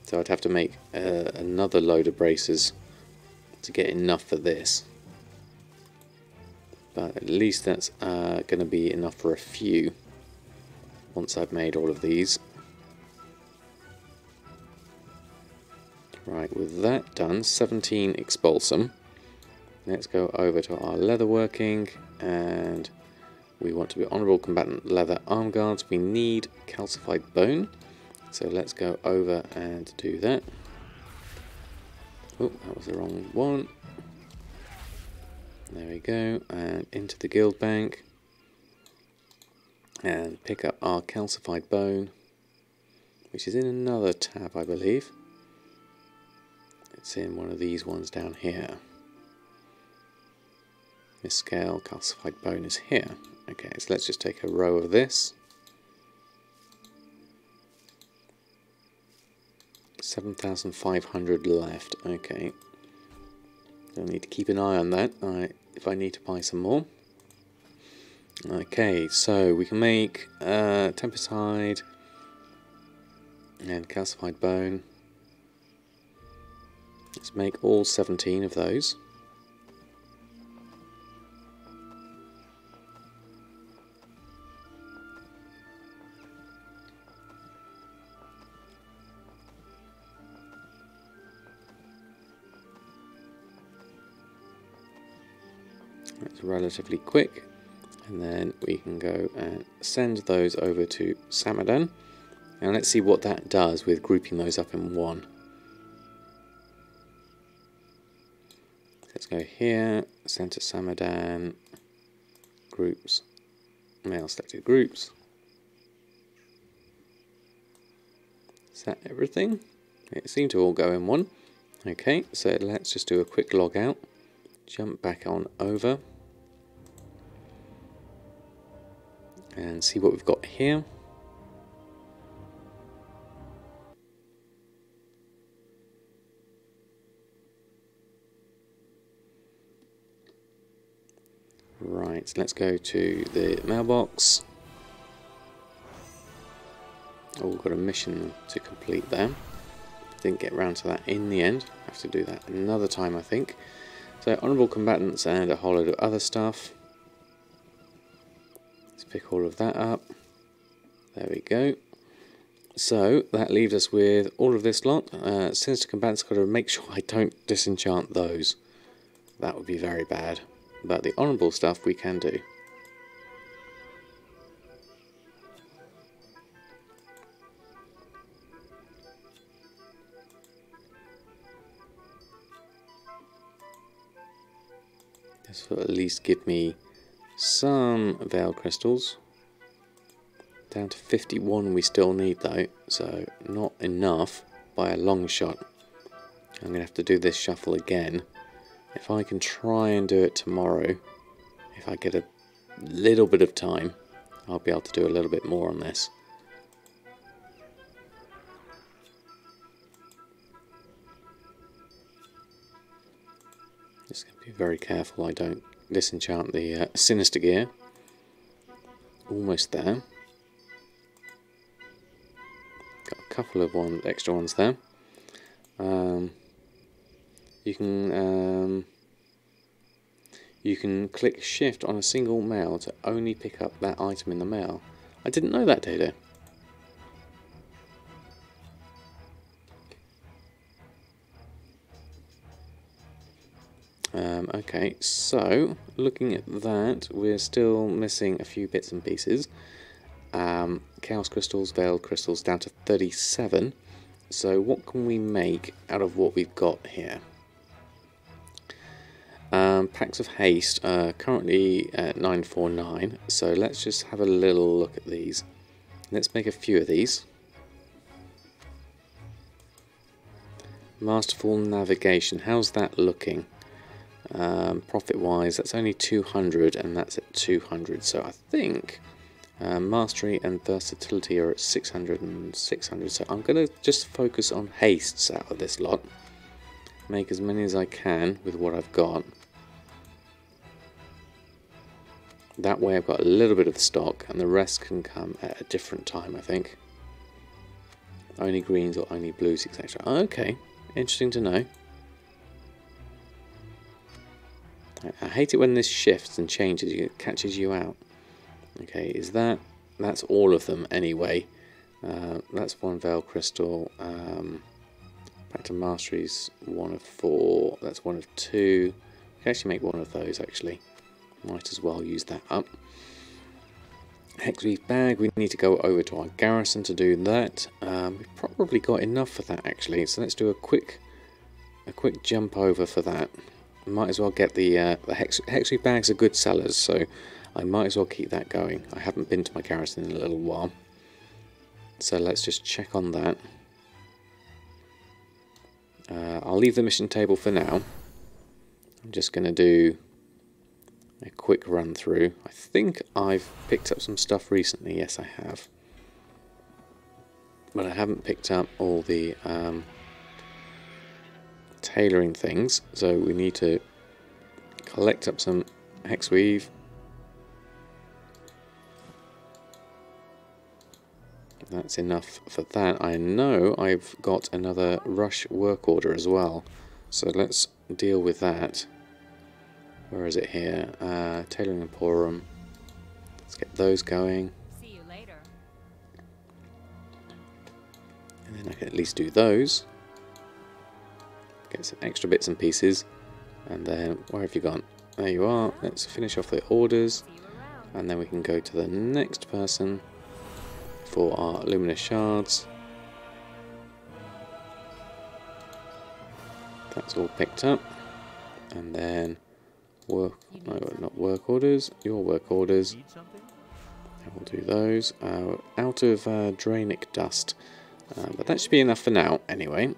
So I'd have to make another load of bracers to get enough for this. But at least that's going to be enough for a few once I've made all of these. Right, with that done, 17 expulsum. Let's go over to our leatherworking, and we want to be honourable combatant leather arm guards. We need calcified bone, so let's go over and do that. Oh, that was the wrong one. There we go, and into the guild bank, and pick up our calcified bone, which is in another tab, I believe. It's in one of these ones down here. This scale calcified bone is here. Okay, so let's just take a row of this. 7,500 left. Okay. I'll need to keep an eye on that if I need to buy some more. Okay, so we can make Tempest Hide and calcified bone. Let's make all 17 of those. That's relatively quick, and then we can go and send those over to Samadan, and let's see what that does with grouping those up in one. Let's go here, send to Samadan, groups, mail selected groups. Is that everything? It seemed to all go in one. Okay, so let's just do a quick log out, jump back on over, and see what we've got here. Right, so let's go to the mailbox. Oh, we've got a mission to complete there. Didn't get around to that in the end. Have to do that another time, I think. So, honourable combatants and a whole load of other stuff. Let's pick all of that up. There we go. So, that leaves us with all of this lot. Sinister combatants, got to make sure I don't disenchant those. That would be very bad. But the honourable stuff we can do. This will at least give me some Veil Crystals. Down to 51 we still need though, so not enough by a long shot. I'm going to have to do this shuffle again. If I can try and do it tomorrow, if I get a little bit of time, I'll be able to do a little bit more on this. Just going to be very careful I don't disenchant the Sinister Gear. Almost there. Got a couple of extra ones there. You can click shift on a single mail to only pick up that item in the mail. I didn't know that, Data. Okay, so looking at that, we're still missing a few bits and pieces. Chaos crystals, veiled crystals, down to 37. So what can we make out of what we've got here? Packs of haste, currently at 949. So let's just have a little look at these. Let's make a few of these. Masterful navigation, how's that looking? Profit wise, that's only 200 and that's at 200, so I think mastery and versatility are at 600 and 600, so I'm going to just focus on hastes out of this lot. Make as many as I can with what I've got. That way I've got a little bit of the stock and the rest can come at a different time, I think. Only greens or only blues, etc. Okay, interesting to know. I hate it when this shifts and changes, it catches you out. Okay, that's all of them anyway. That's one veil crystal. Back to masteries, 1 of 4. That's 1 of 2. We can actually make 1 of those actually. Might as well use that up. Hexweave bag, we need to go over to our garrison to do that. We've probably got enough for that actually, so let's do a quick jump over for that. Might as well get the Hexweave bags are good sellers, so I might as well keep that going. I haven't been to my garrison in a little while, so let's just check on that. I'll leave the mission table for now. I'm just going to do a quick run through. I think I've picked up some stuff recently. Yes, I have, but I haven't picked up all the tailoring things, so we need to collect up some hexweave. That's enough for that. I know I've got another rush work order as well, so let's deal with that. Where is it here? Tailoring Emporium. Let's get those going. See you later. And then I can at least do those. Get some extra bits and pieces. And then, where have you gone? There you are. Let's finish off the orders. And then we can go to the next person for our luminous shards. That's all picked up. And then work, no, not work orders, your work orders. We'll do those. Out of Drainic dust. But that should be enough for now anyway.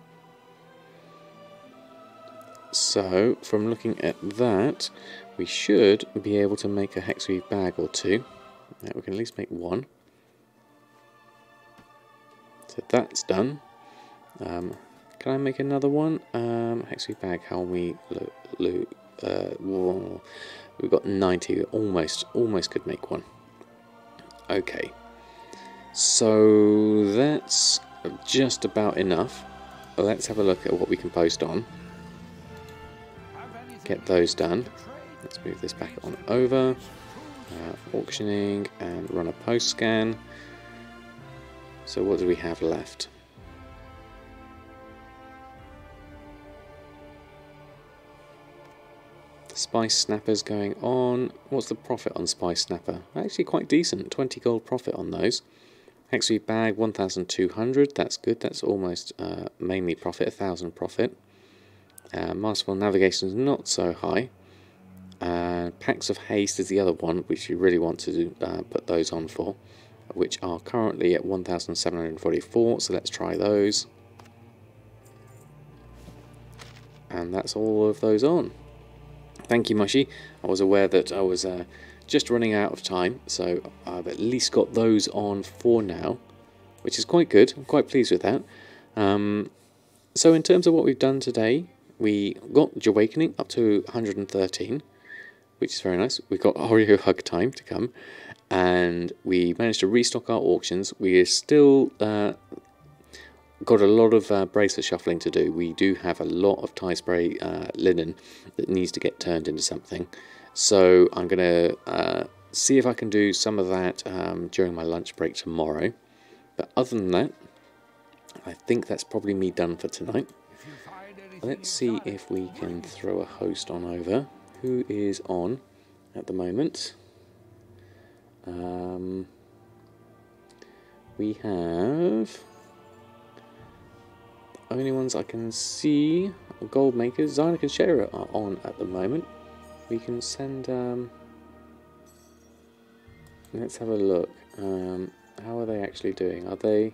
So, from looking at that, we should be able to make a hexweave bag or 2. Yeah, we can at least make 1. So that's done. Can I make another one? Hexweave bag, how we we've got 90. Almost could make one. Okay. So that's just about enough. Let's have a look at what we can post on. Get those done. Let's move this back on over. Auctioning and run a post scan. So what do we have left? Spice Snappers going on. What's the profit on Spice Snapper? Actually quite decent. 20 gold profit on those. Hexweave bag 1,200. That's good. That's almost mainly profit. 1,000 profit. Masterful navigation is not so high. Packs of haste is the other one, which you really want to put those on for, which are currently at 1,744. So let's try those. And that's all of those on. Thank you, Mushy. I was aware that I was just running out of time, so I've at least got those on for now, which is quite good. I'm quite pleased with that. So in terms of what we've done today, we got Jahwakening up to 113, which is very nice. We've got Oreo Hug time to come, and we managed to restock our auctions. We are still got a lot of bracelet shuffling to do. We do have a lot of tie spray linen that needs to get turned into something. So I'm going to see if I can do some of that during my lunch break tomorrow. But other than that, I think that's probably me done for tonight. let's see if we can throw a host on over. Who is on at the moment? We have... the only ones I can see are Goldmakers. Zynok and Shara are on at the moment. We can send... let's have a look. How are they actually doing? Are they...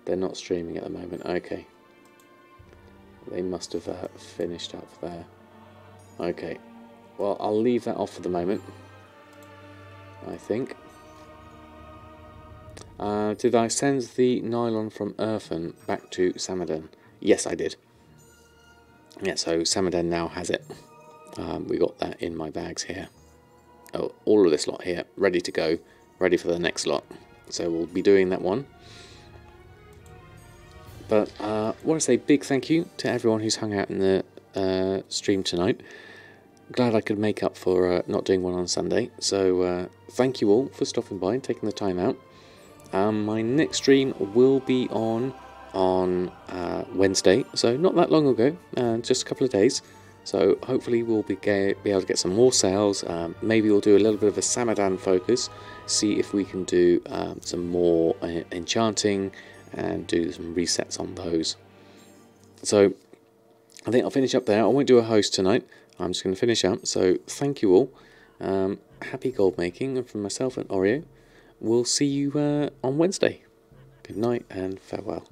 they're not streaming at the moment. Okay. They must have finished up there. Okay. Well, I'll leave that off for the moment, I think. Did I send the nylon from Earthen back to Samadan? Yes, I did. Yeah, so Samadan now has it. We got that in my bags here. Oh, all of this lot here, ready to go, ready for the next lot. So we'll be doing that one. But I want to say big thank you to everyone who's hung out in the stream tonight. Glad I could make up for not doing one on Sunday. So thank you all for stopping by and taking the time out. My next stream will be on Wednesday, so not that long ago, just a couple of days. So hopefully we'll be able to get some more sales. Maybe we'll do a little bit of a Samadan focus, see if we can do some more enchanting and do some resets on those. So I think I'll finish up there. I won't do a host tonight. I'm just going to finish up. So thank you all. Happy gold making, and from myself and Oreo, we'll see you on Wednesday. Good night and farewell.